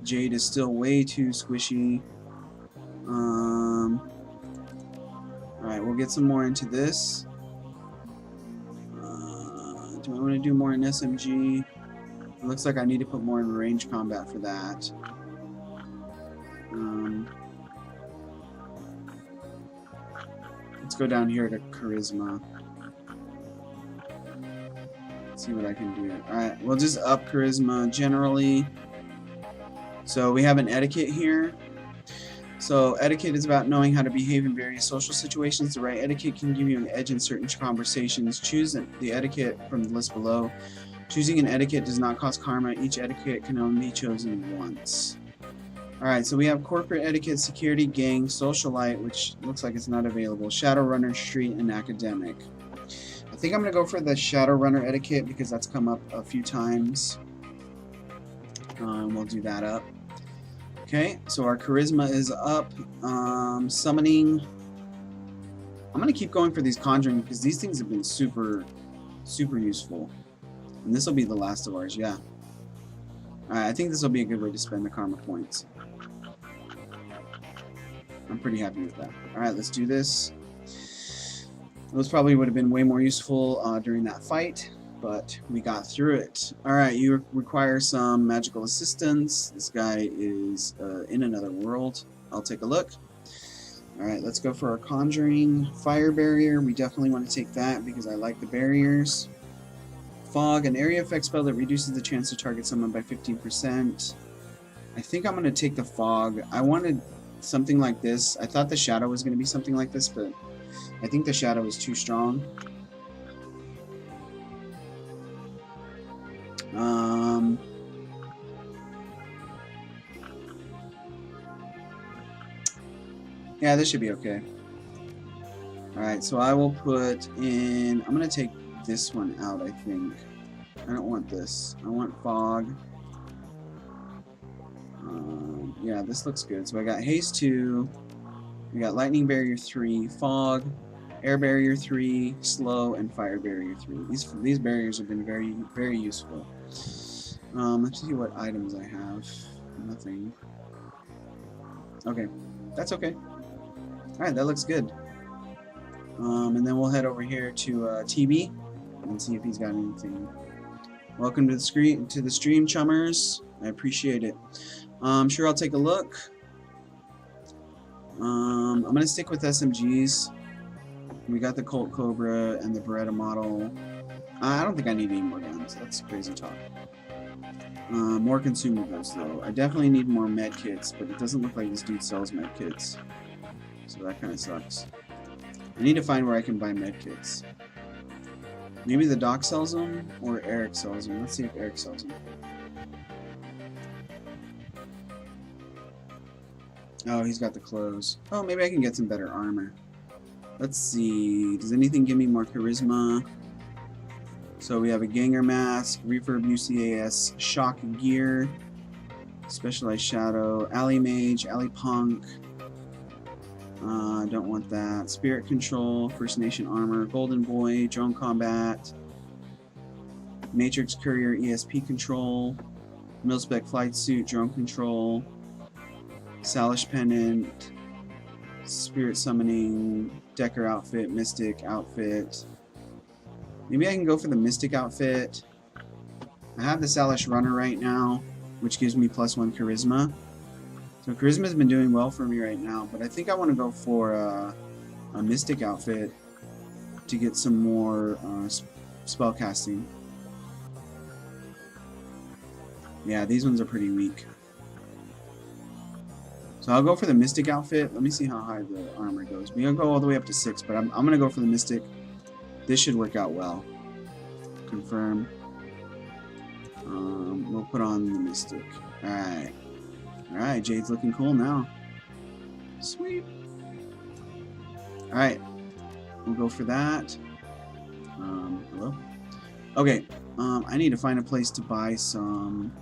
Jade is still way too squishy. Alright, we'll get some more into this. Do I want to do more in SMG? It looks like I need to put more in range combat for that. Let's go down here to Charisma. See what I can do. Alright, we'll just up Charisma generally. So we have an etiquette here. So etiquette is about knowing how to behave in various social situations. The right etiquette can give you an edge in certain conversations. Choose the etiquette from the list below. Choosing an etiquette does not cost karma. Each etiquette can only be chosen once. Alright, so we have corporate etiquette, security, gang, socialite, which looks like it's not available, Shadowrunner, street, and academic. I think I'm going to go for the Shadowrunner etiquette because that's come up a few times. We'll do that up. Okay, so our charisma is up. Summoning. I'm going to keep going for these conjuring because these things have been super, super useful. And this will be the last of ours, yeah. Alright, I think this will be a good way to spend the karma points. I'm pretty happy with that. Alright, let's do this. Those probably would have been way more useful during that fight, but we got through it. Alright, you require some magical assistance. This guy is in another world. I'll take a look. Alright, let's go for our conjuring. Fire barrier, we definitely want to take that because I like the barriers. Fog, an area effect spell that reduces the chance to target someone by 15%. I think I'm going to take the fog. I wanted something like this. I thought the shadow was going to be something like this, but I think the shadow is too strong. Yeah, this should be okay. Alright, so I will put in... I'm going to take this one out, I think. I don't want this. I want fog. Yeah, this looks good. So I got haste 2. We got lightning barrier 3, fog, air barrier 3, slow, and fire barrier 3. These barriers have been very, very useful. Let's see what items I have. Nothing. Okay, that's okay. Alright, that looks good. And then we'll head over here to TB and see if he's got anything. Welcome to the stream, chummers. I appreciate it. Sure, I'll take a look. I'm gonna stick with SMGs. We got the Colt Cobra and the Beretta model. I don't think I need any more guns. That's crazy talk. More consumables though. I definitely need more med kits, but it doesn't look like this dude sells med kits. So that kind of sucks. I need to find where I can buy med kits. Maybe the Doc sells them, or Eric sells them. Let's see if Eric sells them. Oh, he's got the clothes. Oh, maybe I can get some better armor. Let's see. Does anything give me more charisma? So we have a Ganger Mask, Refurb UCAS, Shock Gear, Specialized Shadow, Alley Mage, Alley Punk. Don't want that. Spirit Control, First Nation Armor, Golden Boy, Drone Combat, Matrix Courier, ESP Control, Mil-Spec Flight Suit, Drone Control, Salish Pendant, Spirit Summoning, Decker Outfit, Mystic Outfit. Maybe I can go for the Mystic Outfit. I have the Salish Runner right now, which gives me +1 Charisma. So Charisma's been doing well for me right now, but I think I want to go for a Mystic Outfit to get some more spell casting. Yeah, these ones are pretty weak. So I'll go for the Mystic Outfit. Let me see how high the armor goes. We're going to go all the way up to 6, but I'm going to go for the Mystic. This should work out well. Confirm. We'll put on the Mystic. Alright. Alright, Jade's looking cool now. Sweet. Alright. We'll go for that. Hello? Okay. I need to find a place to buy some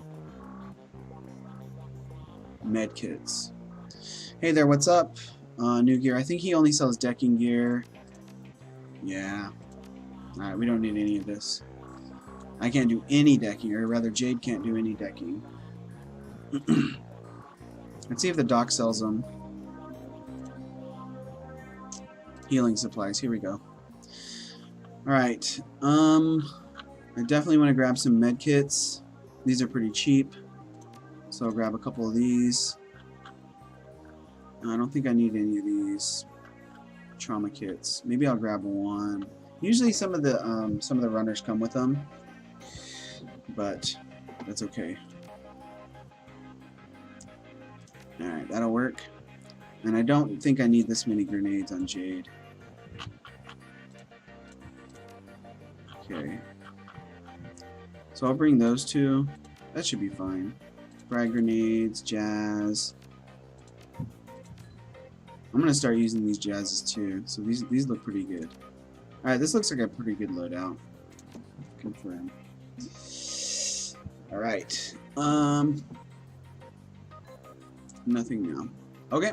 med kits. Hey there, what's up? New gear. I think he only sells decking gear. Yeah. Alright, we don't need any of this. I can't do any decking, or rather Jade can't do any decking. Let's see if the doc sells them. Healing supplies, here we go. Alright, I definitely want to grab some med kits. These are pretty cheap, so I'll grab a couple of these. I don't think I need any of these trauma kits. Maybe I'll grab one. Usually some of the runners come with them, but that's okay. Alright, that'll work. And I don't think I need this many grenades on Jade. Okay. So I'll bring those two. That should be fine. Frag grenades, jazz. I'm gonna start using these jazzes too. So these look pretty good. Alright, this looks like a pretty good loadout. Confirm. Alright. Nothing now. Okay.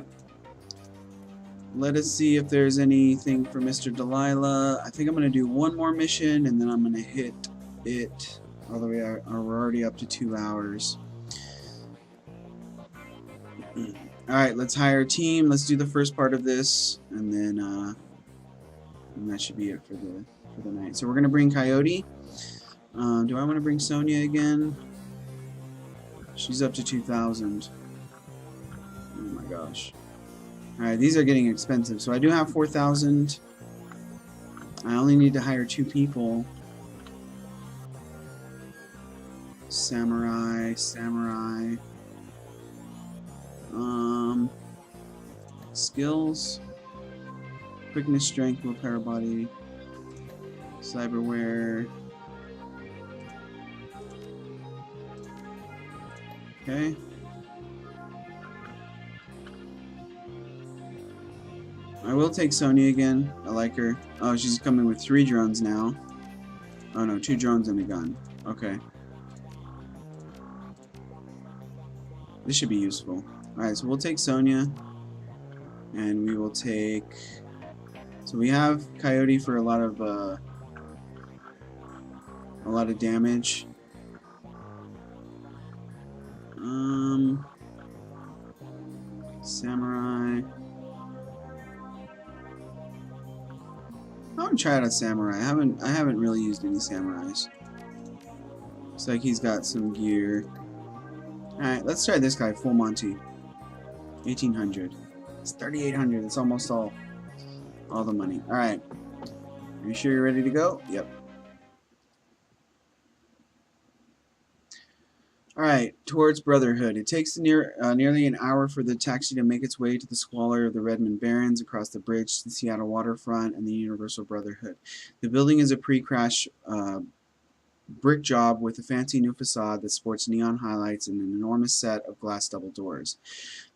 Let us see if there's anything for Mr. Delilah. I think I'm going to do one more mission and then I'm going to hit it all the way out. We're already up to 2 hours. Alright, let's hire a team. Let's do the first part of this and then and that should be it for the night. So we're going to bring Coyote. Do I want to bring Sonia again? She's up to 2,000. Oh my gosh. Alright, these are getting expensive. So I do have 4,000. I only need to hire 2 people. Samurai. Skills. Quickness, strength, willpower, body. Cyberware. Okay. I will take Sonya again. I like her. Oh, she's coming with 3 drones now. Oh no, 2 drones and a gun. Okay. This should be useful. Alright, so we'll take Sonya. And we will take... So we have Coyote for a lot of damage. Samurai. I want to try out a samurai. I haven't really used any samurais. Looks like he's got some gear. Alright, let's try this guy, full Monty. 1800. It's 3800. It's almost all the money. Alright. Are you sure you're ready to go? Yep. Alright, towards Brotherhood. It takes nearly an hour for the taxi to make its way to the squalor of the Redmond Barrens, across the bridge to the Seattle waterfront and the Universal Brotherhood. The building is a pre-crash brick job with a fancy new facade that sports neon highlights and an enormous set of glass double doors.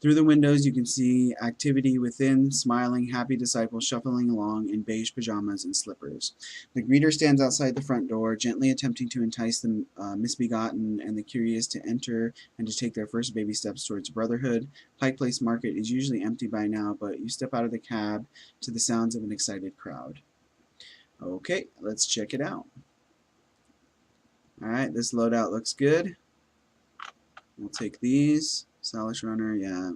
Through the windows, you can see activity within, smiling, happy disciples shuffling along in beige pajamas and slippers. The greeter stands outside the front door, gently attempting to entice the misbegotten and the curious to enter and to take their first baby steps towards brotherhood. Pike Place Market is usually empty by now, but you step out of the cab to the sounds of an excited crowd. Okay, let's check it out. Alright, this loadout looks good. We'll take these. Stylish runner, yeah.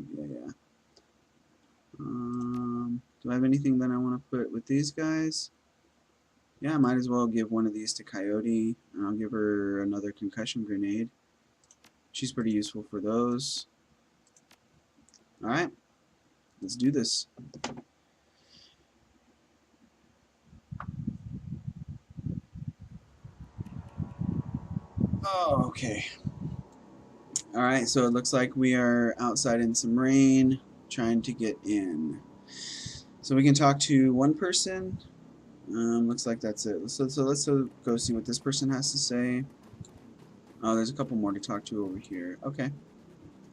Do I have anything that I want to put with these guys? Yeah, I might as well give one of these to Coyote, and I'll give her another concussion grenade. She's pretty useful for those. Alright, let's do this. Oh, okay. Alright, so it looks like we are outside in some rain, trying to get in. So we can talk to one person. Looks like that's it. So let's go see what this person has to say. Oh, there's a couple more to talk to over here. Okay.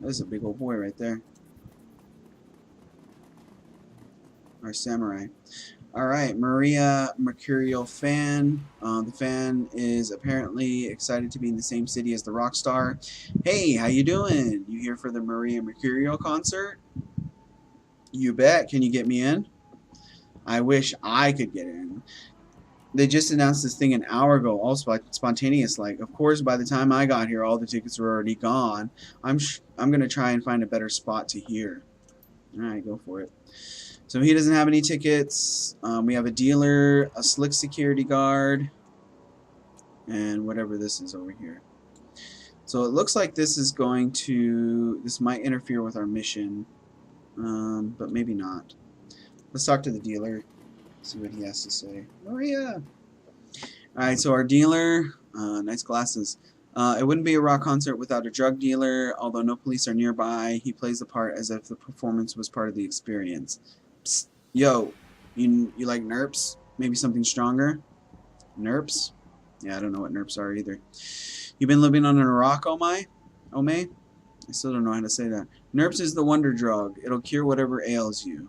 There's a big old boy right there. Our samurai. Alright, Maria Mercurial fan. The fan is apparently excited to be in the same city as the rock star. Hey, how you doing? You here for the Maria Mercurial concert? You bet. Can you get me in? I wish I could get in. They just announced this thing an hour ago, all spontaneous like. Of course, by the time I got here, all the tickets were already gone. I'm going to try and find a better spot to hear. Alright, go for it. So he doesn't have any tickets. We have a dealer, a slick security guard, and whatever this is over here. So it looks like this might interfere with our mission, but maybe not. Let's talk to the dealer, see what he has to say. Maria! Alright, so our dealer, nice glasses. It wouldn't be a rock concert without a drug dealer. Although no police are nearby, he plays the part as if the performance was part of the experience. Psst, yo, you like nerps? Maybe something stronger? Nerps? Yeah, I don't know what nerps are either. You been living on a rock, Omai? Omei? I still don't know how to say that. Nerps is the wonder drug. It'll cure whatever ails you.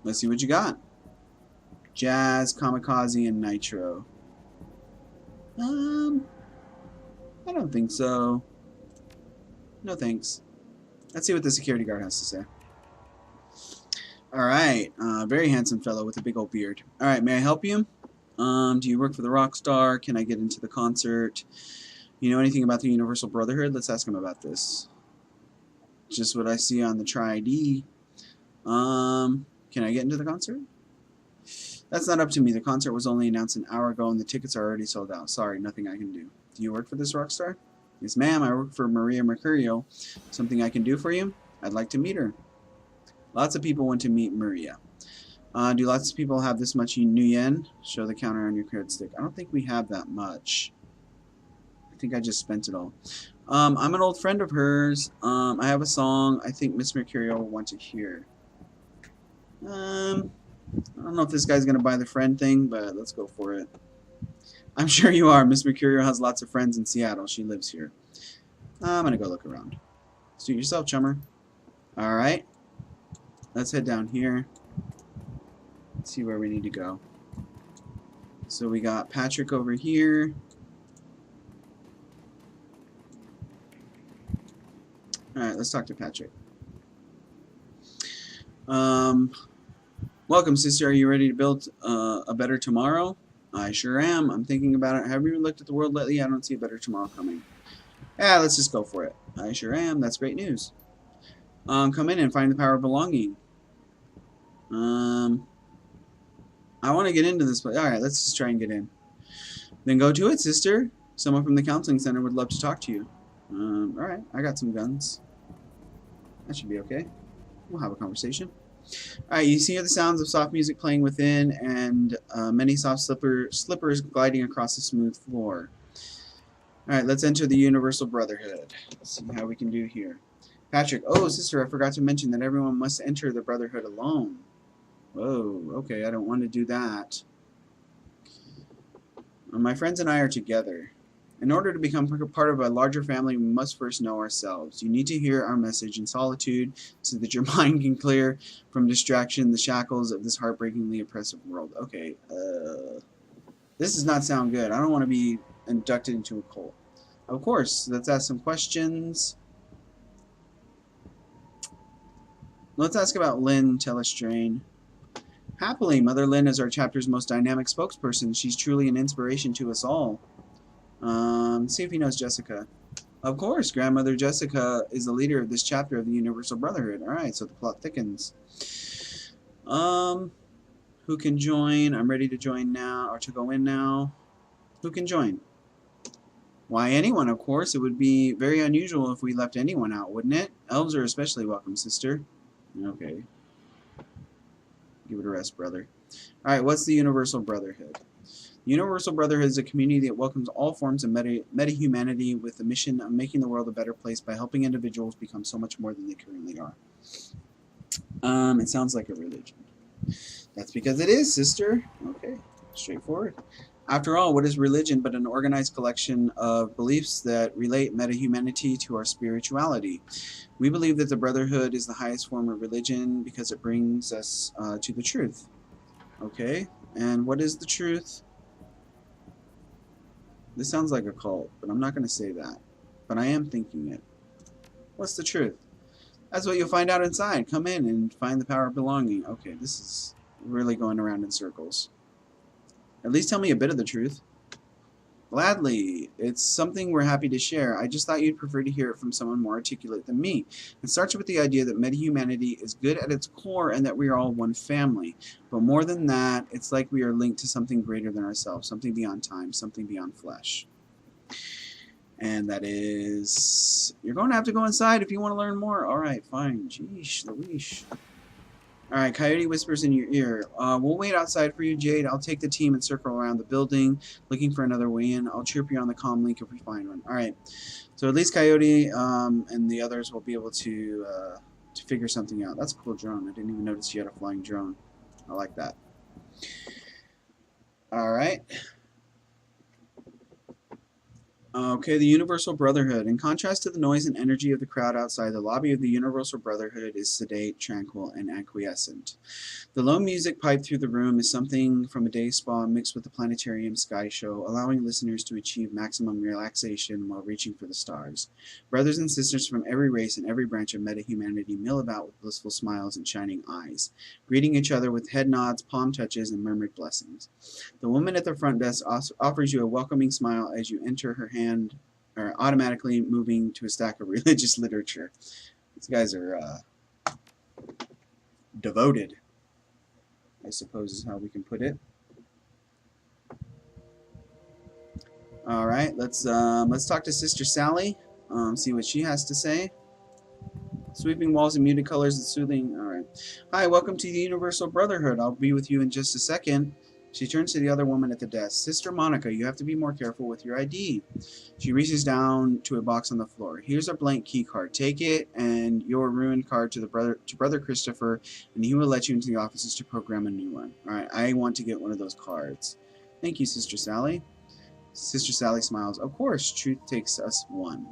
Let's see what you got. Jazz, Kamikaze, and Nitro. I don't think so. No thanks. Let's see what the security guard has to say. Alright, very handsome fellow with a big old beard. Alright, may I help you? Do you work for the Rockstar? Can I get into the concert? You know anything about the Universal Brotherhood? Let's ask him about this. Just what I see on the Tri-ID. Can I get into the concert? That's not up to me. The concert was only announced an hour ago and the tickets are already sold out. Sorry, nothing I can do. Do you work for this Rockstar? Yes, ma'am. I work for Maria Mercurio. Something I can do for you? I'd like to meet her. Lots of people want to meet Maria. Do lots of people have this much new yen? Show the counter on your credit stick. I don't think we have that much. I think I just spent it all. I'm an old friend of hers. I have a song I think Miss Mercurio will want to hear. I don't know if this guy's going to buy the friend thing, but let's go for it. I'm sure you are. Miss Mercurio has lots of friends in Seattle. She lives here. I'm going to go look around. Suit yourself, chummer. Alright. Let's head down here. Let's see where we need to go. So we got Patrick over here. Alright, let's talk to Patrick. Welcome, sister. Are you ready to build a better tomorrow? I sure am. I'm thinking about it. Have you looked at the world lately? I don't see a better tomorrow coming. Yeah, let's just go for it. I sure am. That's great news. Come in and find the power of belonging. I want to get into this, but alright, let's just try and get in. Then go to it, sister. Someone from the counseling center would love to talk to you. Alright, I got some guns. That should be okay. We'll have a conversation. Alright, you see the sounds of soft music playing within and many soft slippers gliding across the smooth floor. Alright, let's enter the Universal Brotherhood. Let's see how we can do here. Patrick, oh, sister, I forgot to mention that everyone must enter the Brotherhood alone. Whoa, okay, I don't want to do that. My friends and I are together. In order to become part of a larger family, we must first know ourselves. You need to hear our message in solitude so that your mind can clear from distraction the shackles of this heartbreakingly oppressive world. Okay, this does not sound good. I don't want to be inducted into a cult. Of course, let's ask some questions. Let's ask about Lynn Telestrain. Happily, Mother Lynn is our chapter's most dynamic spokesperson. She's truly an inspiration to us all. See if he knows Jessica. Of course, Grandmother Jessica is the leader of this chapter of the Universal Brotherhood. Alright, so the plot thickens. Who can join? I'm ready to join now, or to go in now. Who can join? Why, anyone, of course. It would be very unusual if we left anyone out, wouldn't it? Elves are especially welcome, sister. Okay. Give it a rest, brother. Alright, what's the Universal Brotherhood? The Universal Brotherhood is a community that welcomes all forms of meta-humanity with the mission of making the world a better place by helping individuals become so much more than they currently are. It sounds like a religion. That's because it is, sister. Okay, straightforward. After all, what is religion but an organized collection of beliefs that relate meta-humanity to our spirituality? We believe that the Brotherhood is the highest form of religion because it brings us to the truth. Okay, and what is the truth? This sounds like a cult, but I'm not going to say that. But I am thinking it. What's the truth? That's what you'll find out inside. Come in and find the power of belonging. Okay, this is really going around in circles. At least tell me a bit of the truth. Gladly. It's something we're happy to share. I just thought you'd prefer to hear it from someone more articulate than me. It starts with the idea that meta-humanity is good at its core and that we are all one family. But more than that, it's like we are linked to something greater than ourselves, something beyond time, something beyond flesh. And that is... You're going to have to go inside if you want to learn more. Alright, fine. Jeesh, Louise. Alright, Coyote whispers in your ear. We'll wait outside for you, Jade. I'll take the team and circle around the building, looking for another way in. I'll chirp you on the comm link if we find one. Alright, so at least Coyote and the others will be able to figure something out. That's a cool drone. I didn't even notice you had a flying drone. I like that. Alright. Okay, the Universal Brotherhood. In contrast to the noise and energy of the crowd outside, the lobby of the Universal Brotherhood is sedate, tranquil, and acquiescent. The low music piped through the room is something from a day spa mixed with the planetarium sky show, allowing listeners to achieve maximum relaxation while reaching for the stars. Brothers and sisters from every race and every branch of meta-humanity mill about with blissful smiles and shining eyes, greeting each other with head nods, palm touches, and murmured blessings. The woman at the front desk offers you a welcoming smile as you enter, her hand automatically moving to a stack of religious literature. These guys are devoted, I suppose is how we can put it. All right, let's talk to Sister Sally. See what she has to say. Sweeping walls and muted colors and soothing. All right. Hi, welcome to the Universal Brotherhood. I'll be with you in just a second. She turns to the other woman at the desk. Sister Monica, you have to be more careful with your ID. She reaches down to a box on the floor. Here's a blank key card. Take it and your ruined card to Brother Christopher, and he will let you into the offices to program a new one. All right, I want to get one of those cards. Thank you, Sister Sally. Sister Sally smiles. Of course, truth takes us one.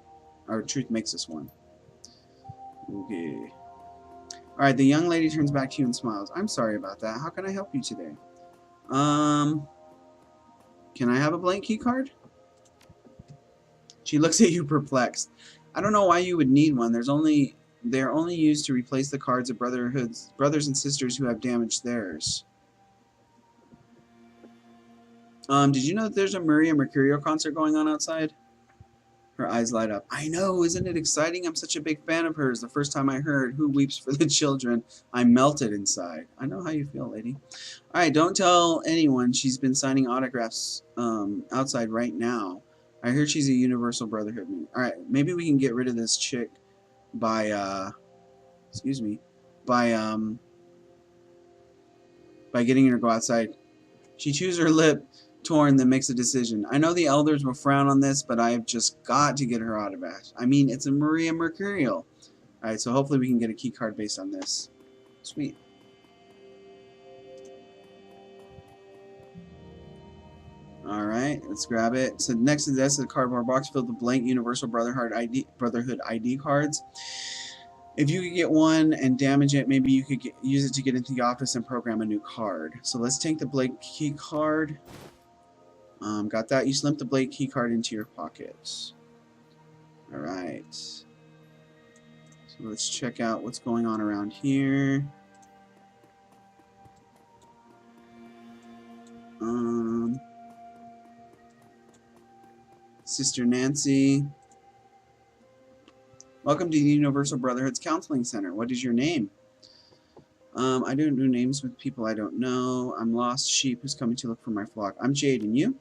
Or truth makes us one. Okay. All right, the young lady turns back to you and smiles. I'm sorry about that. How can I help you today? Can I have a blank key card? She looks at you perplexed. I don't know why you would need one. They're only used to replace the cards of brothers and sisters who have damaged theirs. Did you know that there's a Maria Mercurio concert going on outside? Her eyes light up. I know, isn't it exciting? I'm such a big fan of hers. The first time I heard Who Weeps for the Children, I melted inside. I know how you feel, lady. Alright, don't tell anyone. She's been signing autographs outside right now. I heard she's a Universal Brotherhood member. Alright, maybe we can get rid of this chick by, by getting her to go outside. She chews her lip, torn, then makes a decision. I know the elders will frown on this, but I've just got to get her autograph. I mean, it's a Maria Mercurial. Alright, so hopefully we can get a key card based on this. Sweet. Alright, let's grab it. So next to this is a cardboard box filled with blank Universal Brotherhood ID cards. If you could get one and damage it, maybe you could use it to get into the office and program a new card. So let's take the blank key card. Got that. You slip the blank key card into your pocket. Alright. So let's check out what's going on around here. Sister Nancy. Welcome to the Universal Brotherhood's Counseling Center. What is your name? I don't do names with people I don't know. I'm lost sheep who's coming to look for my flock. I'm Jade, and you?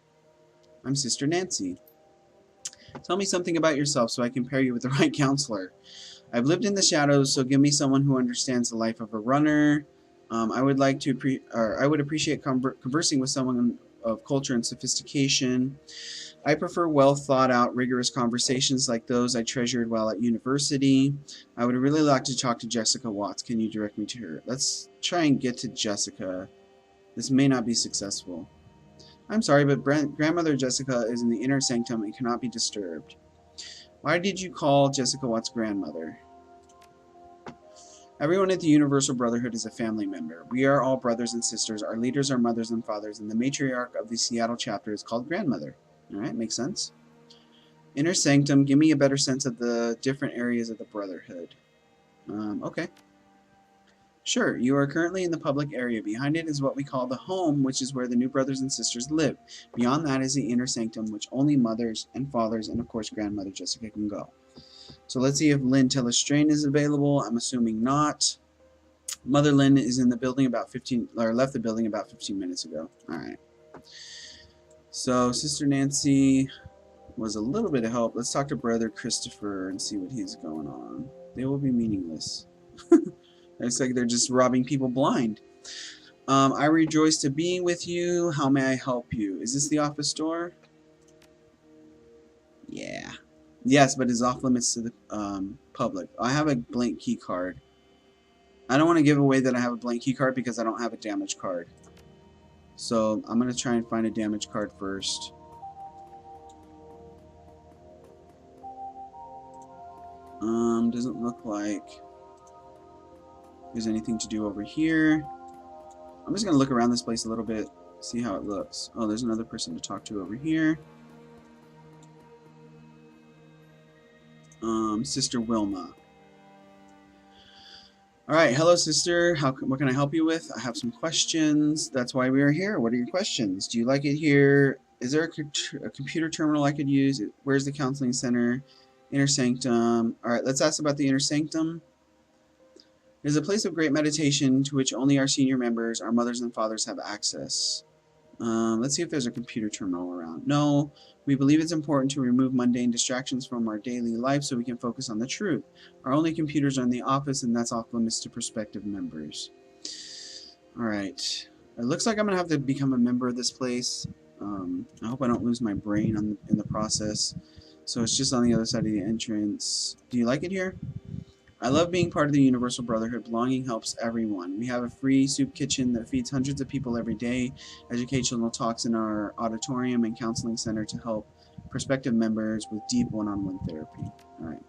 I'm Sister Nancy. Tell me something about yourself so I can pair you with the right counselor. I've lived in the shadows, so give me someone who understands the life of a runner. I would appreciate conversing with someone of culture and sophistication. I prefer well thought out, rigorous conversations like those I treasured while at university. I would really like to talk to Jessica Watts. Can you direct me to her? Let's try and get to Jessica. This may not be successful. I'm sorry, but Grandmother Jessica is in the inner sanctum and cannot be disturbed. Why did you call Jessica Watts grandmother? Everyone at the Universal Brotherhood is a family member. We are all brothers and sisters. Our leaders are mothers and fathers, and the matriarch of the Seattle chapter is called grandmother. Alright, makes sense. Inner sanctum, give me a better sense of the different areas of the Brotherhood. Okay. Sure, you are currently in the public area. Behind it is what we call the home, which is where the new brothers and sisters live. Beyond that is the inner sanctum, which only mothers and fathers and, of course, grandmother Jessica can go. So let's see if Lynn Telestrain is available. I'm assuming not. Mother Lynn is in the building about left the building about 15 minutes ago. Alright. So Sister Nancy was a little bit of help. Let's talk to Brother Christopher and see what he's going on. They will be meaningless. Looks like they're just robbing people blind. I rejoice to be with you. How may I help you? Is this the office door? Yeah. Yes, but it's off limits to the public. I have a blank key card. I don't want to give away that I have a blank key card because I don't have a damage card. So I'm going to try and find a damage card first. Doesn't look like there's anything to do over here. I'm just going to look around this place a little bit, see how it looks. Oh, there's another person to talk to over here. Sister Wilma. Alright, hello sister. What can I help you with? I have some questions. That's why we are here. What are your questions? Do you like it here? Is there a computer terminal I could use? Where's the counseling center? Inner sanctum. Alright, let's ask about the inner sanctum. It is a place of great meditation to which only our senior members, our mothers and fathers, have access. Let's see if there's a computer terminal around. No, we believe it's important to remove mundane distractions from our daily life so we can focus on the truth. Our only computers are in the office, and that's off limits to prospective members. Alright. It looks like I'm going to have to become a member of this place. I hope I don't lose my brain in the process. So it's just on the other side of the entrance. Do you like it here? I love being part of the Universal Brotherhood. Belonging helps everyone. We have a free soup kitchen that feeds hundreds of people every day, educational talks in our auditorium and counseling center to help prospective members with deep one-on-one therapy. All right.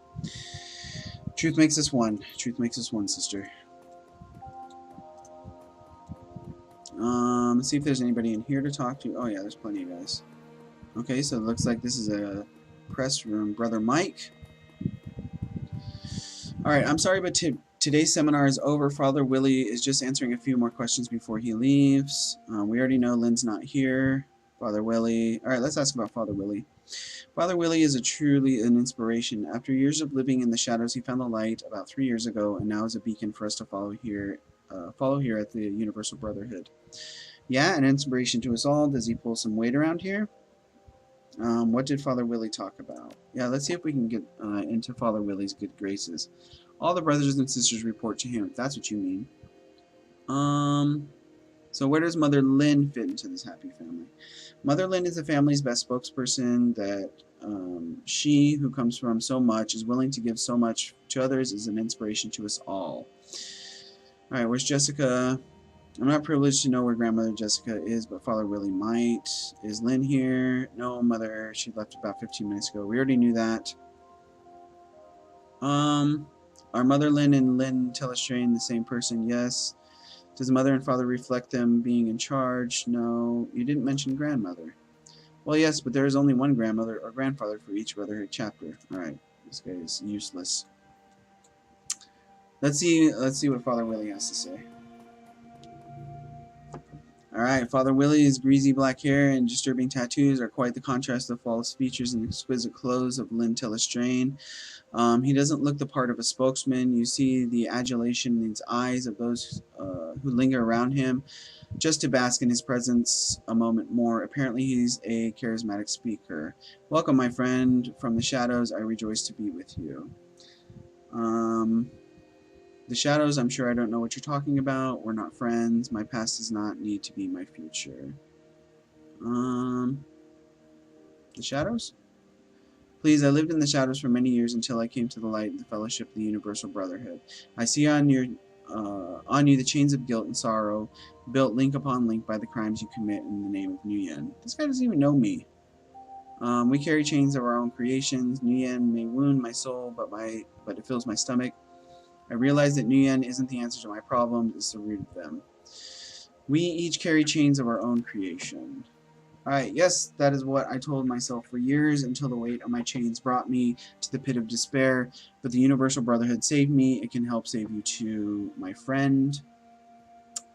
Truth makes us one. Truth makes us one, sister. Let's see if there's anybody in here to talk to. Oh yeah, there's plenty of guys. Okay, so it looks like this is a press room. Brother Mike. Alright, I'm sorry, but today's seminar is over. Father Willie is just answering a few more questions before he leaves. We already know Lynn's not here. Father Willie. Alright, let's ask about Father Willie. Father Willie is truly an inspiration. After years of living in the shadows, he found the light about 3 years ago, and now is a beacon for us to follow here at the Universal Brotherhood. Yeah, an inspiration to us all. Does he pull some weight around here? What did Father Willie talk about? Yeah, let's see if we can get into Father Willie's good graces. All the brothers and sisters report to him, if that's what you mean. So where does Mother Lynn fit into this happy family? Mother Lynn is the family's best spokesperson. That she, who comes from so much, is willing to give so much to others, is an inspiration to us all. Alright, where's Jessica? I'm not privileged to know where Grandmother Jessica is, but Father Willie might. Is Lynn here? No, Mother. She left about 15 minutes ago. We already knew that. Are Mother Lynn and Lynn Telestrain the same person? Yes. Does Mother and Father reflect them being in charge? No. You didn't mention Grandmother. Well, yes, but there is only one grandmother or grandfather for each Brotherhood chapter. Alright, this guy is useless. Let's see what Father Willie has to say. Alright, Father Willie's greasy black hair and disturbing tattoos are quite the contrast to the flawless features and exquisite clothes of Lynn Telestrain. He doesn't look the part of a spokesman. You see the adulation in his eyes of those who linger around him, just to bask in his presence a moment more. Apparently he's a charismatic speaker. Welcome, my friend. From the shadows, I rejoice to be with you. The shadows, I'm sure I don't know what you're talking about. We're not friends. My past does not need to be my future. The shadows? Please, I lived in the shadows for many years until I came to the light and the fellowship of the Universal Brotherhood. I see on you the chains of guilt and sorrow, built link upon link by the crimes you commit in the name of Nguyen. This guy doesn't even know me. We carry chains of our own creations. Nguyen may wound my soul, but it fills my stomach. I realize that Nguyen isn't the answer to my problems, it's the root of them. We each carry chains of our own creation. Alright, yes, that is what I told myself for years until the weight of my chains brought me to the pit of despair. But the Universal Brotherhood saved me. It can help save you too, my friend.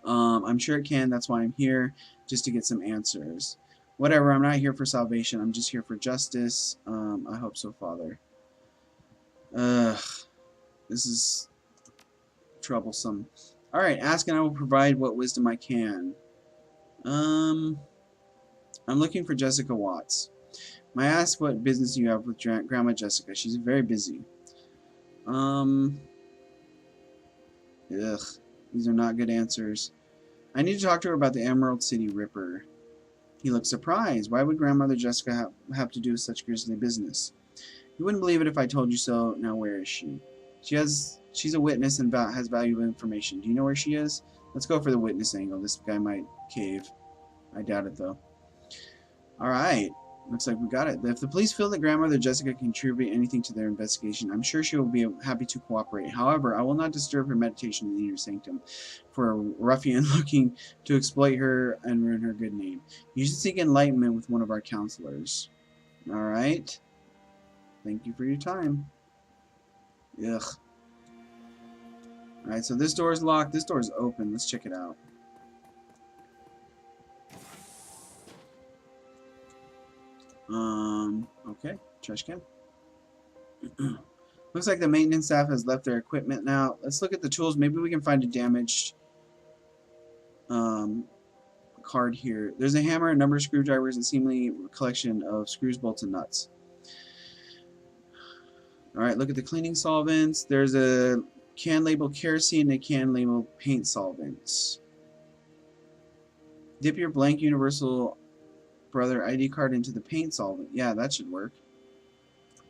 I'm sure it can. That's why I'm here, just to get some answers. Whatever, I'm not here for salvation. I'm just here for justice. I hope so, Father. This is troublesome. Alright, ask and I will provide what wisdom I can. I'm looking for Jessica Watts. May I ask what business you have with Grandma Jessica? She's very busy. Ugh. These are not good answers. I need to talk to her about the Emerald City Ripper. He looks surprised. Why would Grandmother Jessica have to do with such grisly business? You wouldn't believe it if I told you so. Now where is she? She's a witness and has valuable information. Do you know where she is? Let's go for the witness angle. This guy might cave. I doubt it though. Alright. Looks like we got it. If the police feel that Grandmother Jessica can contribute anything to their investigation, I'm sure she will be happy to cooperate. However, I will not disturb her meditation in the inner sanctum for a ruffian looking to exploit her and ruin her good name. You should seek enlightenment with one of our counselors. Alright. Thank you for your time. Ugh. Alright, so this door is locked. This door is open. Let's check it out. Okay, trash can. Looks like the maintenance staff has left their equipment now. Let's look at the tools. Maybe we can find a damaged card here. There's a hammer, a number of screwdrivers, and seemingly a collection of screws, bolts, and nuts. Alright, look at the cleaning solvents. There's a can labeled kerosene and a can labeled paint solvents. Dip your blank Universal Brother ID card into the paint solvent. Yeah, that should work.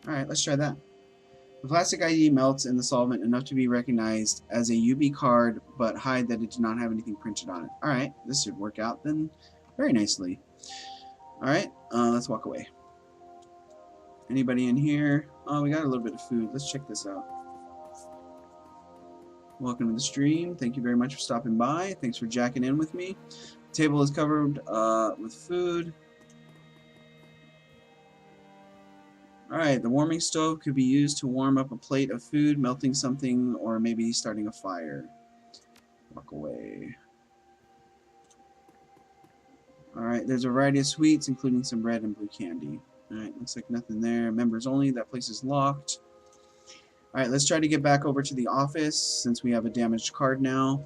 Alright, let's try that. The plastic ID melts in the solvent enough to be recognized as a UB card, but hide that it did not have anything printed on it. Alright, this should work out then very nicely. Alright, let's walk away. Anybody in here? Oh, we got a little bit of food. Let's check this out. Welcome to the stream. Thank you very much for stopping by. Thanks for jacking in with me. The table is covered with food. Alright, the warming stove could be used to warm up a plate of food, melting something, or maybe starting a fire. Walk away. Alright, there's a variety of sweets, including some red and blue candy. Alright, looks like nothing there. Members only, that place is locked. Alright, let's try to get back over to the office, since we have a damaged card now.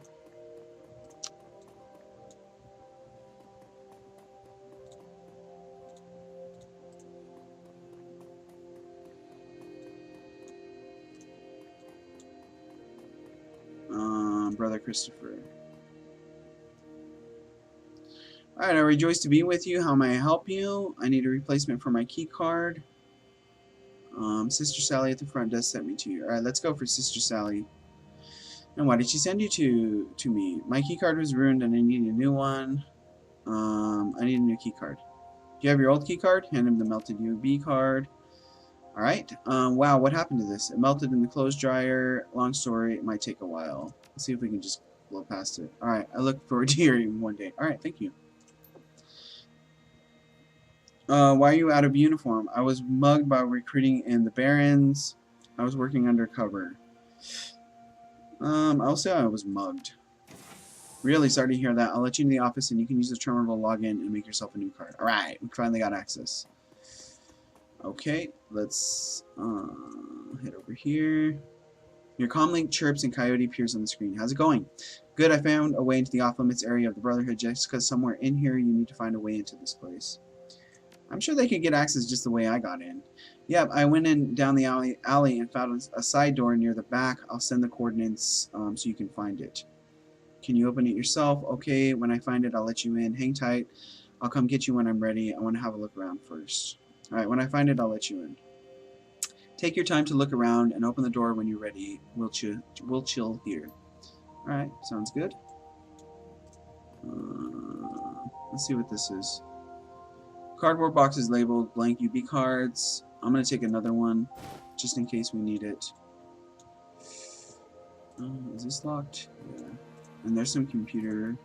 Brother Christopher. Alright, I rejoice to be with you. How may I help you? I need a replacement for my key card. Sister Sally at the front desk sent me to you. Alright, let's go for Sister Sally. And why did she send you to me? My key card was ruined and I need a new one. I need a new key card. Do you have your old key card? Hand him the melted UV card. Alright. Wow, what happened to this? It melted in the clothes dryer. Long story, it might take a while. Let's see if we can just blow past it. Alright, I look forward to hearing you one day. Alright, thank you. Why are you out of uniform? I was mugged by recruiting in the Barrens. I was working undercover. I'll say I was mugged. Really sorry to hear that. I'll let you in the office and you can use the terminal to log in and make yourself a new card. Alright, we finally got access. Okay, let's head over here. Your comlink chirps and Coyote appears on the screen. How's it going? Good, I found a way into the off-limits area of the Brotherhood. Just because somewhere in here you need to find a way into this place. I'm sure they could get access just the way I got in. Yep, I went in down the alley and found a side door near the back. I'll send the coordinates so you can find it. Can you open it yourself? Okay, when I find it, I'll let you in. Hang tight. I'll come get you when I'm ready. I want to have a look around first. Alright, when I find it, I'll let you in. Take your time to look around and open the door when you're ready. We'll chill here. Alright, sounds good. Let's see what this is. Cardboard boxes labeled blank UB cards. I'm going to take another one just in case we need it. Is this locked? Yeah. And there's some computer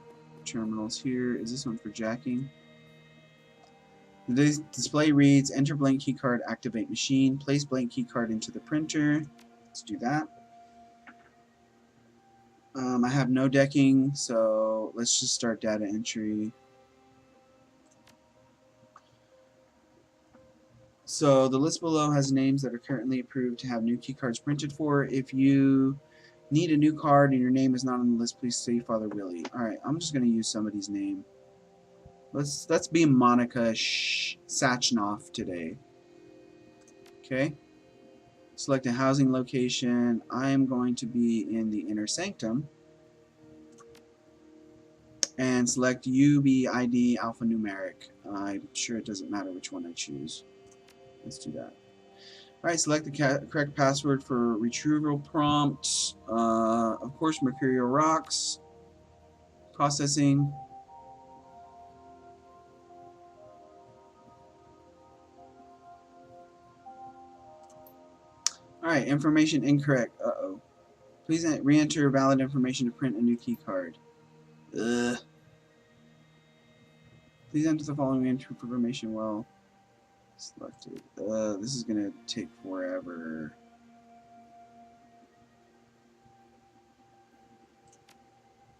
terminals here. Is this one for jacking? The display reads, enter blank keycard, activate machine, place blank keycard into the printer. Let's do that. I have no decking, so let's just start data entry. So the list below has names that are currently approved to have new keycards printed for. If you need a new card and your name is not on the list, please say Father Willie. Alright, I'm just going to use somebody's name. Let's be Monica Sachnoff today. Okay. Select a housing location. I am going to be in the inner sanctum. And select UBID alphanumeric. I'm sure it doesn't matter which one I choose. Let's do that. Alright, select the correct password for retrieval prompt. Of course, mercurial rocks. Processing. Alright, information incorrect. Uh-oh. Please re-enter valid information to print a new key card. Ugh. Please enter the following information well selected. This is gonna take forever.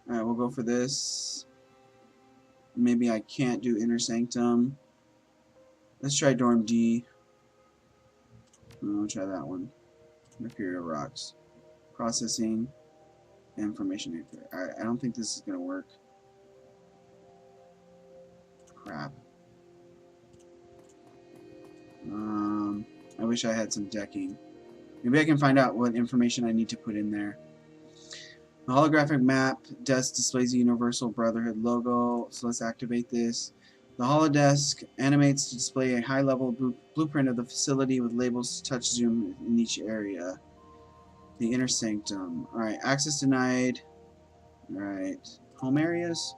Alright, we'll go for this. Maybe I can't do inner sanctum. Let's try dorm D. We'll try that one. Mercurial rocks. Processing. Information incorrect. Alright, I don't think this is gonna work. Crap. I wish I had some decking. Maybe I can find out what information I need to put in there. The holographic map desk displays the Universal Brotherhood logo, so let's activate this. The holodesk animates to display a high-level blueprint of the facility with labels to touch zoom in each area. The inner sanctum. Alright, access denied. Alright, home areas.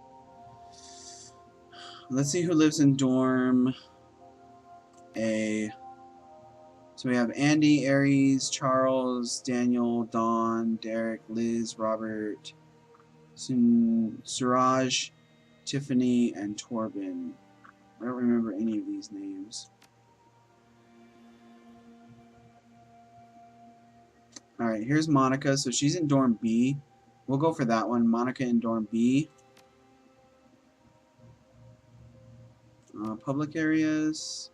Let's see who lives in dorm A. So we have Andy, Aries, Charles, Daniel, Dawn, Derek, Liz, Robert, Suraj, Tiffany, and Torben. I don't remember any of these names. Alright, here's Monica. So she's in dorm B. We'll go for that one. Monica in dorm B. Public areas.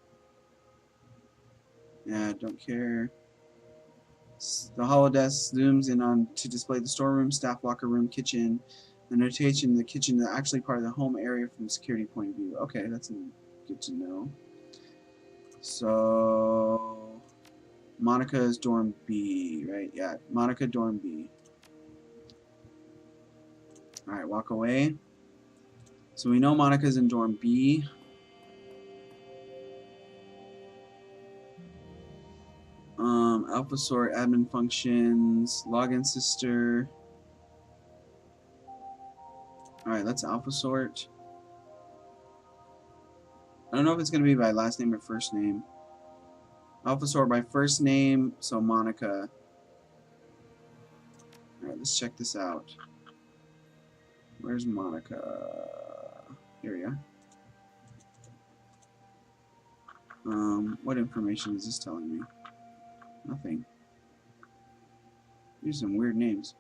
Yeah, don't care. The holodesk zooms in on to display the storeroom, staff locker room, kitchen. The notation in the kitchen is actually part of the home area from a security point of view. Okay, that's good to know. So Monica's dorm B, right? Yeah, Monica dorm B. Alright, walk away. So we know Monica's in dorm B. Alpha sort, admin functions, login sister. Alright, let's alpha sort. I don't know if it's going to be by last name or first name. Alpha sort by first name, so Monica. Alright, let's check this out. Where's Monica? Here we are. What information is this telling me? Nothing. These are some weird names.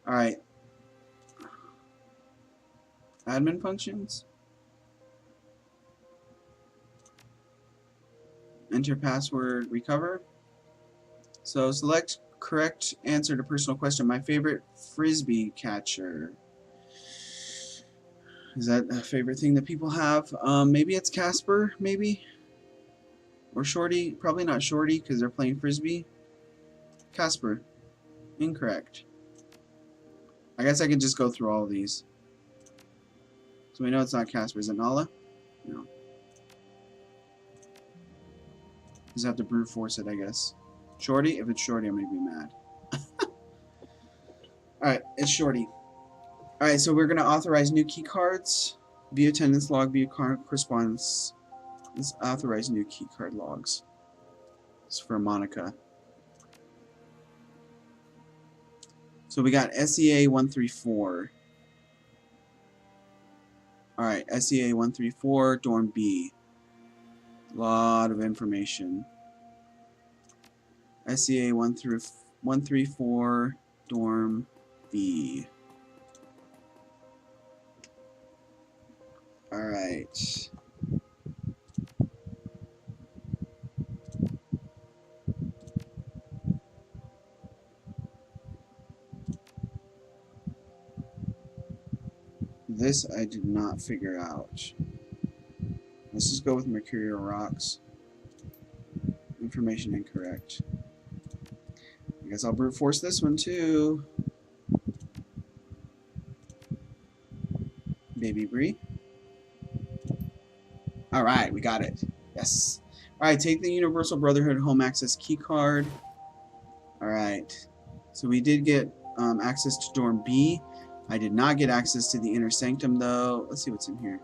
Alright. Admin functions. Enter password, recover. So select correct answer to personal question. My favorite frisbee catcher. Is that a favorite thing that people have? Maybe it's Casper, maybe? Or Shorty. Probably not Shorty because they're playing frisbee. Casper. Incorrect. I guess I could just go through all of these. So we know it's not Casper. Is it Nala? No. Just have to brute force it, I guess. Shorty? If it's Shorty, I'm going to be mad. Alright, it's Shorty. Alright, so we're going to authorize new key cards. View attendance log, view correspondence. Let's authorize new key card logs. It's for Monica. So we got SEA 134. Alright, SEA 134, Dorm B. Lot of information. SEA 134, Dorm B. Alright. This I did not figure out. Let's just go with Mercurial Rocks. Information incorrect. I guess I'll brute force this one too. Baby Bree. Alright, we got it. Yes. Alright, take the Universal Brotherhood Home Access key card. Alright. So we did get access to Dorm B. I did not get access to the Inner Sanctum though. Let's see what's in here.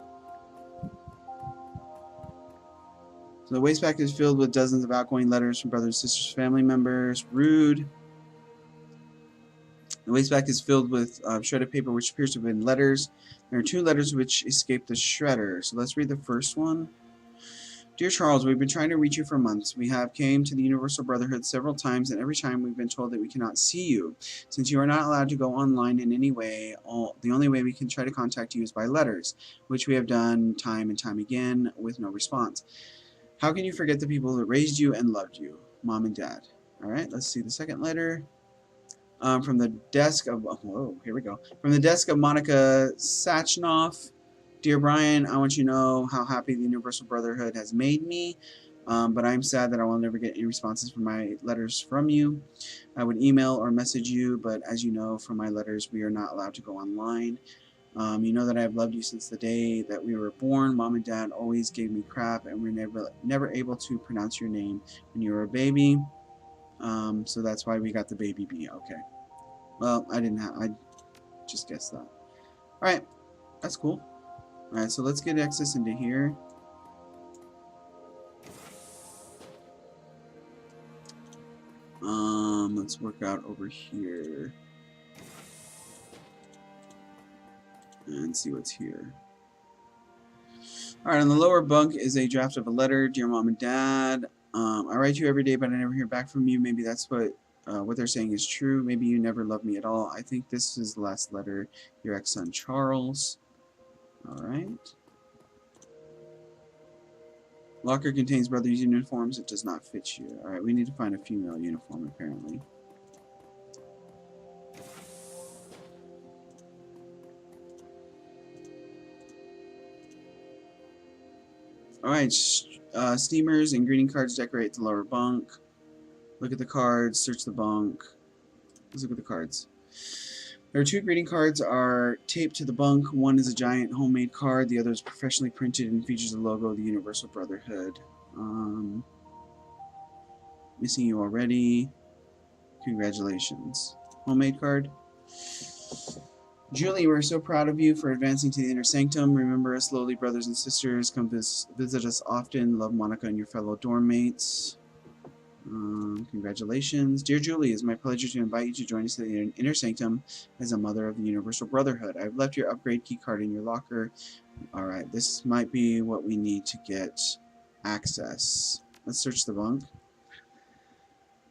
So the waste packet is filled with dozens of outgoing letters from brothers, sisters, family members. Rude. The waste packet is filled with shredded paper which appears to have been letters. There are 2 letters which escaped the shredder. So let's read the first one. Dear Charles, we've been trying to reach you for months. We have came to the Universal Brotherhood several times, and every time we've been told that we cannot see you. Since you are not allowed to go online in any way, the only way we can try to contact you is by letters, which we have done time and time again with no response. How can you forget the people that raised you and loved you? Mom and Dad. Alright, let's see the second letter. From the desk of... Whoa, here we go. From the desk of Monica Sachnoff. Dear Brian, I want you to know how happy the Universal Brotherhood has made me, but I'm sad that I will never get any responses from my letters from you. I would email or message you, but as you know from my letters, we are not allowed to go online. You know that I have loved you since the day that we were born. Mom and Dad always gave me crap, and we were never able to pronounce your name when you were a baby. So that's why we got the baby B. Okay. Well, I just guessed that. Alright, that's cool. Alright, so let's get access into here. Let's work out over here. And see what's here. Alright, on the lower bunk is a draft of a letter. Dear Mom and Dad, I write you every day, but I never hear back from you. Maybe that's what they're saying is true. Maybe you never loved me at all. I think this is the last letter. Your ex-son, Charles. Alright. Locker contains brothers' uniforms. It does not fit you. Alright, we need to find a female uniform, apparently. Alright, steamers and greeting cards decorate the lower bunk. Look at the cards, search the bunk. Let's look at the cards. There are 2 greeting cards are taped to the bunk. One is a giant homemade card. The other is professionally printed and features the logo of the Universal Brotherhood. Missing you already. Congratulations. Homemade card. Julie, we're so proud of you for advancing to the inner sanctum. Remember us slowly, brothers and sisters. Come visit us often. Love, Monica, and your fellow dorm mates. Congratulations. Dear Julie, it is my pleasure to invite you to join us at the Inner Sanctum as a Mother of the Universal Brotherhood. I've left your upgrade key card in your locker. Alright, this might be what we need to get access. Let's search the bunk.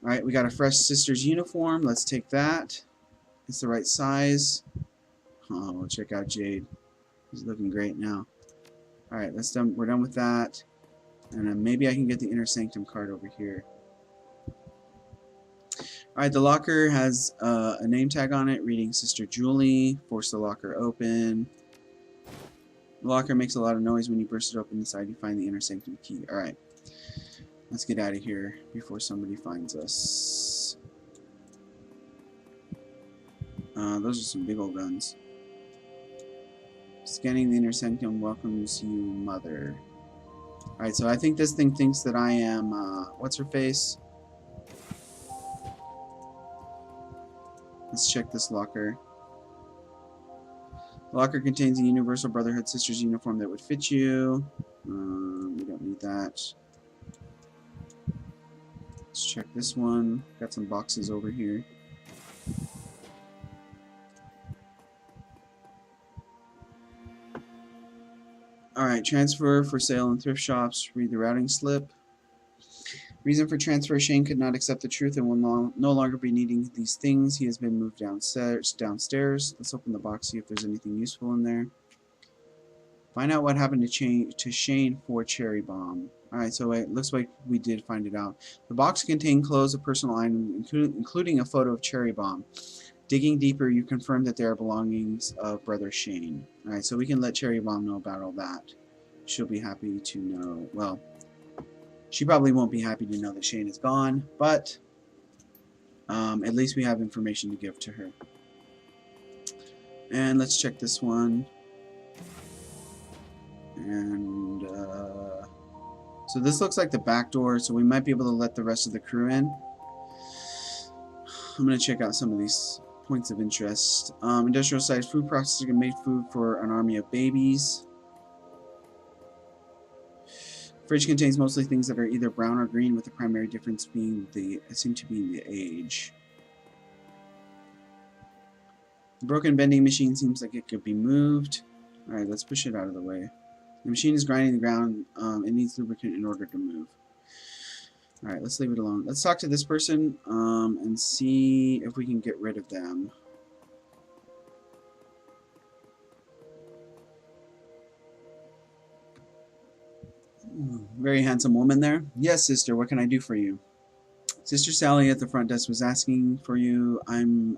Alright, we got a fresh sister's uniform. Let's take that. It's the right size. Oh, check out Jade. He's looking great now. Alright, we're done with that. And then maybe I can get the Inner Sanctum card over here. Alright, the locker has a name tag on it reading Sister Julie. Force the locker open. The locker makes a lot of noise when you burst it open inside. You find the Inner Sanctum key. Alright, let's get out of here before somebody finds us. Those are some big old guns. Scanning the Inner Sanctum welcomes you, Mother. Alright, so I think this thing thinks that I am, what's her face? Let's check this locker. The locker contains a Universal Brotherhood Sisters uniform that would fit you. We don't need that. Let's check this one. Got some boxes over here. Alright, transfer for sale in thrift shops. Read the routing slip. Reason for transfer: Shane could not accept the truth and will no longer be needing these things. He has been moved downstairs. Let's open the box, see if there's anything useful in there. Find out what happened to Shane for Cherry Bomb. Alright, so it looks like we did find it out. The box contained clothes, a personal item, including a photo of Cherry Bomb. Digging deeper, you confirm that they are belongings of Brother Shane. Alright, so we can let Cherry Bomb know about all that. She'll be happy to know. Well, she probably won't be happy to know that Shane is gone, but at least we have information to give to her. And let's check this one. And so this looks like the back door, so we might be able to let the rest of the crew in. I'm going to check out some of these points of interest. Industrial sized food processor can make food for an army of babies. Fridge contains mostly things that are either brown or green, with the primary difference being the age. The broken vending machine seems like it could be moved. Alright, let's push it out of the way. The machine is grinding the ground. It needs lubricant in order to move. Alright, let's leave it alone. Let's talk to this person and see if we can get rid of them. Very handsome woman there. Yes, sister, what can I do for you? Sister Sally at the front desk was asking for you. I'm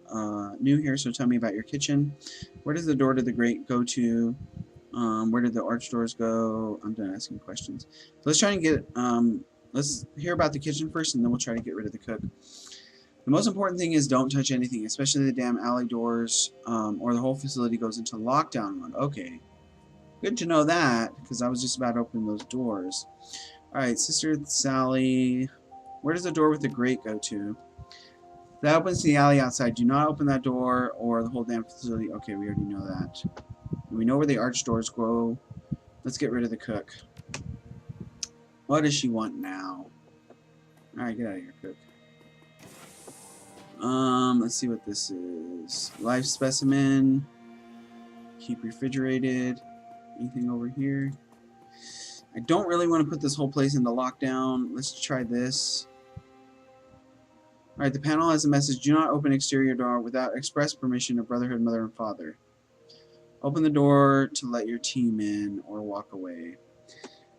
new here, so tell me about your kitchen. Where does the door to the grate go to? Where did the arch doors go? I'm done asking questions. So let's try and get, let's hear about the kitchen first, and then we'll try to get rid of the cook. The most important thing is don't touch anything, especially the damn alley doors, or the whole facility goes into lockdown mode. Okay. Good to know that, because I was just about to open those doors. Alright, Sister Sally, where does the door with the grate go to? That opens to the alley outside. Do not open that door or the whole damn facility. Okay, we already know that. We know where the arch doors go. Let's get rid of the cook. What does she want now? Alright, get out of here, cook. Let's see what this is. Live specimen. Keep refrigerated. Anything over here? I don't really want to put this whole place into lockdown. Let's try this. Alright, the panel has a message. Do not open exterior door without express permission of Brotherhood, Mother, and Father. Open the door to let your team in or walk away.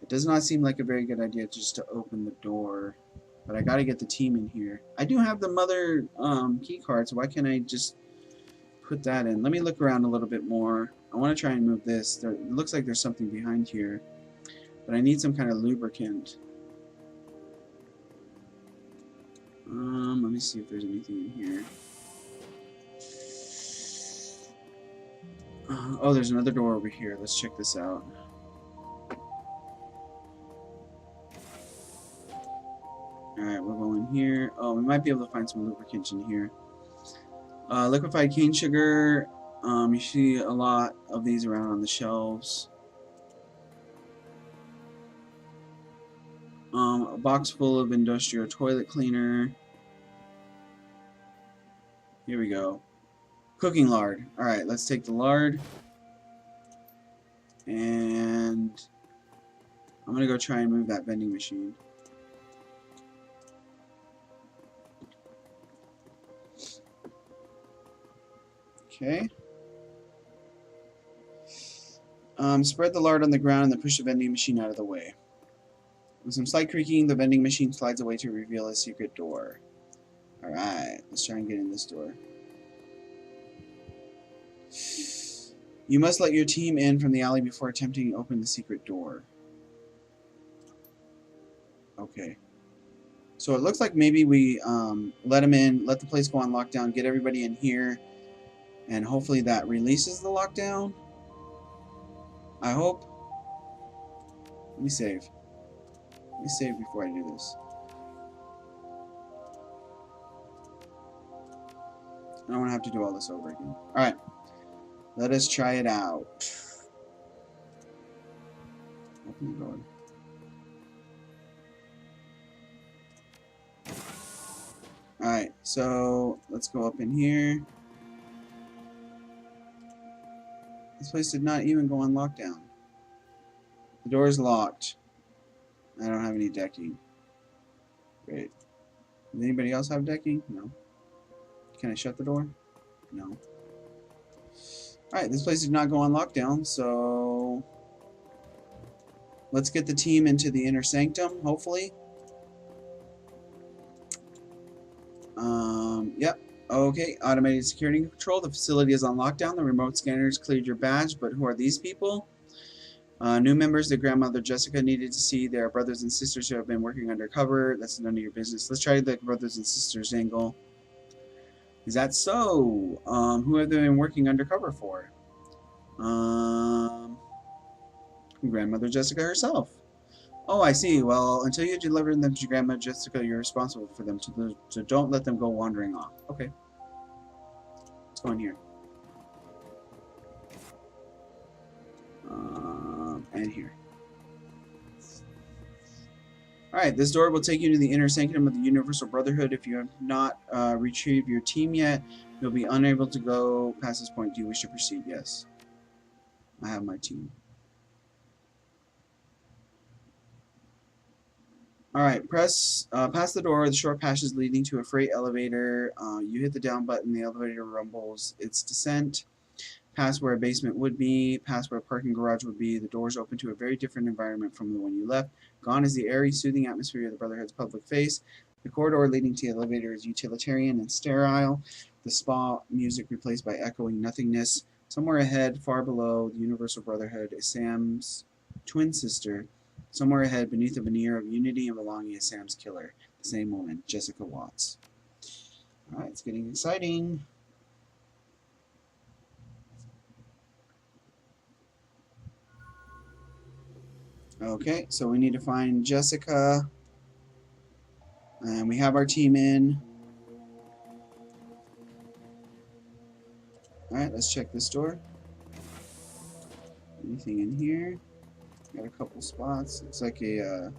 It does not seem like a very good idea just to open the door. But I gotta get the team in here. I do have the Mother key card, so why can't I just put that in? Let me look around a little bit more. I want to try and move this. It looks like there's something behind here. But I need some kind of lubricant. Let me see if there's anything in here. Oh, there's another door over here. Let's check this out. Alright, we'll go in here. Oh, we might be able to find some lubricant in here. Liquefied cane sugar. You see a lot of these around on the shelves. A box full of industrial toilet cleaner. Here we go. Cooking lard. Alright, let's take the lard. And I'm going to go try and move that vending machine. Okay. Spread the lard on the ground and then push the vending machine out of the way. With some slight creaking, the vending machine slides away to reveal a secret door. Alright, let's try and get in this door. You must let your team in from the alley before attempting to open the secret door. Okay. So it looks like maybe we let them in, let the place go on lockdown, get everybody in here, and hopefully that releases the lockdown. I hope. Let me save. Let me save before I do this. I don't want to have to do all this over again. Alright. Let us try it out. Open the door. Alright, so let's go up in here. This place did not even go on lockdown. The door is locked. I don't have any decking. Great. Does anybody else have decking? No. Can I shut the door? No. Alright, this place did not go on lockdown, so let's get the team into the inner sanctum, hopefully. Yep. Okay, automated security control. The facility is on lockdown. The remote scanners cleared your badge, but who are these people? New members, the grandmother Jessica needed to see their brothers and sisters who have been working undercover. That's none of your business. Let's try the brothers and sisters angle. Is that so? Who have they been working undercover for? Grandmother Jessica herself. Oh, I see. Well, until you deliver them to Grandma Jessica, you're responsible for them, so don't let them go wandering off. Okay. Let's go in here. And here. Alright, this door will take you to the inner sanctum of the Universal Brotherhood. If you have not retrieved your team yet, you'll be unable to go past this point. Do you wish to proceed? Yes. I have my team. Alright, press past the door. The short passage leading to a freight elevator. You hit the down button, the elevator rumbles its descent. Past where a basement would be, past where a parking garage would be. The doors open to a very different environment from the one you left. Gone is the airy, soothing atmosphere of the Brotherhood's public face. The corridor leading to the elevator is utilitarian and sterile. The spa music replaced by echoing nothingness. Somewhere ahead, far below, the Universal Brotherhood is Sam's twin sister. Somewhere ahead, beneath a veneer of unity and belonging, is Sam's killer. The same woman, Jessica Watts. Alright, it's getting exciting. Okay, so we need to find Jessica. And we have our team in. Alright, let's check this door. Anything in here? Got a couple spots. Looks like a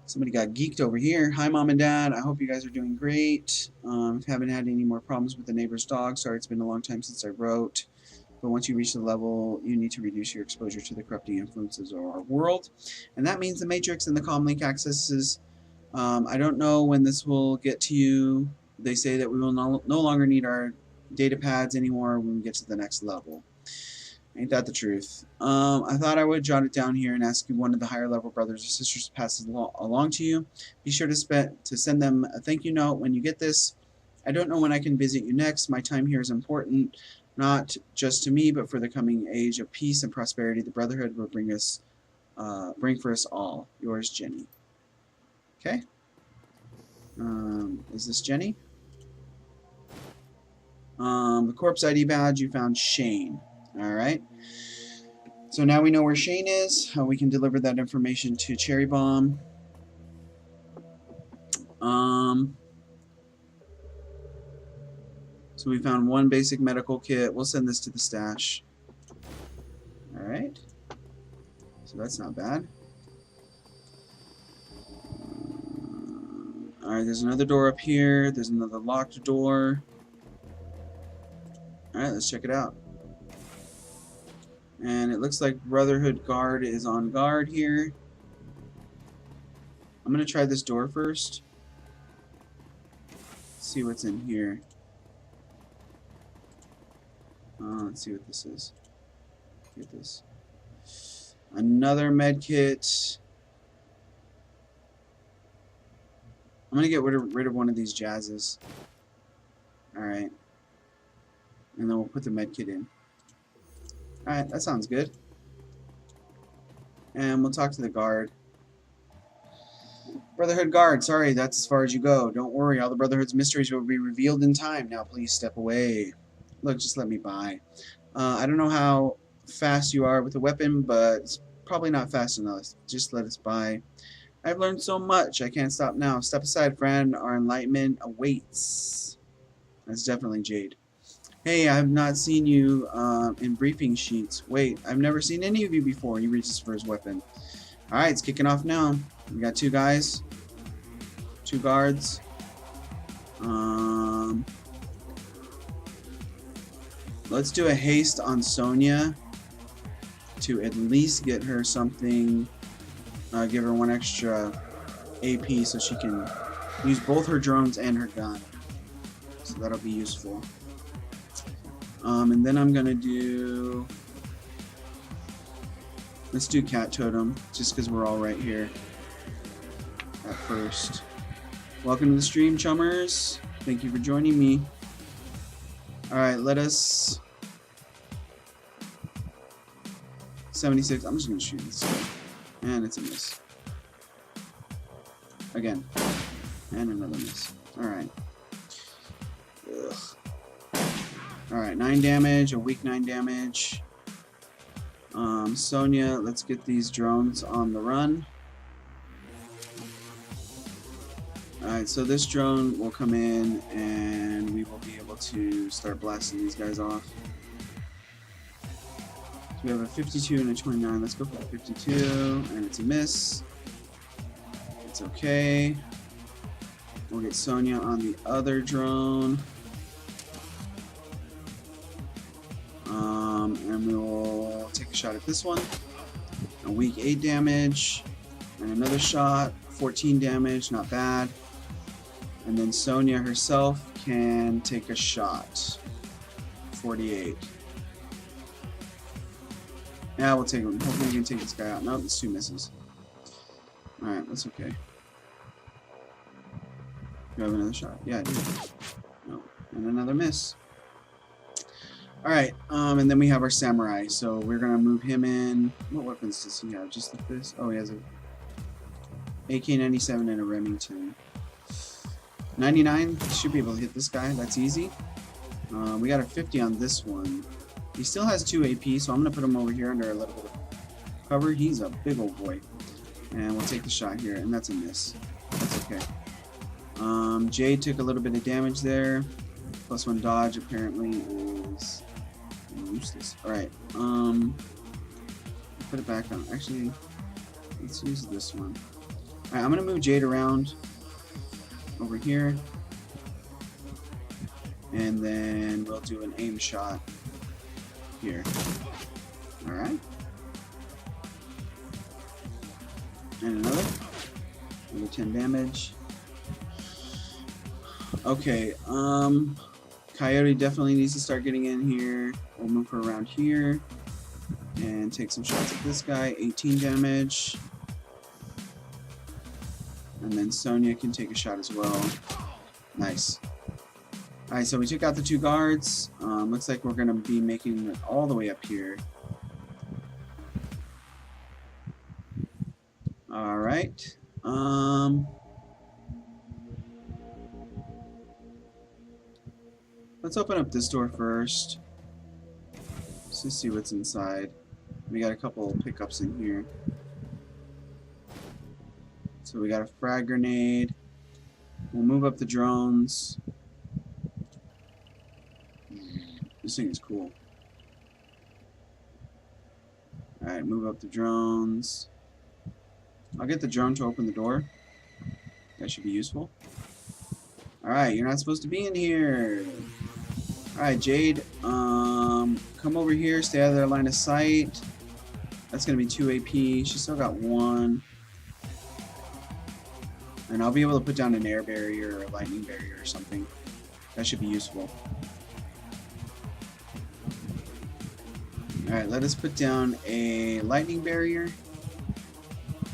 somebody got geeked over here. Hi, Mom and Dad. I hope you guys are doing great. Haven't had any more problems with the neighbor's dog. Sorry, it's been a long time since I wrote. But once you reach the level, you need to reduce your exposure to the corrupting influences of our world. And that means the Matrix and the Comlink accesses. I don't know when this will get to you. They say that we will no longer need our data pads anymore when we get to the next level. Ain't that the truth? I thought I would jot it down here and ask you one of the higher level brothers or sisters to pass it along to you. Be sure to send them a thank you note when you get this. I don't know when I can visit you next. My time here is important. Not just to me, but for the coming age of peace and prosperity the Brotherhood will bring for us all. Yours, Jenny. Okay. Is this Jenny? The corpse ID badge, you found Shane. Alright. So now we know where Shane is. We can deliver that information to Cherry Bomb. So we found one basic medical kit. We'll send this to the stash. Alright. So that's not bad. Alright, there's another door up here. There's another locked door. Alright, let's check it out. And it looks like Brotherhood Guard is on guard here. I'm going to try this door first. See what's in here. Let's see what this is. Get this. Another med kit. I'm gonna get rid of one of these jazzes. Alright. And then we'll put the med kit in. Alright, that sounds good. And we'll talk to the guard. Brotherhood Guard, sorry, that's as far as you go. Don't worry, all the Brotherhood's mysteries will be revealed in time. Now please step away. Look, just let me by. I don't know how fast you are with the weapon, but it's probably not fast enough. Just let us by. I've learned so much. I can't stop now. Step aside, friend. Our enlightenment awaits. That's definitely Jade. Hey, I have not seen you in briefing sheets. Wait, I've never seen any of you before. He reaches for his weapon. Alright, it's kicking off now. We got two guys. Two guards. Let's do a haste on Sonya to at least get her something, give her one extra AP so she can use both her drones and her gun. So that'll be useful. And then I'm gonna do, let's do Cat Totem, just because we're all right here at first. Welcome to the stream, chummers. Thank you for joining me. Alright, let us... 76. I'm just going to shoot this guy. And it's a miss. Again. And another miss. Alright. Alright, 9 damage. A weak 9 damage. Sonya, let's get these drones on the run. Alright, so this drone will come in and we will be able to start blasting these guys off. So we have a 52 and a 29. Let's go for the 52, and it's a miss. It's okay. We'll get Sonya on the other drone. And we will take a shot at this one. A weak 8 damage. And another shot. 14 damage, not bad. And then Sonya herself can take a shot. 48. Yeah, we'll take him. Hopefully we can take this guy out. Nope, it's 2 misses. Alright, that's okay. Do I have another shot? Yeah, I do. No. And another miss. Alright, and then we have our samurai. So we're gonna move him in. What weapons does he have? Just the fist? Oh, he has a AK-97 and a Remington. 99, should be able to hit this guy. That's easy. We got a 50 on this one. He still has 2 AP, so I'm going to put him over here under a little bit of cover. He's a big old boy. And we'll take the shot here, and that's a miss. That's okay. Jade took a little bit of damage there. +1 dodge apparently is useless. Alright, put it back on. Actually, let's use this one. Alright, I'm going to move Jade around over here, and then we'll do an aim shot here. Alright, and another 10 damage. Okay, Coyote definitely needs to start getting in here. We'll move her around here and take some shots at this guy. 18 damage. And then Sonya can take a shot as well. Nice. Alright, so we took out the 2 guards. Looks like we're going to be making it all the way up here. Alright. Let's open up this door first. Just to see what's inside. We got a couple pickups in here. So we got a frag grenade. We'll move up the drones. This thing is cool. Alright, move up the drones. I'll get the drone to open the door. That should be useful. Alright, you're not supposed to be in here. Alright, Jade, come over here, stay out of their line of sight. That's going to be 2 AP. She's still got 1. And I'll be able to put down an air barrier or a lightning barrier or something. That should be useful. Alright, let us put down a lightning barrier.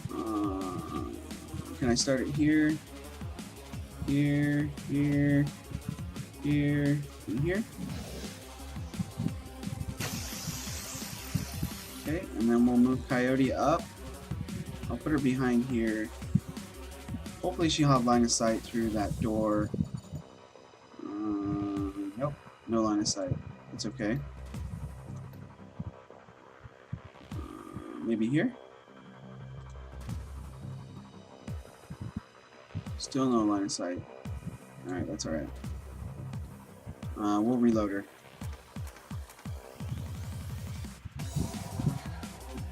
Can I start it here? Here, here, here, and here. Okay, and then we'll move Coyote up. I'll put her behind here. Hopefully she'll have line of sight through that door. Nope, no line of sight. It's okay. Maybe here? Still no line of sight. Alright, that's alright. We'll reload her.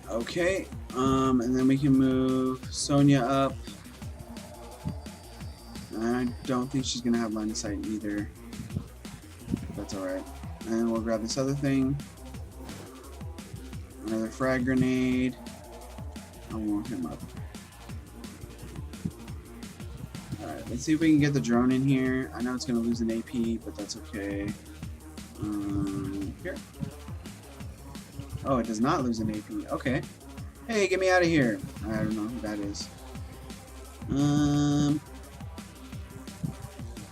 Okay, and then we can move Sonya up. I don't think she's gonna have line of sight either. That's alright. And we'll grab this other thing. Another frag grenade. I'll warm him up. Alright, let's see if we can get the drone in here. I know it's gonna lose an AP, but that's okay. Here. Oh, it does not lose an AP. Okay. Hey, get me out of here. I don't know who that is.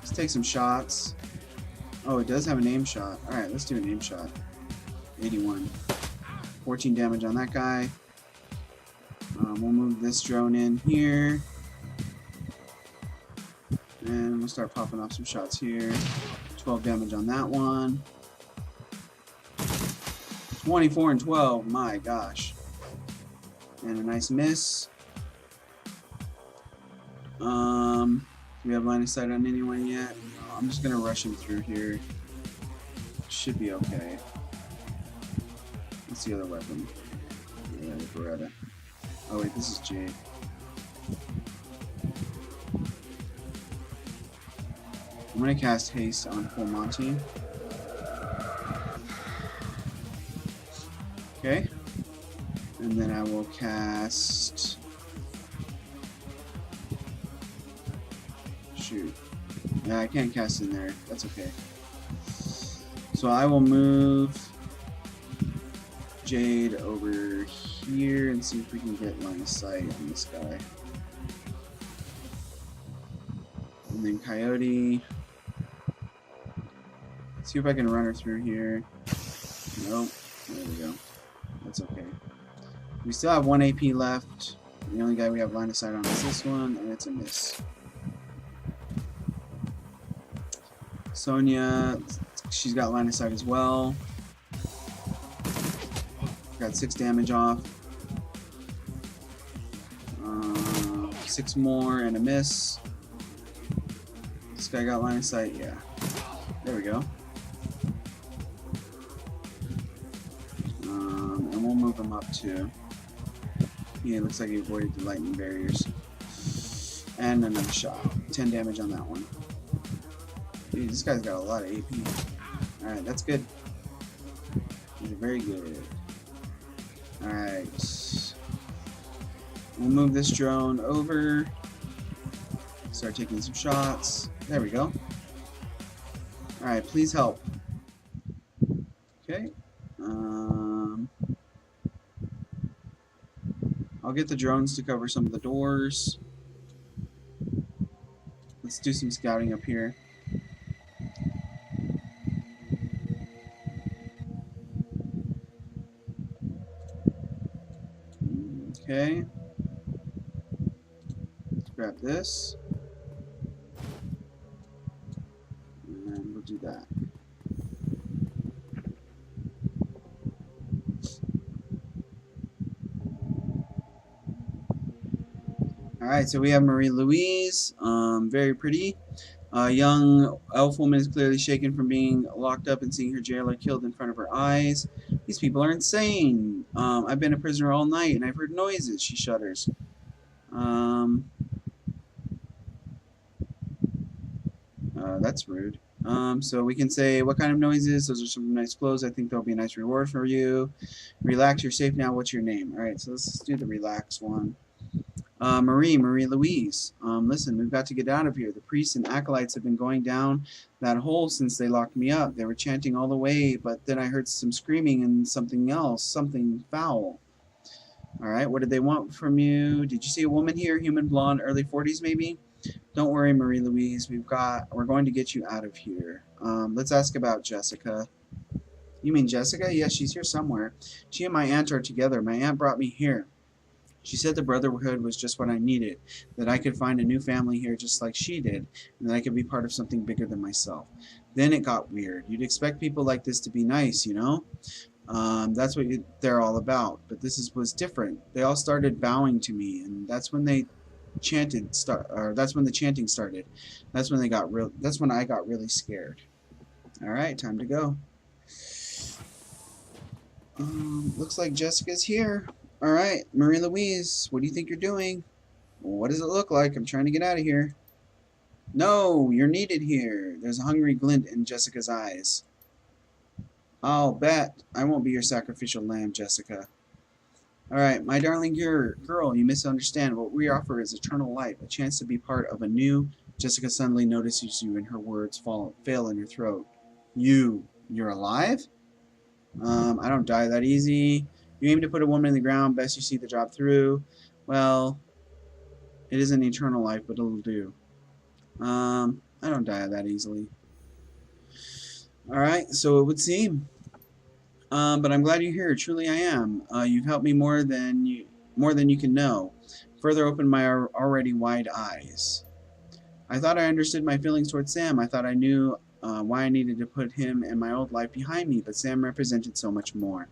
Let's take some shots. Oh, it does have an aim shot. Alright, let's do an aim shot. 81. 14 damage on that guy. We'll move this drone in here. And we'll start popping off some shots here. 12 damage on that one. 24 and 12, my gosh. And a nice miss. Do we have line of sight on anyone yet? No, I'm just gonna rush him through here. Should be okay. What's the other weapon? Yeah, the Beretta. Oh wait, this is Jade. I'm gonna cast haste on Full Monty. Okay. And then I will cast... Shoot. Yeah, I can't cast in there. That's okay. So I will move Jade over here and see if we can get line of sight on this guy. And then Coyote. See if I can run her through here. Nope. There we go. That's okay. We still have 1 AP left. The only guy we have line of sight on is this one, and it's a miss. Sonya, she's got line of sight as well. Got 6 damage off. 6 more and a miss. This guy got line of sight, yeah. There we go. And we'll move him up too. Yeah, it looks like he avoided the lightning barriers. And another shot. 10 damage on that one. Dude, this guy's got a lot of AP. Alright, that's good. Very good. Alright. We'll move this drone over. Start taking some shots. There we go. Alright, please help. Okay. I'll get the drones to cover some of the doors. Let's do some scouting up here. Okay. Let's grab this. And we'll do that. Alright, so we have Marie Louise. Very pretty. A young elf woman is clearly shaken from being locked up and seeing her jailer killed in front of her eyes. These people are insane. I've been a prisoner all night and I've heard noises. She shudders. Um, that's rude. So we can say, what kind of noises? Those are some nice clothes. I think there'll be a nice reward for you. Relax, you're safe now. What's your name? All right, so let's do the relax one. Marie Louise. Listen, we've got to get out of here. The priests and acolytes have been going down that hole since they locked me up. They were chanting all the way, but then I heard some screaming and something else, something foul. All right, what did they want from you? Did you see a woman here? Human, blonde, early 40s maybe? Don't worry, Marie Louise. We're going to get you out of here. Let's ask about Jessica. You mean Jessica? Yes, she's here somewhere. She and my aunt are together. My aunt brought me here. She said the brotherhood was just what I needed, that I could find a new family here just like she did, and that I could be part of something bigger than myself. Then it got weird. You'd expect people like this to be nice, you know? That's what they're all about. But was different. They all started bowing to me, and that's when they that's when the chanting started. That's when I got really scared. All right, time to go. Looks like Jessica's here. All right, Marie Louise, what do you think you're doing? What does it look like? I'm trying to get out of here. No, you're needed here. There's a hungry glint in Jessica's eyes. I'll bet I won't be your sacrificial lamb, Jessica. All right, my darling girl, you misunderstand. What we offer is eternal life, a chance to be part of a new. Jessica suddenly notices you, and her words fail in her throat. You're alive? I don't die that easy. You aim to put a woman in the ground, best you see the job through. Well, it isn't eternal life, but it'll do. I don't die that easily. Alright, so it would seem. But I'm glad you're here. Truly I am. You've helped me more than you can know. Further opened my already wide eyes. I thought I understood my feelings towards Sam. I thought I knew why I needed to put him and my old life behind me, but Sam represented so much more.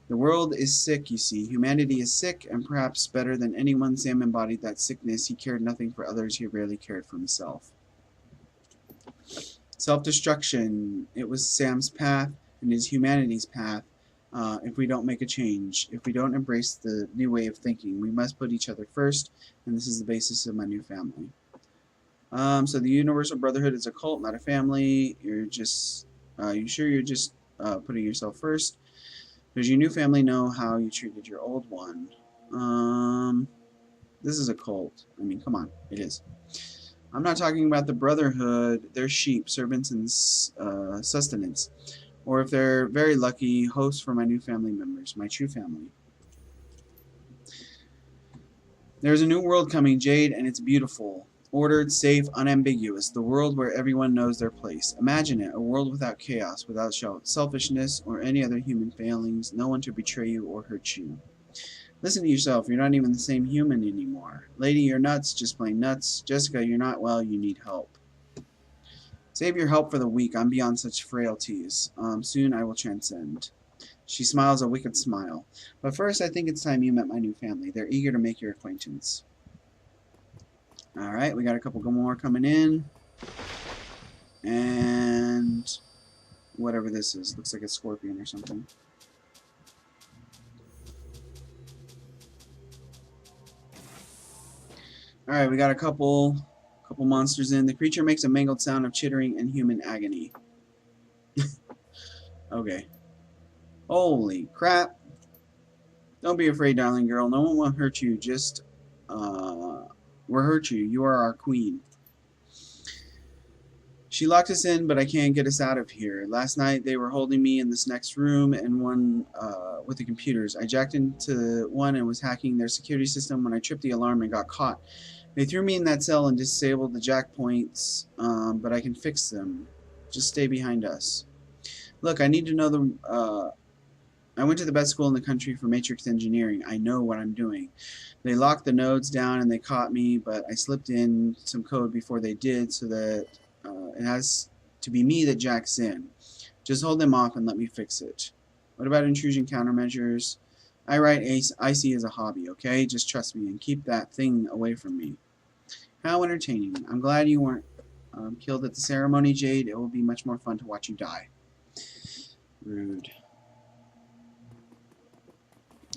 The world is sick, you see. Humanity is sick, and perhaps better than anyone, Sam embodied that sickness. He cared nothing for others. He rarely cared for himself. Self-destruction. It was Sam's path, and is humanity's path. If we don't make a change, if we don't embrace the new way of thinking, we must put each other first, and this is the basis of my new family. So the Universal Brotherhood is a cult, not a family. You're just, you sure you're just putting yourself first? Does your new family know how you treated your old one? This is a cult. I mean, come on, it is. I'm not talking about the Brotherhood. They're sheep, servants, and sustenance. Or if they're very lucky, hosts for my new family members, my true family. There's a new world coming, Jade, and it's beautiful. Ordered, safe, unambiguous. The world where everyone knows their place. Imagine it, a world without chaos, without selfishness or any other human failings, no one to betray you or hurt you. Listen to yourself, you're not even the same human anymore. Lady, you're nuts, just plain nuts. Jessica, you're not well, you need help. Save your help for the weak, I'm beyond such frailties. Soon I will transcend. She smiles a wicked smile. But first, I think it's time you met my new family. They're eager to make your acquaintance. Alright, we got a couple more coming in. And whatever this is. Looks like a scorpion or something. Alright, we got a couple monsters in. The creature makes a mangled sound of chittering and human agony. Okay. Holy crap. Don't be afraid, darling girl. No one will hurt you. Just, we'll hurt you. You are our queen. She locked us in, but I can't get us out of here. Last night they were holding me in this next room and one with the computers. I jacked into one and was hacking their security system when I tripped the alarm and got caught. They threw me in that cell and disabled the jack points, but I can fix them. Just stay behind us. Look, I need to know the... I went to the best school in the country for matrix engineering. I know what I'm doing. They locked the nodes down and they caught me, but I slipped in some code before they did so that it has to be me that jacks in. Just hold them off and let me fix it. What about intrusion countermeasures? I write IC as a hobby, okay? Just trust me and keep that thing away from me. How entertaining. I'm glad you weren't killed at the ceremony, Jade. It will be much more fun to watch you die. Rude.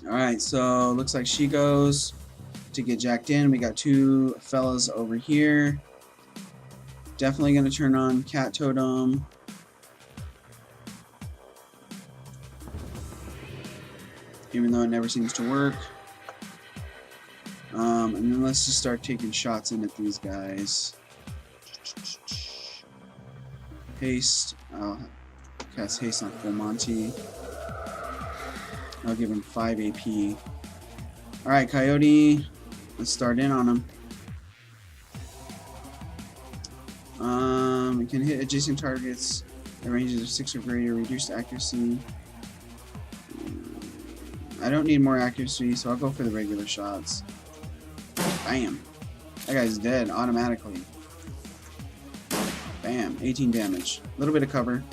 Alright, so looks like she goes to get jacked in. We got two fellas over here. Definitely going to turn on cat totem. Even though it never seems to work. And then let's just start taking shots in at these guys. Haste. I'll cast haste on Full Monty. I'll give him 5 AP. Alright, Coyote. Let's start in on him. It can hit adjacent targets at ranges of 6 or greater, reduced accuracy. I don't need more accuracy, so I'll go for the regular shots. Bam. That guy's dead automatically. Bam. 18 damage. A little bit of cover.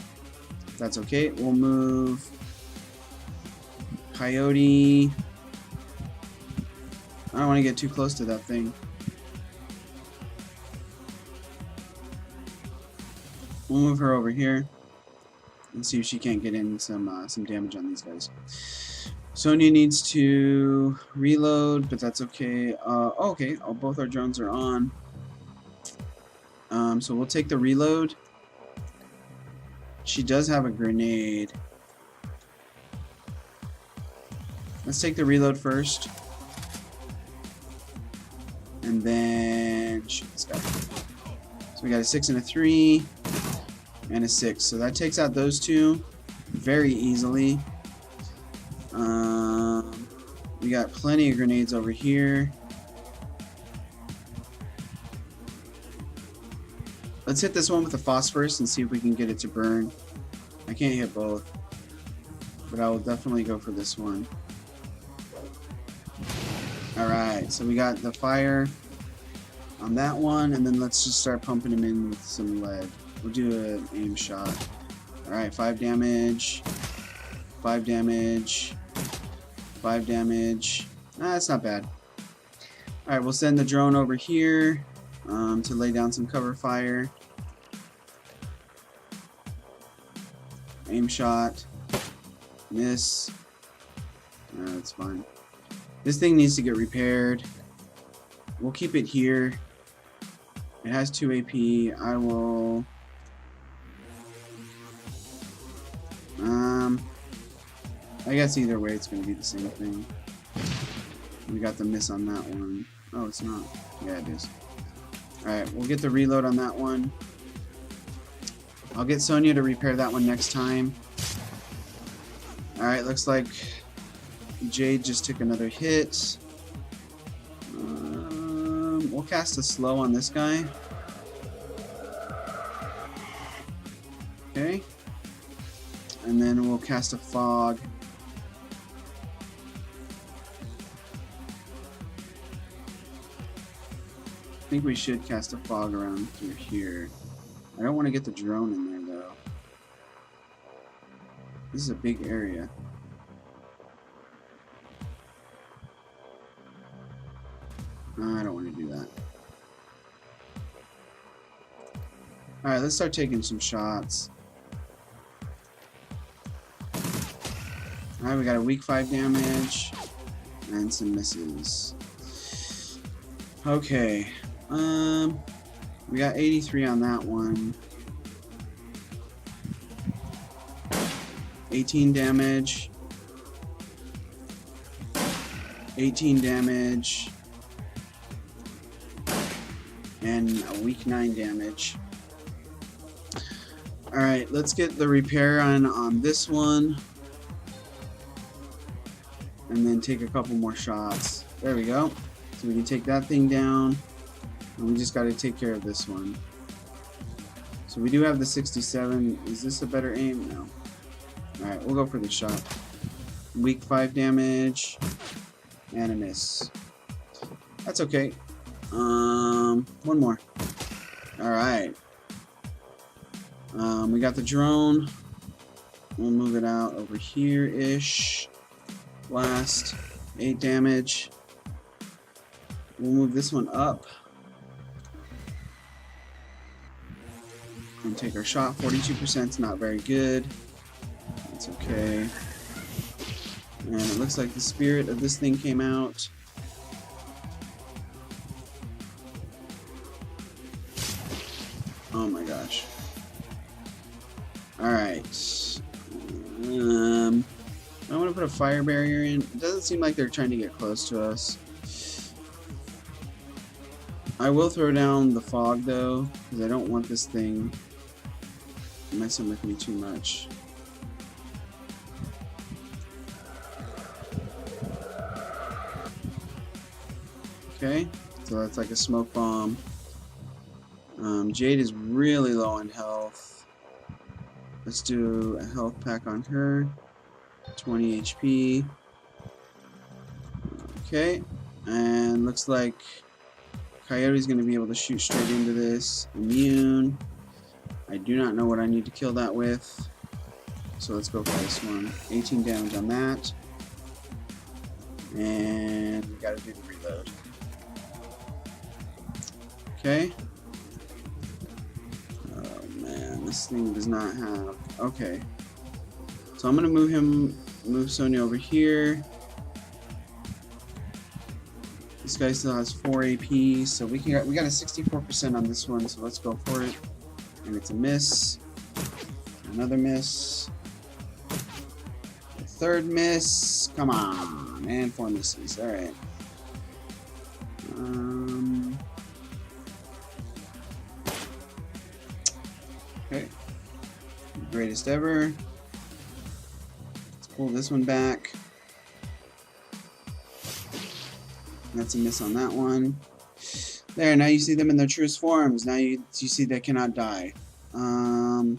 That's okay. We'll move Coyote. I don't want to get too close to that thing. We'll move her over here and see if she can't get in some damage on these guys. Sonya needs to reload, but that's okay. Okay. Oh, both our drones are on. So we'll take the reload. She does have a grenade. Let's take the reload first. And then shoot this guy. So we got a 6 and a 3. And a 6. So that takes out those two very easily. We got plenty of grenades over here. Let's hit this one with the phosphorus and see if we can get it to burn. I can't hit both, but I will definitely go for this one. Alright, so we got the fire on that one, and then let's just start pumping him in with some lead. We'll do an aim shot. Alright, 5 damage. 5 damage. 5 damage. That's not bad. Alright, we'll send the drone over here to lay down some cover fire. Aim shot. Miss. That's fine. This thing needs to get repaired. We'll keep it here. It has 2 AP. I will... I guess either way it's going to be the same thing. We got the miss on that one. Oh, it's not. Yeah, it is. Alright, we'll get the reload on that one. I'll get Sonya to repair that one next time. Alright, looks like Jade just took another hit. We'll cast a slow on this guy. Okay. And then we'll cast a fog. I think we should cast a fog around through here. I don't want to get the drone in there though. This is a big area. I don't want to do that. Alright, let's start taking some shots. Alright, we got a weak 5 damage and some misses. Okay. We got 83 on that one. 18 damage. 18 damage. And a weak 9 damage. Alright, let's get the repair on this one. And then take a couple more shots. There we go. So we can take that thing down. And we just got to take care of this one. So we do have the 67. Is this a better aim? No. Alright, we'll go for the shot. Weak 5 damage. And a miss. That's okay. One more. Alright. We got the drone. We'll move it out over here-ish. Blast. 8 damage. We'll move this one up. take our shot. 42% is not very good. That's okay. And it looks like the spirit of this thing came out. Oh my gosh. Alright. I want to put a fire barrier in. It doesn't seem like they're trying to get close to us. I will throw down the fog though, because I don't want this thing messing with me too much. Okay, so that's like a smoke bomb. Jade is really low on health. Let's do a health pack on her. 20 HP. Okay, and looks like Coyote's going to be able to shoot straight into this. Immune. I do not know what I need to kill that with. So let's go for this one. 18 damage on that. And we got to do the reload. Okay. Oh man, this thing does not have... Okay. So I'm going to move Sonya over here. This guy still has 4 AP, so we got a 64% on this one, so let's go for it. And it's a miss. Another miss. A third miss. Come on. And 4 misses. Alright. Okay. Greatest ever. Let's pull this one back. That's a miss on that one. There, now you see them in their truest forms. Now you see they cannot die. Alright,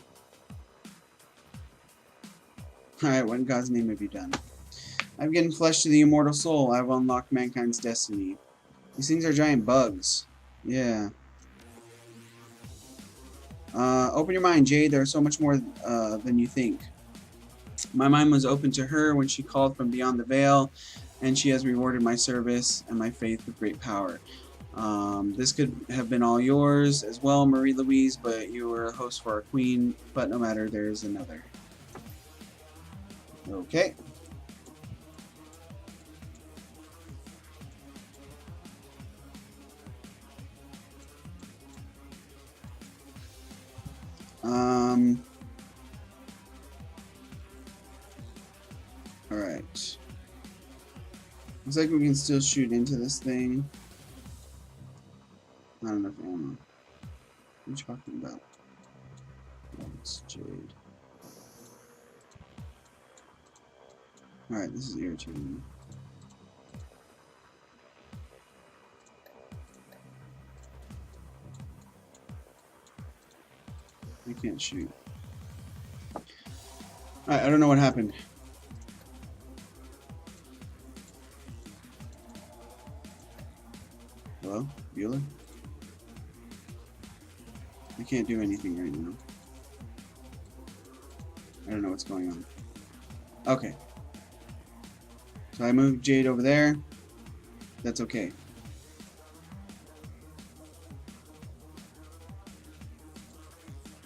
what in God's name have you done? I've given flesh to the immortal soul. I've unlocked mankind's destiny. These things are giant bugs. Yeah. Open your mind, Jade. There are so much more than you think. My mind was open to her when she called from beyond the veil, and she has rewarded my service and my faith with great power. This could have been all yours as well, Marie Louise, but you were a host for our queen. But no matter, there is another. Okay. Alright. Looks like we can still shoot into this thing. Not enough ammo. What are you talking about? Oh, it's Jade. Alright, this is irritating me. I can't shoot. Alright, I don't know what happened. Hello? Bueller? I can't do anything right now. I don't know what's going on. Okay. So I moved Jade over there. That's okay.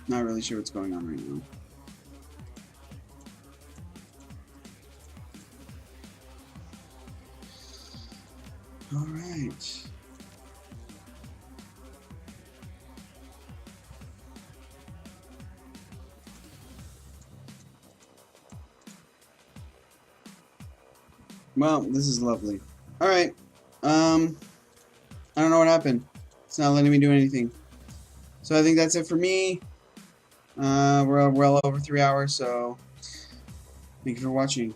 Not really sure what's going on right now. All right. Well, this is lovely. All right. I don't know what happened. It's not letting me do anything. So I think that's it for me. We're well over 3 hours, so thank you for watching.